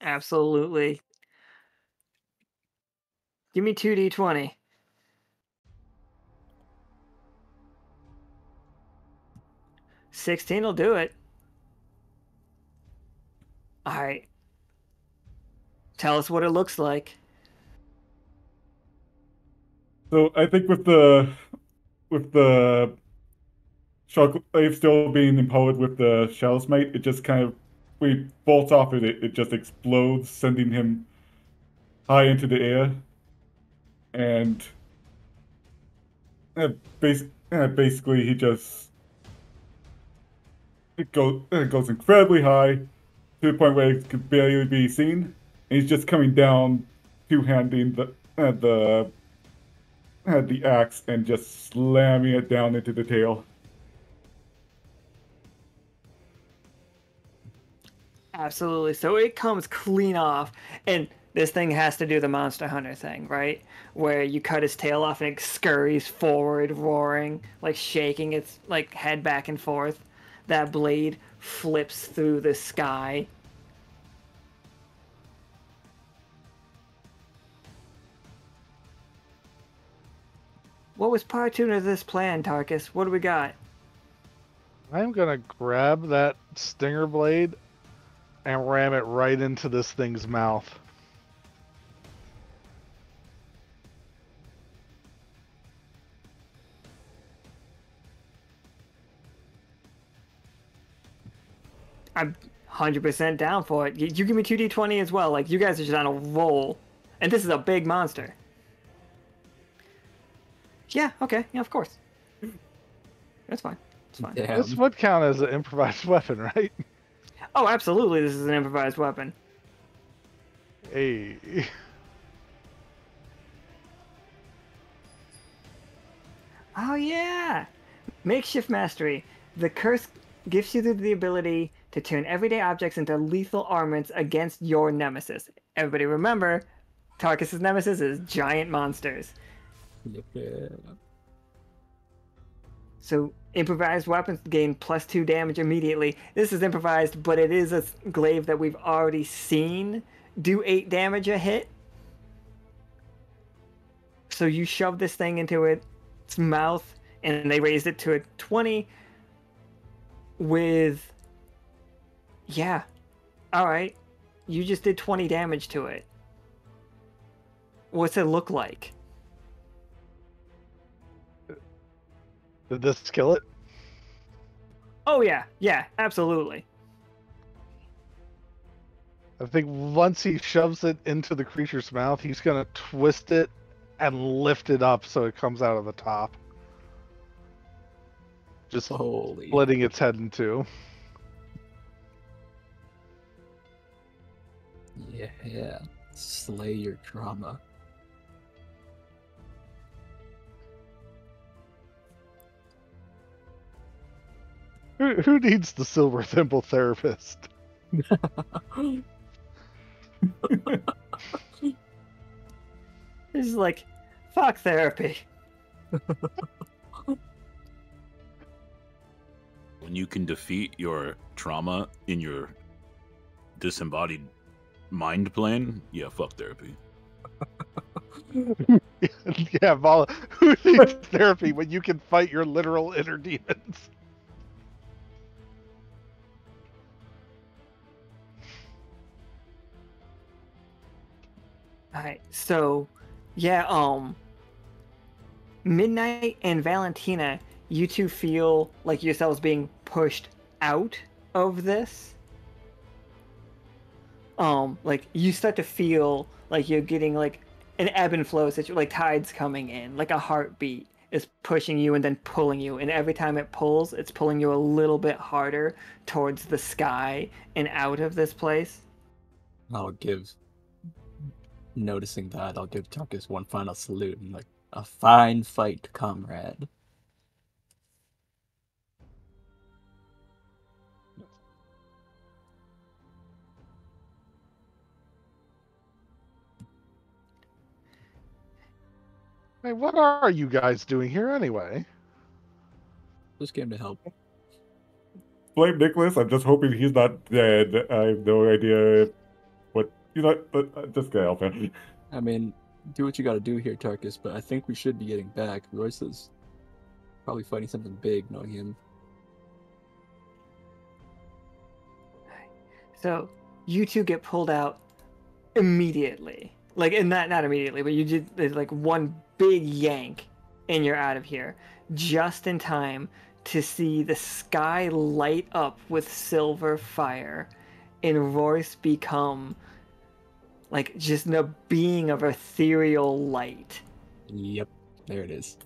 Absolutely. Give me 2d20. $16 will do it. All right. Tell us what it looks like. So I think with the shark glaive still being empowered with the shell's mate, it just kind of when he bolts off it just explodes, sending him high into the air, and basically he just it goes incredibly high to the point where it could barely be seen, and he's just coming down, two-handing the axe and just slamming it down into the tail. Absolutely. So it comes clean off, and this thing has to do the Monster Hunter thing, right? Where you cut his tail off and it scurries forward, roaring, like shaking its like head back and forth. That blade flips through the sky. What was part 2 of this plan, Tarkus? What do we got? I'm gonna grab that stinger blade and ram it right into this thing's mouth. I'm 100% down for it. You give me 2d20 as well. Like, you guys are just on a roll. And this is a big monster. Yeah, okay. Yeah, of course. That's fine. It's fine. Damn. This would count as an improvised weapon, right? Oh, absolutely, this is an improvised weapon. Hey. Oh, yeah! Makeshift Mastery. The curse gives you the ability to turn everyday objects into lethal armaments against your nemesis. Everybody remember, Tarkus' nemesis is giant monsters. Yeah. So, improvised weapons gain +2 damage immediately. This is improvised, but it is a glaive that we've already seen do 8 damage a hit. So you shove this thing into its mouth, and they raised it to a 20 with... Yeah. Alright. You just did 20 damage to it. What's it look like? Did this kill it? Oh yeah, yeah, absolutely. I think once he shoves it into the creature's mouth, he's gonna twist it and lift it up so it comes out of the top. Just Holy. splitting its head in two. Yeah. Slay your trauma. Who needs the silver thimble therapist? This is like, fuck therapy. When you can defeat your trauma in your disembodied mind plane, yeah, fuck therapy. Yeah, who needs therapy when you can fight your literal inner demons? Alright, so, yeah, Midnight and Valentina, you two feel like yourselves being pushed out of this. Like, you start to feel like you're getting, like, an ebb and flow situation, like tides coming in, like a heartbeat. is pushing you and then pulling you, and every time it pulls, it's pulling you a little bit harder towards the sky and out of this place. Noticing that, I'll give Tarkus one final salute and like, a fine fight, comrade. Hey, what are you guys doing here anyway? Just came to help. Blame Nicholas. I'm just hoping he's not dead. I have no idea what. Just gonna help him. I mean, do what you gotta do here, Tarkus, but I think we should be getting back. Royce is probably fighting something big, knowing him. So you two get pulled out immediately. Like, and not immediately, but you did there's like one big yank and you're out of here. Just in time to see the sky light up with silver fire and Royce become like just a being of ethereal light. Yep, there it is.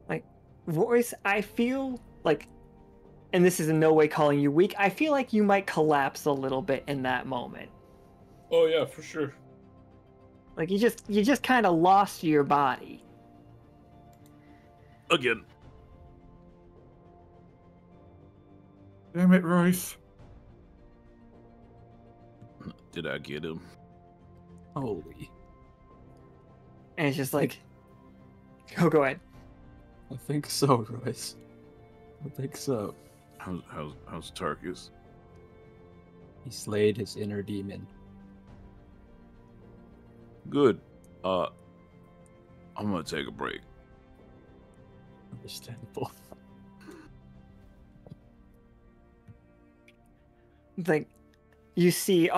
Like, Royce, I feel like, and this is in no way calling you weak, I feel like you might collapse a little bit in that moment. Oh yeah, for sure. Like you just kind of lost your body. Again. Damn it, Royce. Did I get him? Holy. And it's just like, oh, go ahead. I think so, Royce. I think so. How's Tarkus? He slayed his inner demon. Good. I'm gonna take a break. Understandable. Like, you see,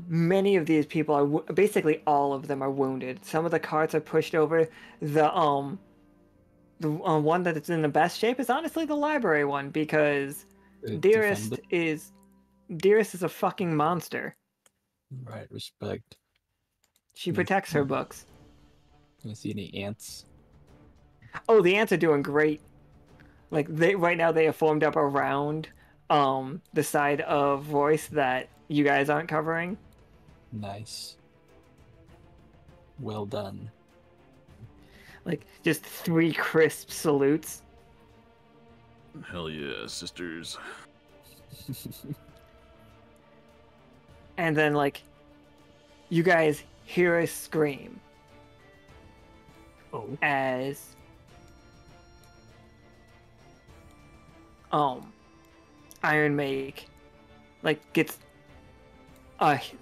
many of these people are basically all of them are wounded. Some of the carts are pushed over. The one that's in the best shape is honestly the library one, because Dearest is a fucking monster. Right, respect. She protects her books. Can I see any ants? Oh, the ants are doing great. Like, right now they have formed up around the side of Royce that you guys aren't covering. Nice. Well done. Like, just 3 crisp salutes. Hell yeah, sisters. And then, like, you guys hear a scream. Oh. As Iron Make gets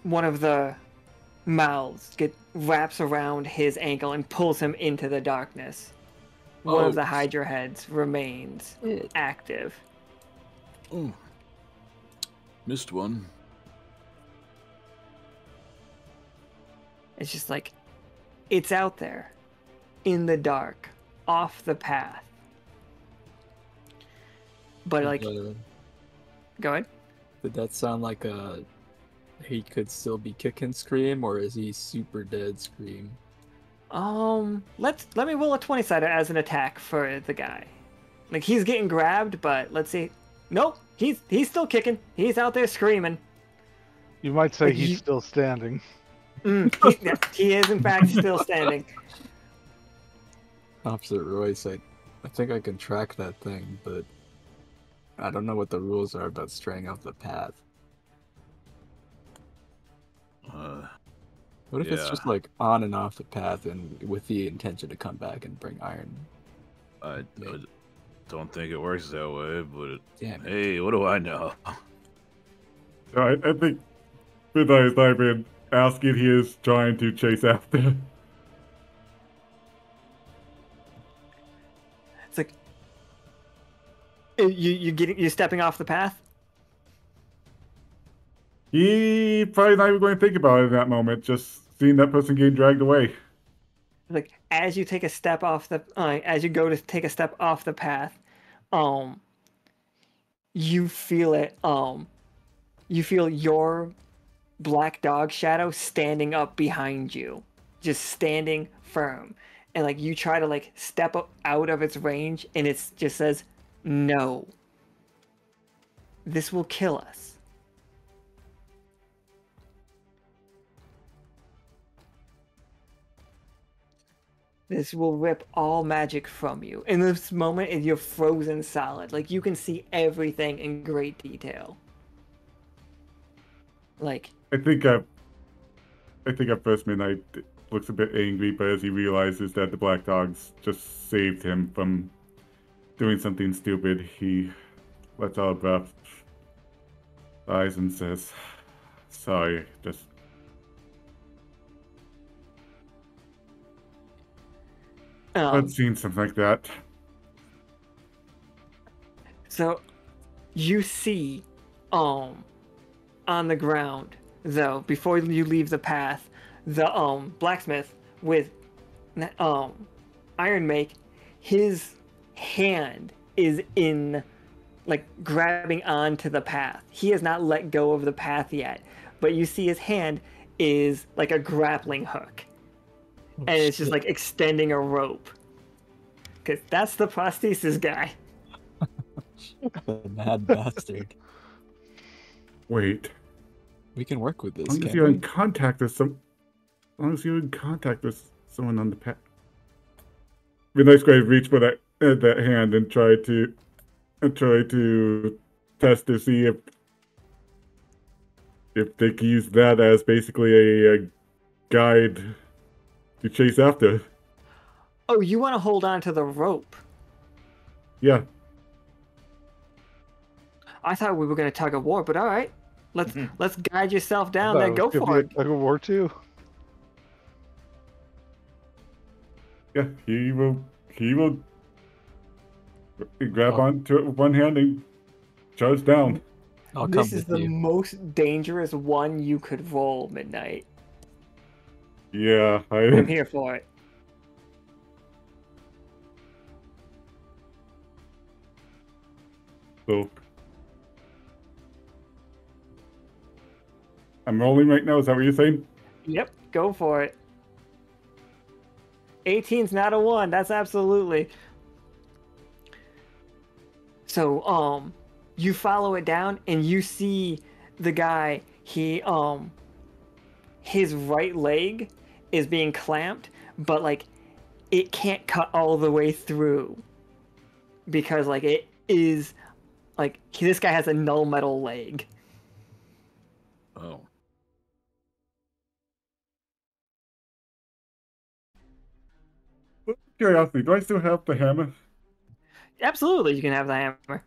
one of the mouths wraps around his ankle and pulls him into the darkness. One of the Hydra heads remains active. Oh. Missed one. It's just like, it's out there, in the dark, off the path. But like, go ahead. Did that sound like he could still be kicking scream, or is he super dead scream? Let me roll a 20-sider as an attack for the guy. Like, he's getting grabbed, but let's see. Nope, he's still kicking. He's out there screaming. You might say he's still standing. He is in fact still standing. Opposite Royce, I think I can track that thing, but I don't know what the rules are about straying off the path. What if it's just like on and off the path and with the intention to come back and bring iron? I don't think it works that way, but Damn it. Hey, what do I know? I think Midnight has not been asking, he is trying to chase after. It's like, you're stepping off the path. He probably not even going to think about it in that moment, just seeing that person getting dragged away. Like, as you take a step off the, as you go to take a step off the path, you feel it. You feel your black dog shadow standing up behind you, just standing firm. And like you try to like step out of its range, and it just says, "No. This will kill us." This will rip all magic from you. In this moment, you're frozen solid. Like, you can see everything in great detail. Like... I think at first Midnight looks a bit angry, but as he realizes that the Black Dogs just saved him from doing something stupid, he lets out a breath, sighs, and says, "Sorry, just..." I've seen something like that. So, you see, on the ground, though, before you leave the path, the blacksmith with Iron Make, his hand is in, like, grabbing onto the path. He has not let go of the path yet, but you see his hand is like a grappling hook. And it's just like extending a rope. Because that's the prosthesis guy. The mad bastard. Wait. We can work with this. As long as you're in contact with someone on the path. It'd be nice to reach for that hand and try to test to see if they can use that as basically a guide to chase after. Oh, you want to hold on to the rope? Yeah. I thought we were going to tug of war, but all right. Let's guide yourself down there. Go for it. Tug of war too. Yeah, he will grab onto one hand and charge down. This is the most dangerous one you could roll, Midnight. Yeah, I'm here for it. So I'm rolling right now, is that what you're saying? Yep, go for it. 18's not a 1, that's absolutely. So, you follow it down and you see the guy, his right leg is being clamped, but like it can't cut all the way through because like it is like this guy has a null metal leg. Oh. Curiosity, do I still have the hammer? Absolutely, you can have the hammer.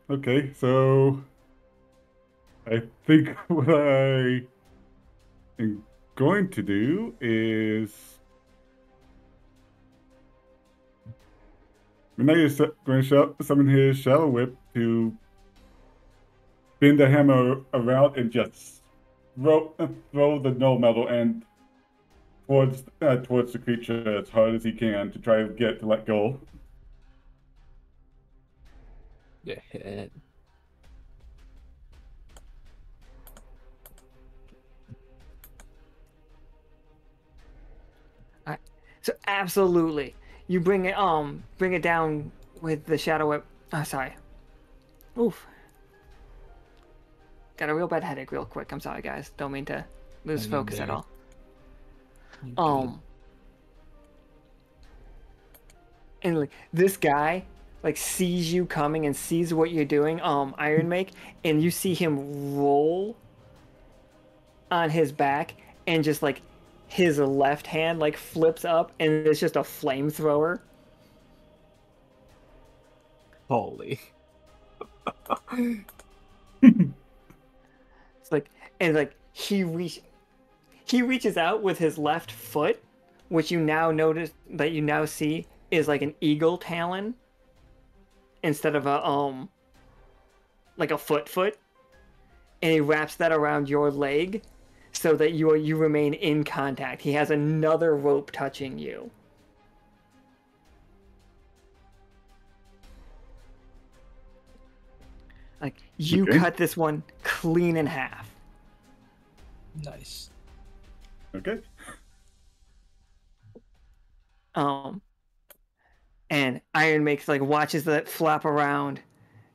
Okay, so I think what I am going to do is Midnight is going to summon his Shadow Whip to spin the hammer around and just throw the null metal and towards the creature as hard as he can to try to get it to let go. Yeah. Alright. So absolutely, you bring it down with the Shadow Whip. Oh, sorry. Oof. Got a real bad headache real quick. I'm sorry, guys. Don't mean to lose focus at all. And like this guy like sees you coming and sees what you're doing, Iron Make, and you see him roll on his back and just like his left hand like flips up and it's just a flamethrower. Holy. It's like, and like he reaches out with his left foot, which you now notice that you now see is like an eagle talon instead of a like a foot, and he wraps that around your leg so that you remain in contact. He has another rope touching you. Like, you Okay. cut this one clean in half. Nice. Okay. And Iron makes like watches that flap around,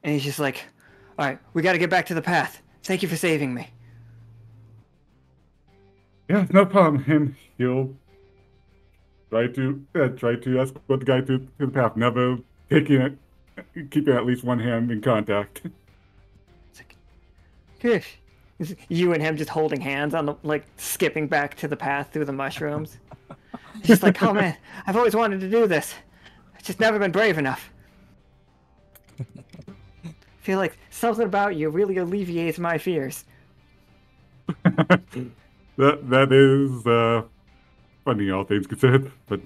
and he's just like, "All right, we got to get back to the path. Thank you for saving me." Yeah, no problem. And he'll try to escort the guy to the path, never keeping at least one hand in contact. It's like, "Gosh." It's you and him just holding hands on the like skipping back to the path through the mushrooms. It's just like, "Oh man, I've always wanted to do this. I've just never been brave enough." I feel like something about you really alleviates my fears. That is funny, all things considered. But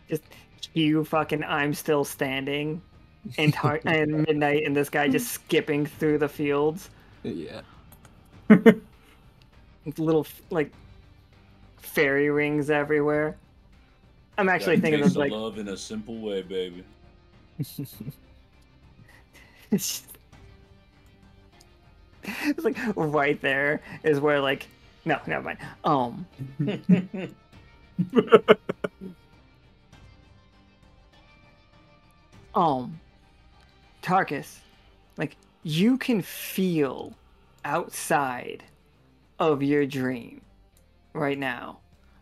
Just you fucking I'm still standing and midnight and this guy just skipping through the fields. Yeah. With little like fairy rings everywhere. I'm actually thinking of taste like love in a simple way, baby. it's like right there is where like no, never mind. Tarkus, like you can feel outside of your dream right now.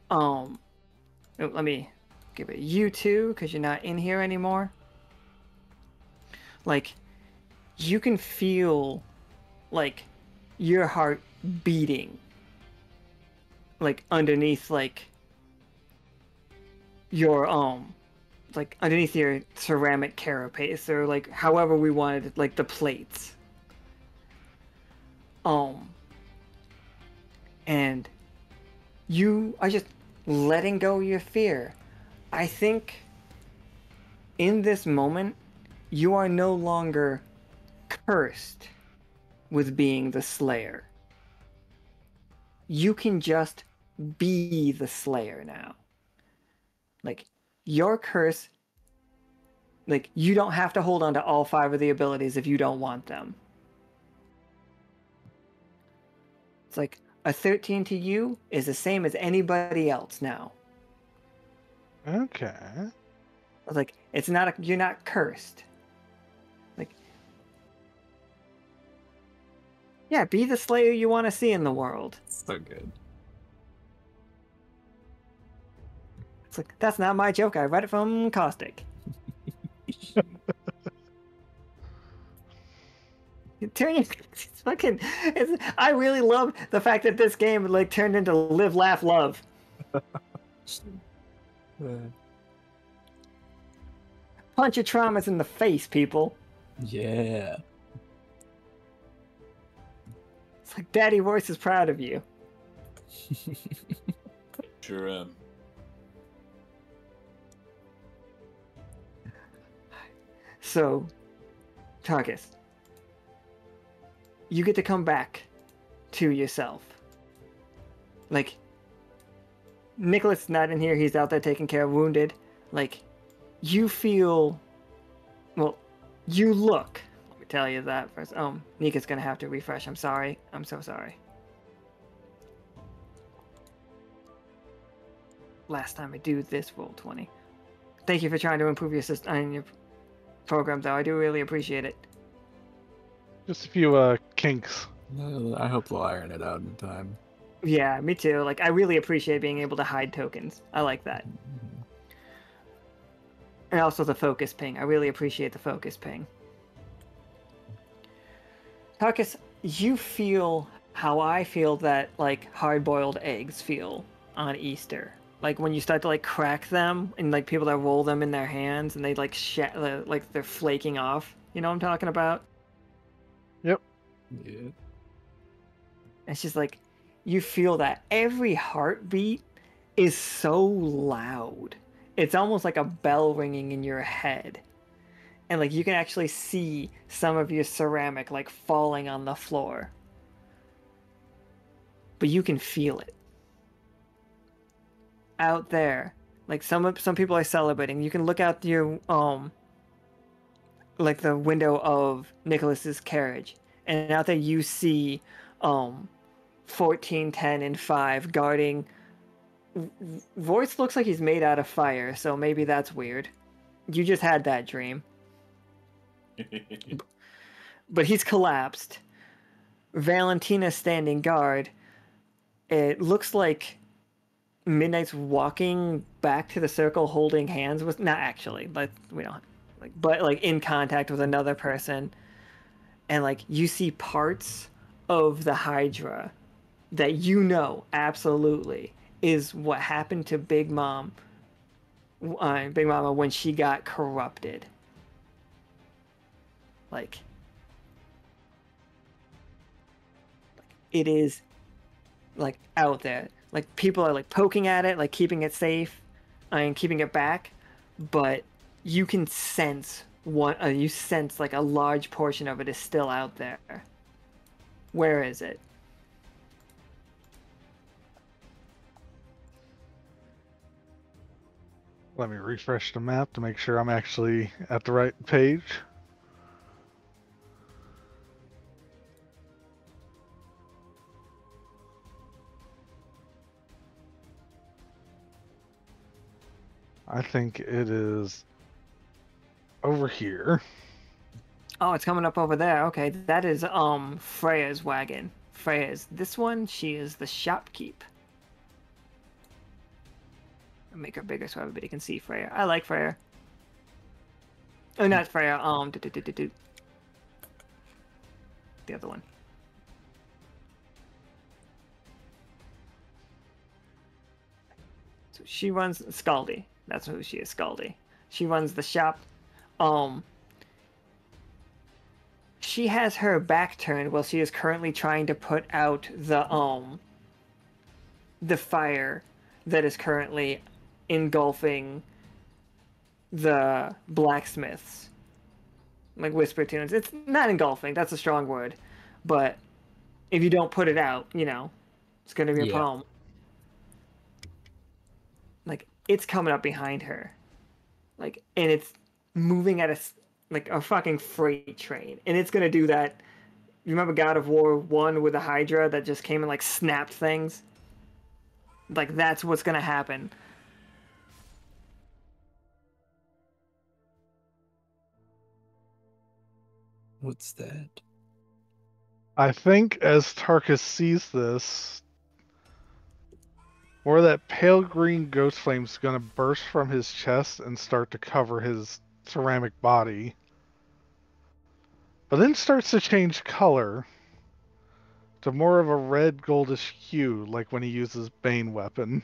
Let me give it you two because you're not in here anymore. Like you can feel like your heart beating like underneath like your like underneath your ceramic carapace or like however we wanted it, like the plates. And you are just letting go of your fear. I think in this moment you are no longer cursed with being the Slayer. You can just be the Slayer now. Like your curse, like you don't have to hold on to all 5 of the abilities if you don't want them. It's like a 13 to you is the same as anybody else now. Okay. It's like it's not you're not cursed. Like yeah, be the Slayer you want to see in the world. So good. It's like that's not my joke. I read it from Caustic. It's fucking. I really love the fact that this game like turned into live, laugh, love. Punch your traumas in the face, people. Yeah. It's like Daddy Royce is proud of you. Sure am. So, Tarkus, you get to come back to yourself. Like, Nicholas is not in here. He's out there taking care of wounded. Like, you feel... Well, you look... Let me tell you that first. Nika's gonna have to refresh. I'm sorry. I'm so sorry. Last time I do this roll 20. Thank you for trying to improve your system and your program, though. I do really appreciate it. Just a few kinks. I hope they'll iron it out in time. Yeah, me too. Like, I really appreciate being able to hide tokens. I like that. And also the focus ping. I really appreciate the focus ping. Tarkus, you feel how I feel that, like, hard-boiled eggs feel on Easter. Like, when you start to, like, crack them, and, like, people that roll them in their hands, and they, like, like, they're flaking off. You know what I'm talking about? Yep. Yeah. It's just, like, you feel that every heartbeat is so loud. It's almost like a bell ringing in your head. And, like, you can actually see some of your ceramic, like, falling on the floor. But you can feel it. Out there. Like, some people are celebrating. You can look out like the window of Nicholas's carriage, and out there you see 14, 10, and 5 guarding. Royce looks like he's made out of fire, so maybe that's weird. You just had that dream. But he's collapsed. Valentina's standing guard. It looks like Midnight's walking back to the circle holding hands with, not actually, but we don't, like, but like in contact with another person. And like you see parts of the Hydra that you know absolutely is what happened to Big Mama when she got corrupted. Like it is like out there. Like people are like poking at it, like keeping it safe and keeping it back, but you can sense you sense like a large portion of it is still out there. Where is it? Let me refresh the map to make sure I'm actually at the right page. I think it is over here. Oh, it's coming up over there. Okay, that is Freya's wagon. Freya's this one. She is the shopkeep. I'll make her bigger so everybody can see Freya. I like Freya. Oh, not Freya. The other one. So she runs Scaldy. That's who she is, Scaldy. She runs the shop. She has her back turned while she is currently trying to put out the fire that is currently engulfing the blacksmiths. Like whisper tunes. It's not engulfing, that's a strong word. But if you don't put it out, you know, it's gonna be a problem. Like it's coming up behind her. Like, and it's moving at a fucking freight train. And it's gonna do that. You remember God of War 1 with the Hydra that just came and like snapped things? Like that's what's gonna happen. What's that? I think as Tarkus sees this, more that pale green ghost flame is going to burst from his chest and start to cover his ceramic body. But then starts to change color to more of a red goldish hue, like when he uses Bane weapon.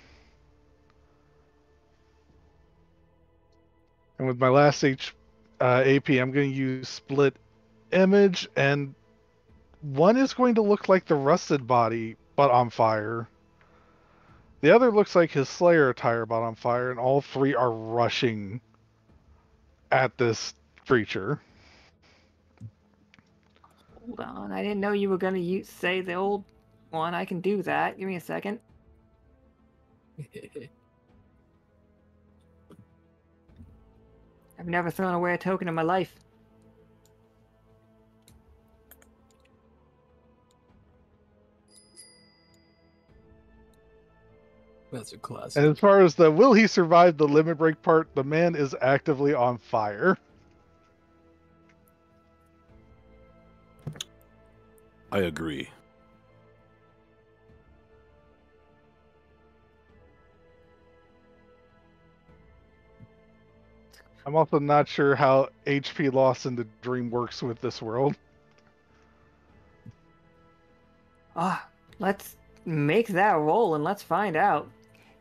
And with my last AP, I'm going to use split image, and one is going to look like the rusted body, but on fire. The other looks like his Slayer attire, but on fire, and all three are rushing at this creature. Hold on, I didn't know you were gonna say the old one. I can do that. Give me a second. I've never thrown away a token in my life. That's a classic. And as far as the will he survive the limit break part, the man is actively on fire. I agree. I'm also not sure how HP loss in the dream works with this world. Let's make that roll and let's find out.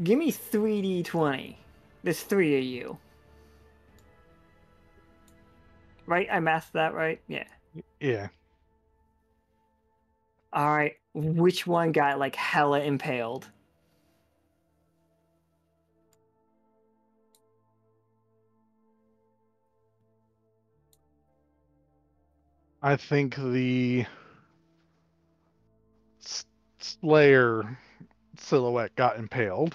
Give me 3d20. There's 3 of you. Right? I mathed that right? Yeah. Yeah. Alright. Which one got like hella impaled? I think the Slayer silhouette got impaled.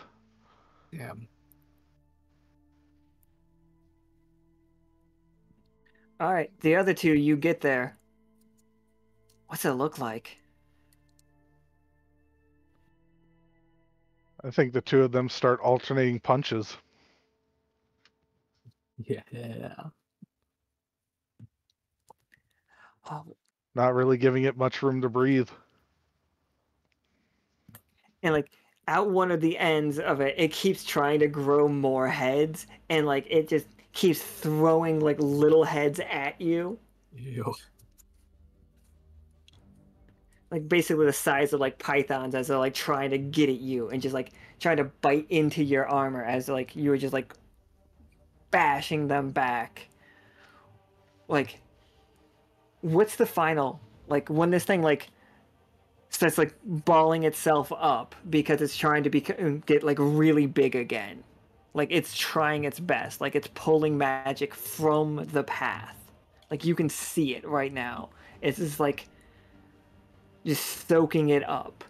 Yeah. All right, the other two, you get there. What's it look like? I think the two of them start alternating punches. Yeah. Oh, Not really giving it much room to breathe. and like out one of the ends of it, it keeps trying to grow more heads, and like it just keeps throwing like little heads at you, Ew. like basically the size of like pythons as they're like trying to get at you and just like trying to bite into your armor as like you were just like bashing them back. Like, what's the final? Like when this thing like starts like balling itself up because it's trying to get like really big again. Like it's trying its best. Like it's pulling magic from the path. Like you can see it right now. It's just like just soaking it up.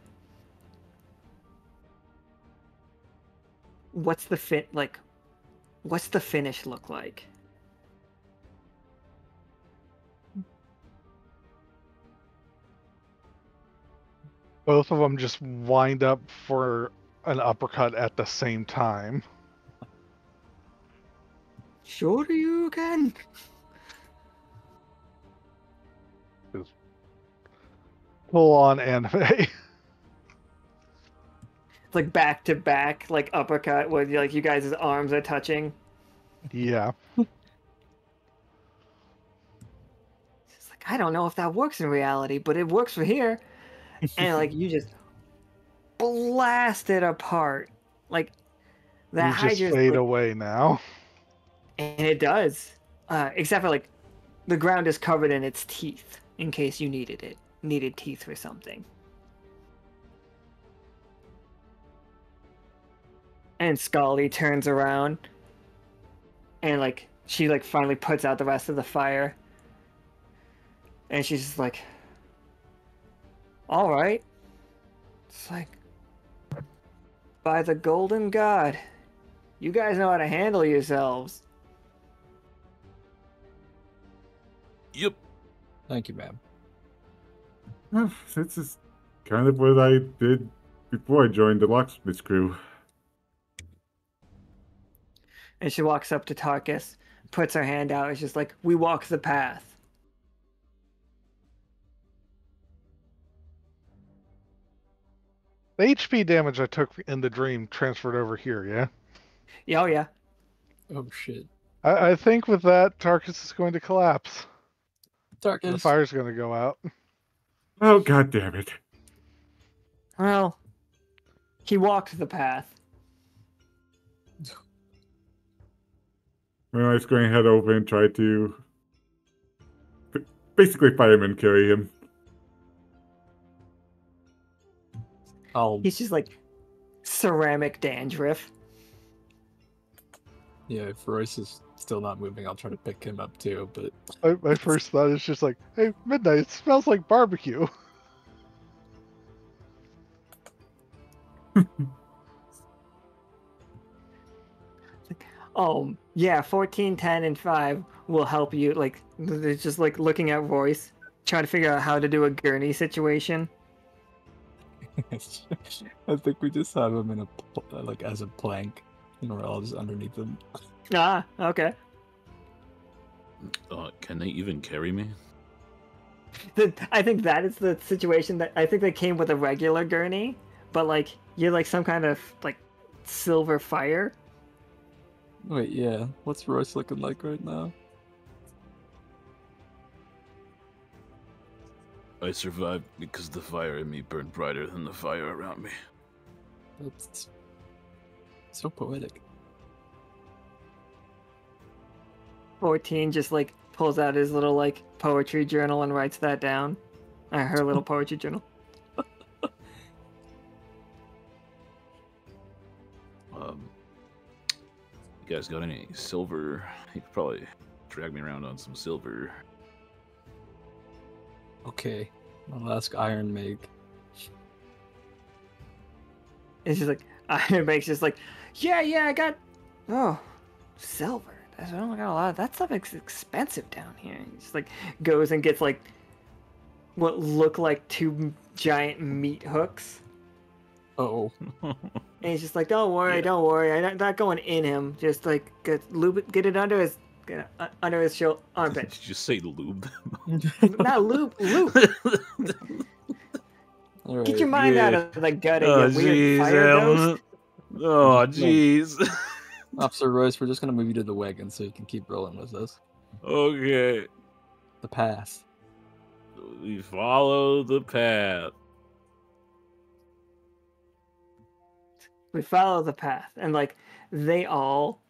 What's the what's the finish look like? Both of them just wind up for an uppercut at the same time. Sure you can. Full on anime. It's like back to back, like uppercut where like you guys' arms are touching. Yeah. It's like I don't know if that works in reality, but it works for here. And like you just blast it apart. Like that You just Hydra's fade like, away now. and it does. Except for like the ground is covered in its teeth in case you needed teeth for something. And Scully turns around and like she like finally puts out the rest of the fire. And she's just like, all right. It's like, by the golden god, you guys know how to handle yourselves. Yep. Thank you, ma'am. This is kind of what I did before I joined the Lockstitch crew. And she walks up to Tarkus, puts her hand out, it's just like, we walk the path. The HP damage I took in the dream transferred over here, yeah? Yeah, oh yeah. Oh shit. I think with that, Tarkus is going to collapse. The Tarkus. fire's going to go out. Oh, god damn it. Well, he walked the path. Well, I was going to head over and try to basically fireman carry him. He's just like ceramic dandruff. Yeah, if Royce is still not moving, I'll try to pick him up too, but My first thought is just like, hey, Midnight, it smells like barbecue. Yeah, 14, 10, and 5 will help you. Like, they're just like looking at Royce, trying to figure out how to do a gurney situation. I think we just have him in a like as a plank, and we're all just underneath him. Ah, okay. Can they even carry me? I think that is the situation that I think they came with a regular gurney, but like you're like some kind of like silver fire. Wait, yeah. What's Royce looking like right now? I survived because the fire in me burned brighter than the fire around me. That's so poetic. 14 just like pulls out his little like poetry journal and writes that down. Her little poetry journal. You guys got any silver? You could probably drag me around on some silver. Okay, I'll ask Iron Meg. It's just like Iron Make's just like, yeah, I got silver. I don't got a lot of that stuff. Is expensive down here. He just like goes and gets like what look like two giant meat hooks. Oh. And he's just like, don't worry, I'm not going in him. Just like get it under his shoulder armpit. Did you say lube? Not loop. All Get your right. mind out of the gutter, you weird fire ghost. Oh, jeez. Officer Royce, we're just gonna move you to the wagon so you can keep rolling with us. Okay. The path. We follow the path. We follow the path, and like they all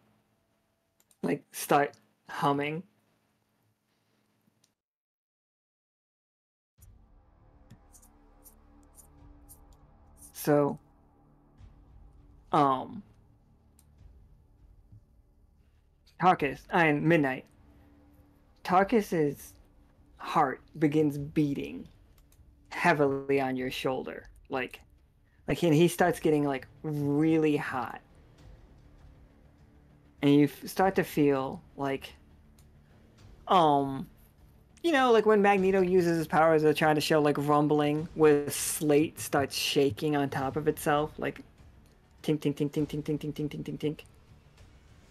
like start humming. So, Tarkus and Midnight. Tarkus's heart begins beating heavily on your shoulder, like he starts getting like really hot, and you start to feel like, like when Magneto uses his powers to try to show like rumbling, where slate starts shaking on top of itself, like tink tink tink tink tink tink tink tink tink tink tink.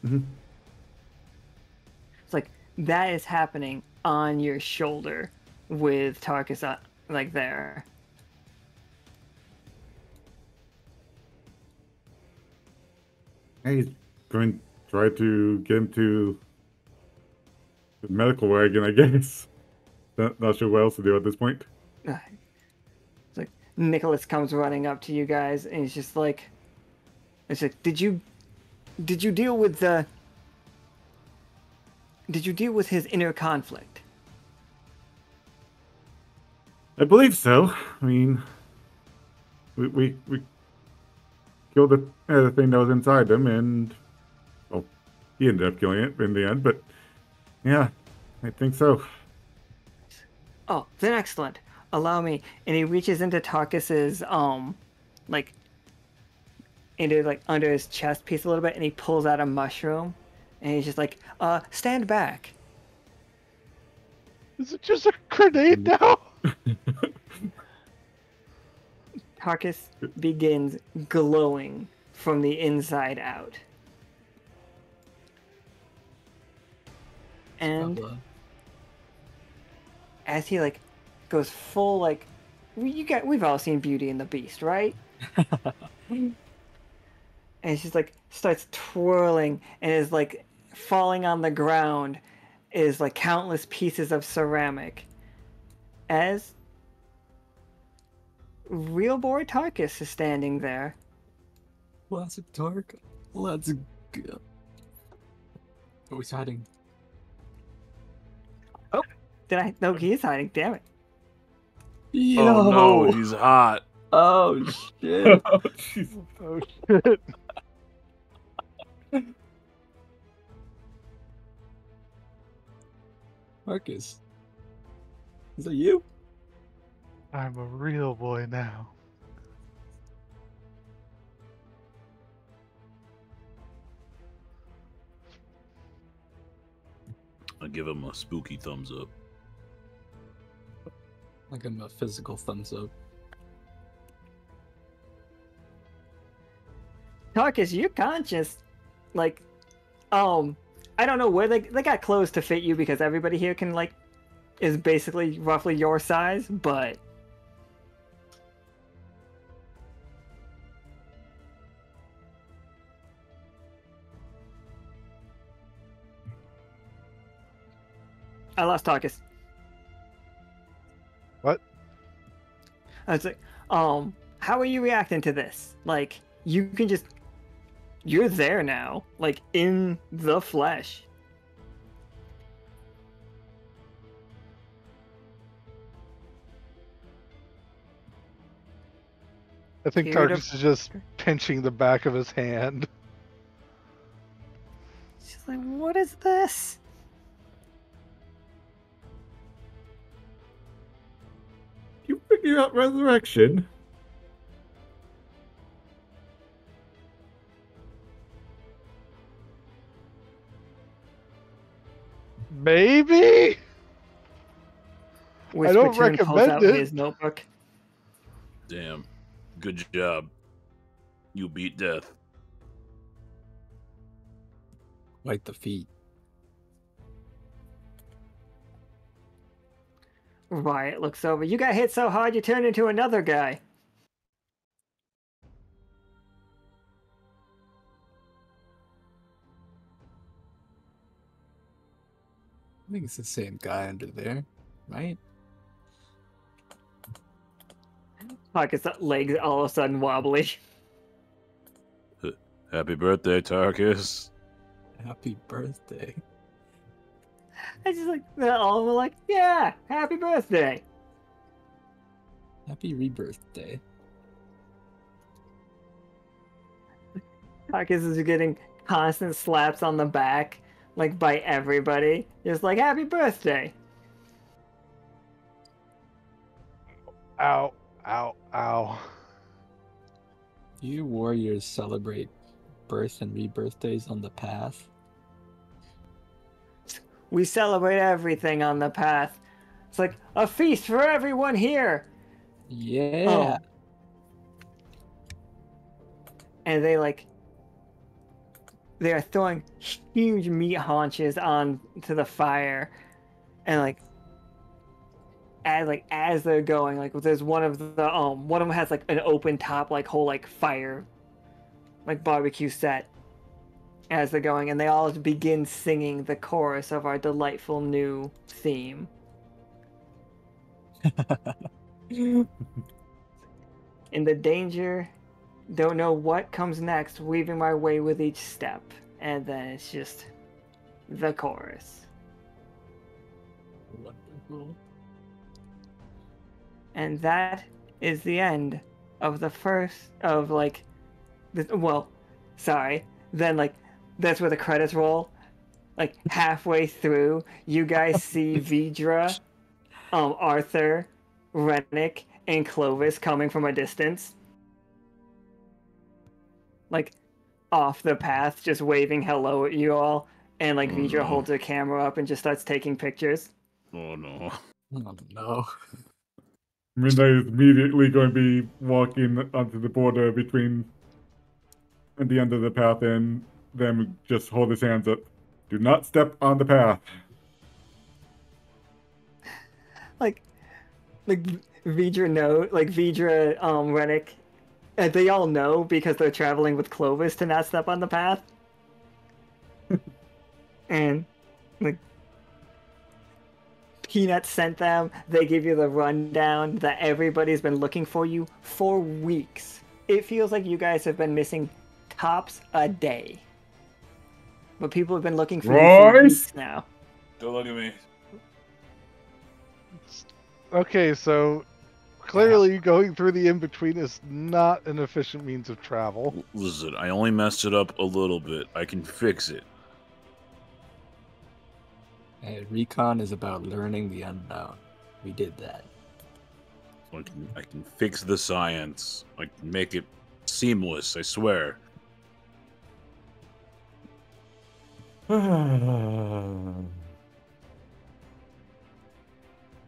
Mm-hmm. It's like that is happening on your shoulder with Tarkus like there. He's going to try to get him to the medical wagon, I guess. Not sure what else to do at this point. It's like Nicholas comes running up to you guys, and he's just like, "It's like, did you deal with his inner conflict?" I believe so. I mean, we killed the thing that was inside him, and well, he ended up killing it in the end. But yeah, I think so. Oh, then excellent. Allow me. And he reaches into Tarkus's like into like under his chest piece a little bit, and he pulls out a mushroom, and he's just like, stand back. Is it just a grenade now? Tarkus begins glowing from the inside out. And as he like goes full like we've all seen Beauty and the Beast, right? And it's just like starts twirling and is like falling on the ground is like countless pieces of ceramic. As real boy Tarkus is standing there. Classic Tark. Let's go. Oh, he's hiding. Oh, did I? No, he is hiding. Damn it. Yo. Oh no, he's hot. Oh shit. Oh, jeez. Oh shit. Marcus. Is that you? I'm a real boy now. I give him a spooky thumbs up. Like I'm a physical thumbs up. Tarkus, you're conscious. Like, I don't know where they got clothes to fit you because everybody here can like is basically roughly your size, but I lost Tarkus. What? I was like, how are you reacting to this? Like, you can just, you're there now, like in the flesh. I think Period of- Tarkus is just pinching the back of his hand. She's like, what is this? You figure out resurrection. Maybe? I don't Whispertoon pulls recommend out it. his notebook. Damn. Good job. You beat death. Quite the feat. Riot looks over. You got hit so hard you turned into another guy. I think it's the same guy under there, right? His legs all of a sudden wobbly. Happy birthday, Tarkus. Happy birthday. I just like, they're all like, yeah, happy birthday. Happy rebirth day. Tarkus is getting constant slaps on the back, like by everybody. Just like, happy birthday. Ow, ow, ow. Do you warriors celebrate birth and rebirth days on the path? We celebrate everything on the path. It's like a feast for everyone here. Yeah. Oh. And they are throwing huge meat haunches onto the fire, and as they're going, there's one of them has like an open top whole fire barbecue set as they're going, and they all begin singing the chorus of our delightful new theme. In the danger, don't know what comes next, weaving my way with each step, and then it's just the chorus. Wonderful. And that is the end of the first of then that's where the credits roll. Halfway through, you guys see Vidra, Arthur, Rennick, and Clovis coming from a distance. Off the path, just waving hello at you all, and Vidra holds her camera up and just starts taking pictures. Oh no. Oh no. Midnight is immediately going to be walking onto the border between at the end of the path and them. Just hold his hands up. Do not step on the path. Vidra, Rennick, they all know because they're traveling with Clovis to not step on the path. And Peanut sent them. They give you the rundown that everybody's been looking for you for weeks. It feels like you guys have been missing tops a day. But people have been looking for you for Royce? weeks now. Don't look at me. Okay, so clearly going through the in-between is not an efficient means of travel. Listen, I only messed it up a little bit. I can fix it. Hey, recon is about learning the unknown. We did that. I can fix the science. I can make it seamless, I swear.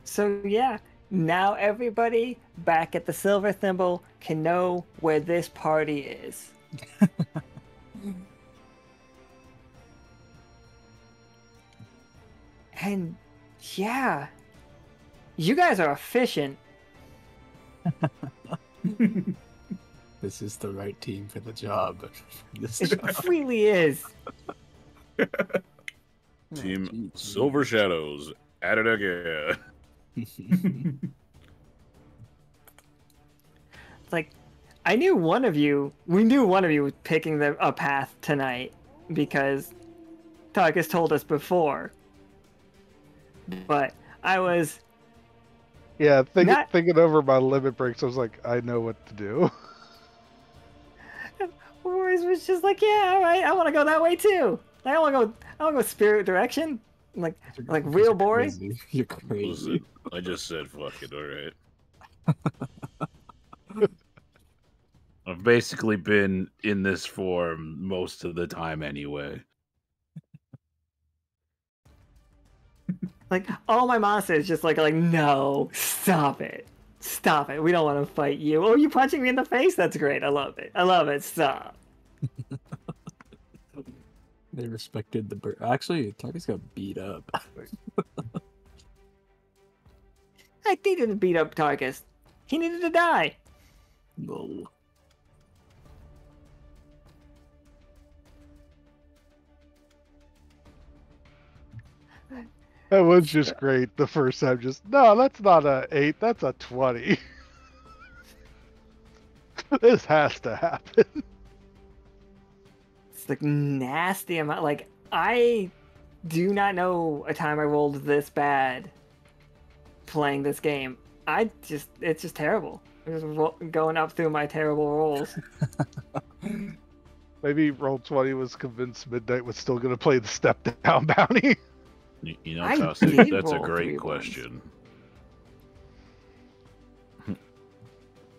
So yeah, now everybody back at the Silver Thimble can know where this party is. And yeah, you guys are efficient. This is the right team for the job. It really is. Team Silver Shadows at it again. We knew one of you was picking a path tonight because Tarkus told us before. But I was... Yeah, thinking over my limit breaks, I was like, I know what to do. Royce was just like, yeah, all right, I want to go that way too. I want to go spirit direction. Like real boring. Crazy. You're crazy. Listen, I just said fuck it, alright? I've basically been in this form most of the time anyway. Like, all my monsters just like, no, stop it. Stop it. We don't want to fight you. Oh, you punching me in the face? That's great. I love it. I love it. Stop. They respected the bird. Actually, Tarkus got beat up. I didn't beat up Tarkus. He needed to die. No. That was just great the first time. Just, no, that's not a 8. That's a 20. This has to happen. It's like nasty amount. Like, I do not know a time I rolled this bad playing this game. It's just terrible. I'm just going up through my terrible rolls. Maybe Roll20 was convinced Midnight was still going to play the step down bounty. You know, I Caustic, did that's a roll great 3 question.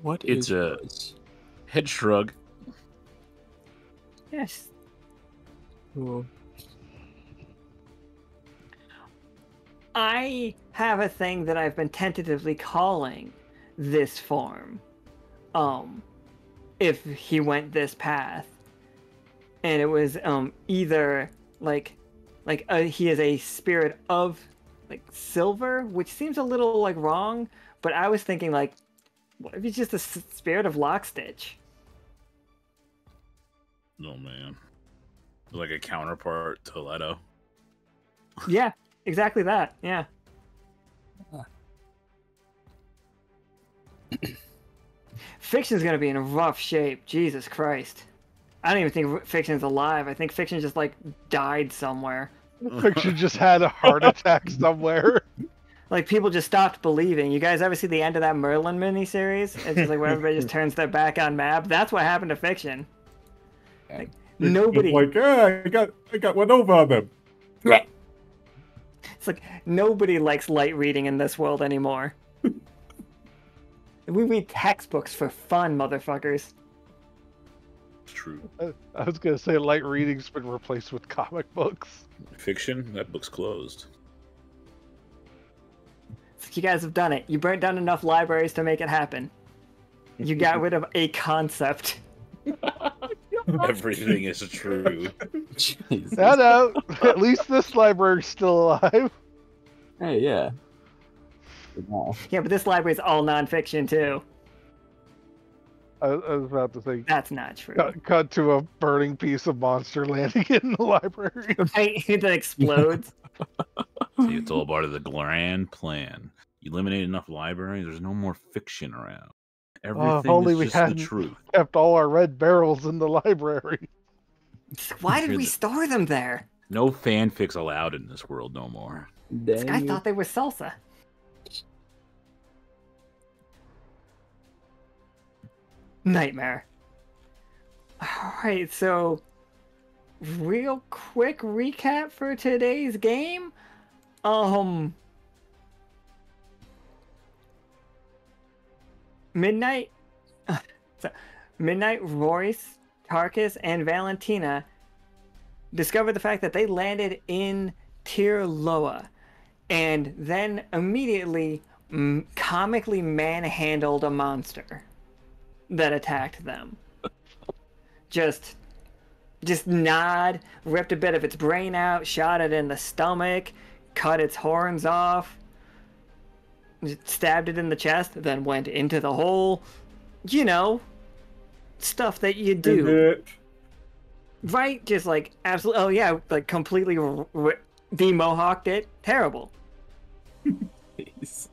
What It's is a Royce? head shrug. Yes. Cool. I have a thing that I've been tentatively calling this form. If he went this path. And it was either he is a spirit of like silver, which seems a little like wrong, but I was thinking like, what if he's just a spirit of Lockstitch? Oh man, like a counterpart to Leto. Yeah, exactly that. Yeah. Fiction's gonna be in rough shape. Jesus Christ. I don't even think Fiction's alive. I think Fiction just like died somewhere. Fiction just had a heart attack somewhere. Like people just stopped believing. You guys ever see the end of that Merlin miniseries? It's just like where everybody just turns their back on Mab. That's what happened to Fiction. Like, nobody. Like, I got one over on them. It's like nobody likes light reading in this world anymore. We read textbooks for fun, motherfuckers. True. I was going to say light reading's been replaced with comic books. Fiction, that book's closed. It's like you guys have done it. You burnt down enough libraries to make it happen. You got rid of a concept. Everything is true. Jesus. No, at least this library's still alive. Hey, yeah. Wow. Yeah, but this library's all nonfiction too. I was about to say, That's not true. cut to a burning piece of monster landing in the library. Right? That explodes. See, it's all part of the grand plan. You eliminate enough libraries, there's no more fiction around. Everything if only is we just the hadn't truth. kept all our red barrels in the library. Why did we store them there? No fanfics allowed in this world no more. This guy thought they were salsa. Nightmare. Alright, so real quick recap for today's game. Midnight, Royce, Tarkus, and Valentina discovered the fact that they landed in Tir Loa, and then immediately comically manhandled a monster that attacked them. Just ripped a bit of its brain out, shot it in the stomach, cut its horns off, stabbed it in the chest, then went into the hole. You know, stuff that you do. Right? Just like, absolutely, oh yeah, like completely de-mohawked it. Terrible. Jeez.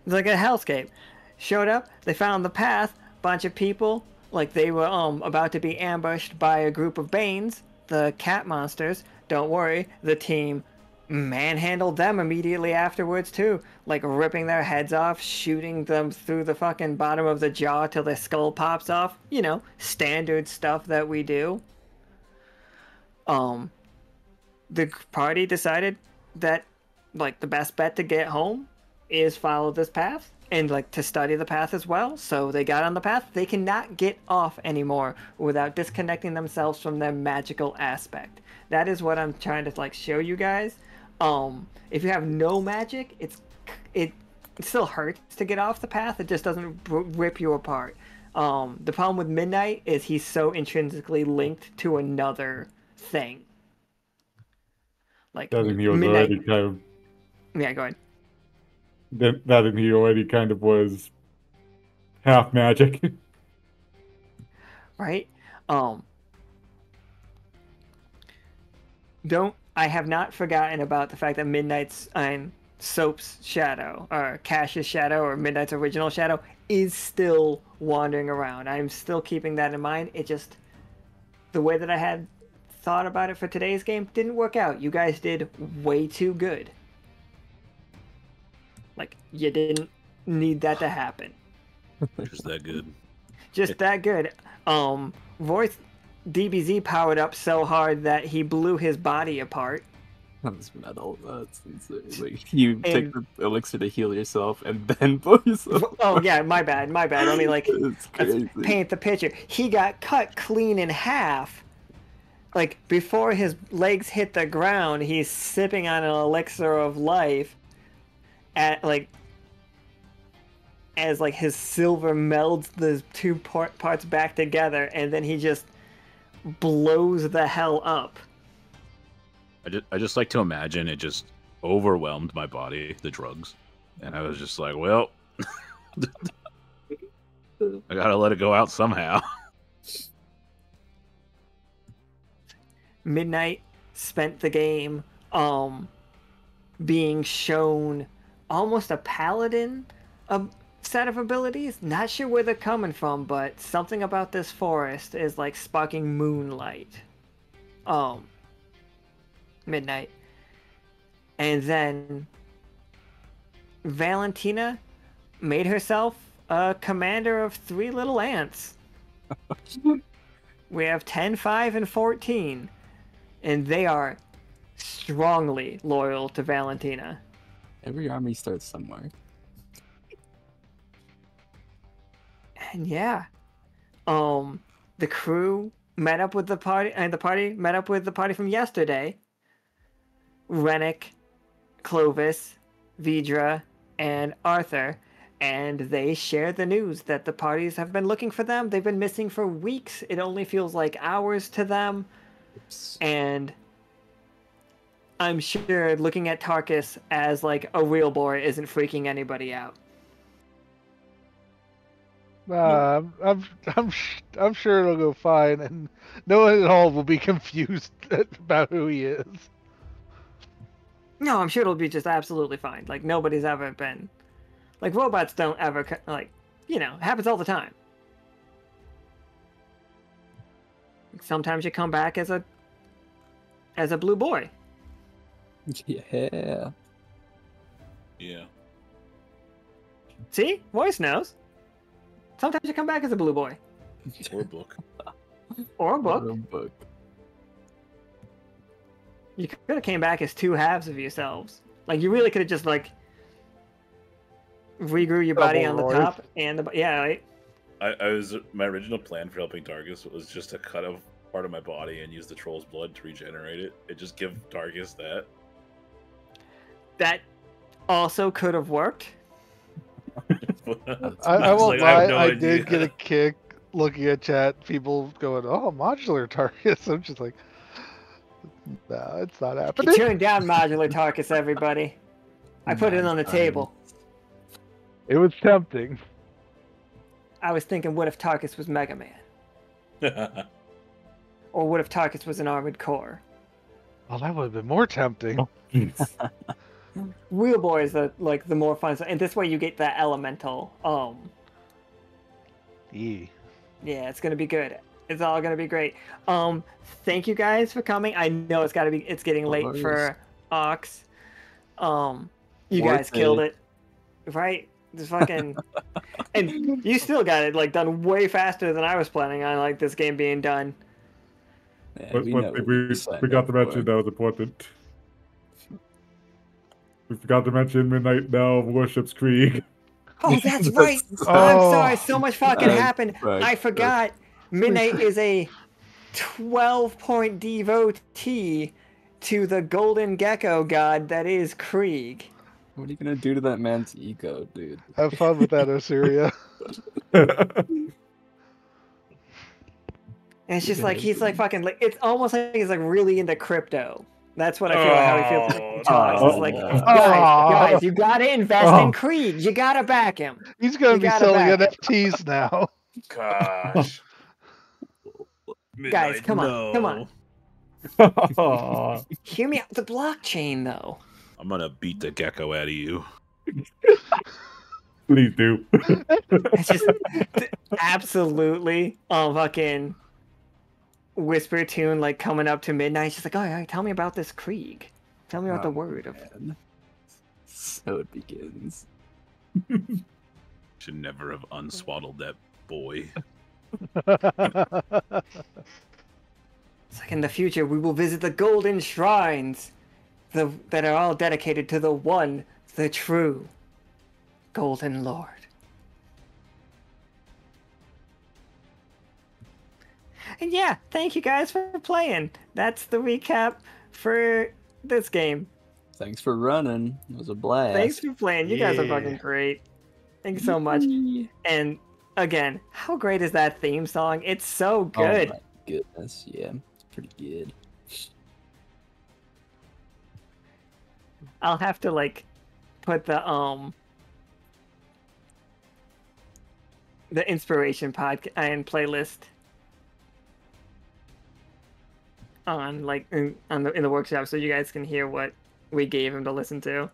It's like a hellscape. Showed up, they found the path, bunch of people, like they were about to be ambushed by a group of Banes, the cat monsters. Don't worry, the team manhandled them immediately afterwards too, like ripping their heads off, shooting them through the fucking bottom of the jaw till their skull pops off. You know, standard stuff that we do. The party decided that like the best bet to get home is follow this path and like to study the path as well. So they got on the path. They cannot get off anymore without disconnecting themselves from their magical aspect. That is what I'm trying to like show you guys. If you have no magic, it still hurts to get off the path. It just doesn't rip you apart. The problem with Midnight is he's so intrinsically linked to another thing. Like That and he was Midnight. already kind of. Yeah, go ahead. That and he already kind of was half magic. Right? I have not forgotten about the fact that Midnight's Soap's shadow, or Cash's shadow, or Midnight's original shadow is still wandering around. I'm still keeping that in mind. It just, the way that I had thought about it for today's game didn't work out. You guys did way too good. Like, you didn't need that to happen. Just that good. Just that good. Royce DBZ powered up so hard that he blew his body apart. That's metal. That's insane. Like, you take the elixir to heal yourself and then blow yourself. Oh yeah, my bad. Let me like Let's paint the picture. He got cut clean in half. Like before his legs hit the ground, he's sipping on an elixir of life. At like, as like his silver melds the two parts back together, and then he just blows the hell up. I just like to imagine it just overwhelmed my body, the drugs, and I was just like, well, I gotta let it go out somehow. Midnight spent the game being shown almost a paladin set of abilities. Not sure where they're coming from, but something about this forest is like sparking moonlight. Midnight. And then Valentina made herself a commander of 3 little ants. We have 10, 5, and 14. And they are strongly loyal to Valentina. Every army starts somewhere. And yeah. The crew met up with the party, and the party met up with the party from yesterday. Rennick, Clovis, Vidra, and Arthur, and they shared the news that the parties have been looking for them. They've been missing for weeks. It only feels like hours to them. Oops. And I'm sure looking at Tarkus as like a real boy isn't freaking anybody out. I'm sure it'll go fine, and no one at all will be confused about who he is. No, I'm sure it'll be just absolutely fine. Like, nobody's ever been... Like, robots don't ever... Like, you know, it happens all the time. Sometimes you come back as a blue boy. Yeah. Yeah. See? Royce knows. Sometimes you come back as a blue boy. Or a book. Or a book. Or a book. You could have came back as 2 halves of yourselves. Like, you really could have just, like, regrew your body on the Royce. top and the... Yeah, right? I was my original plan for helping Tarkus was just to cut off part of my body and use the troll's blood to regenerate it. It just give Tarkus that. That also could have worked. I won't like, I lie, have no I idea. did get a kick looking at chat, people going, oh, modular Tarkus. I'm just like, no, it's not You happening. turned down modular Tarkus, everybody. I put it on the table. It was tempting. I was thinking, what if Tarkus was Mega Man? Or what if Tarkus was an armored core? Well, that would have been more tempting. Real Boy is the more fun, and this way you get that elemental. Yeah. Yeah, it's gonna be good. It's all gonna be great. Thank you guys for coming. I know it's getting late for Ox. You guys killed it, right? Just fucking, and you still got it like done way faster than I was planning on. Like this game being done. Yeah, But we we know got the signed mention up that was important. We forgot to mention Midnight now worships Krieg. Oh, that's right. I'm sorry. So much fucking happened. I forgot. Midnight is a 12-point devotee to the golden gecko god that is Krieg. What are you gonna do to that man's ego, dude? Have fun with that, Osiriya. And it's just like he's like fucking like it's almost like he's like really into crypto. That's what I feel like how he feels like he talks. It's like guys, you gotta invest in Krieg. You gotta back him. He's gonna be selling NFTs now. Gosh. Guys, come on. Hear me out. The blockchain, though. I'm gonna beat the gecko out of you. Please do. It's just absolutely fucking whisper tune like coming up to midnight. She's like, "Oh yeah, tell me about this Krieg. Tell me about the word of." So it begins. Should never have unswaddled that boy. It's like in the future we will visit the golden shrines, that are all dedicated to the one, the true, Golden Lord. And yeah, thank you guys for playing. That's the recap for this game. Thanks for running. It was a blast. Thanks for playing. You guys are fucking great. Thank you so much. And again, how great is that theme song? It's so good. Oh my goodness, yeah. It's pretty good. I'll have to like put the inspiration podcast and playlist on like in the workshop so you guys can hear what we gave him to listen to.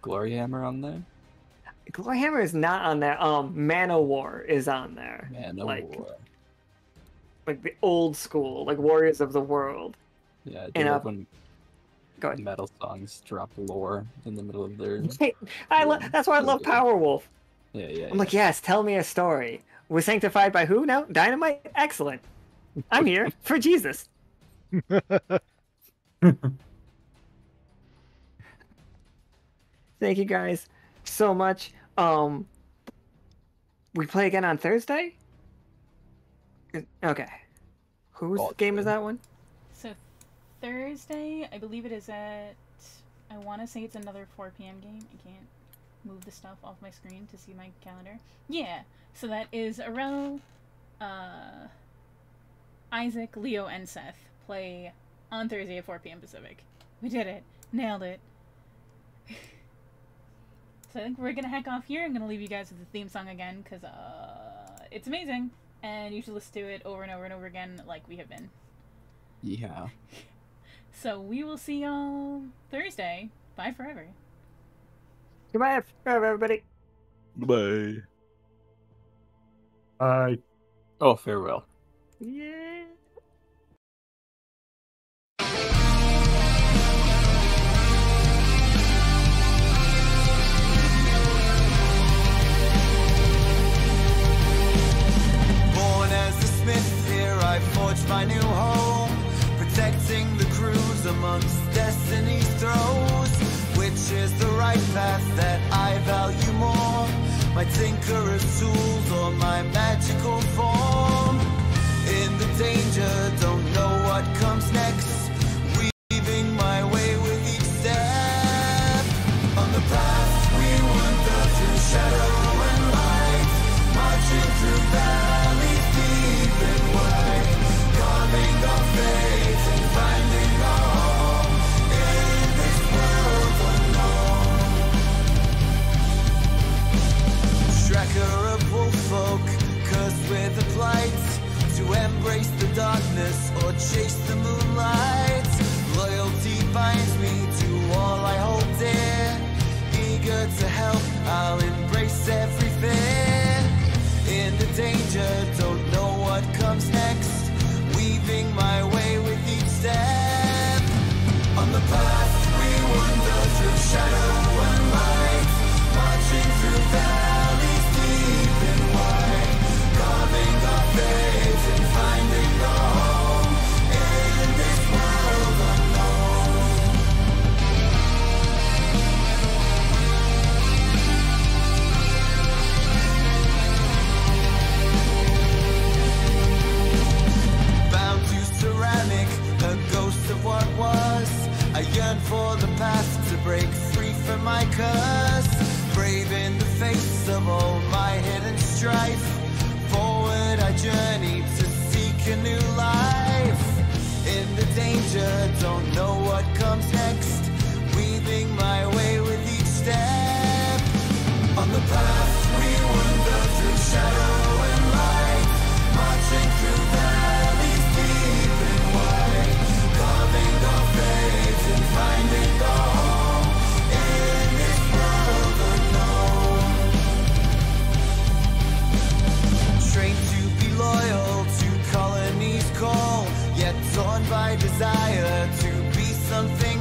Gloryhammer on there? Gloryhammer is not on there. Manowar is on there. Manowar. Like the old school, like Warriors of the World. Yeah, I do love when go ahead. metal songs drop lore in the middle of their... That's why I love Powerwolf. Yeah. I'm like, yes, tell me a story. We're sanctified by who now? Dynamite? Excellent. I'm here for Jesus. Thank you guys so much. We play again on Thursday? Okay. Whose game is that one? So Thursday, I believe it is at, I want to say it's another 4 p.m. game. I can't move the stuff off my screen to see my calendar. Yeah, so that is Arel, Isaac, Leo, and Seth play on Thursday at 4 p.m. Pacific. We did it. Nailed it. So I think we're gonna heck off here. I'm gonna leave you guys with the theme song again, because it's amazing. And you should listen to it over and over and over again like we have been. Yeah. So we will see y'all Thursday. Bye forever. Goodbye forever, everybody. Goodbye. Bye. Oh, farewell. Yeah. I forged my new home, protecting the crews amongst destiny's throes. Which is the right path that I value more? My tinkerer's tools or my magical form? In the danger, don't know what comes next. Weaving my way with each step. On the path we wander through shadow and light, marching through valleys deep and wide, carving our fate and finding our home in this world unknown. Tracker of wolf folk, cursed with a plight, to embrace the darkness or chase the moonlight. Loyalty binds me to all I hold dear. Eager to help, I'll embrace every fear. In the danger, don't know what comes next. Weaving my way with each step. On the path we wander through shadow and light, marching through valleys deep and wide, carving our fate and finding our home in this world. for the path to break free from my curse. Brave in the face of all my hidden strife. Forward I journey to seek a new life. In the danger, don't know what comes next. Weaving my way with each step. On the path we wander through shadow and light. Marching through valleys deep and wide. Carving our fate and finding our home in this world unknown. Trained to be loyal to colonies call, yet torn by desire to be something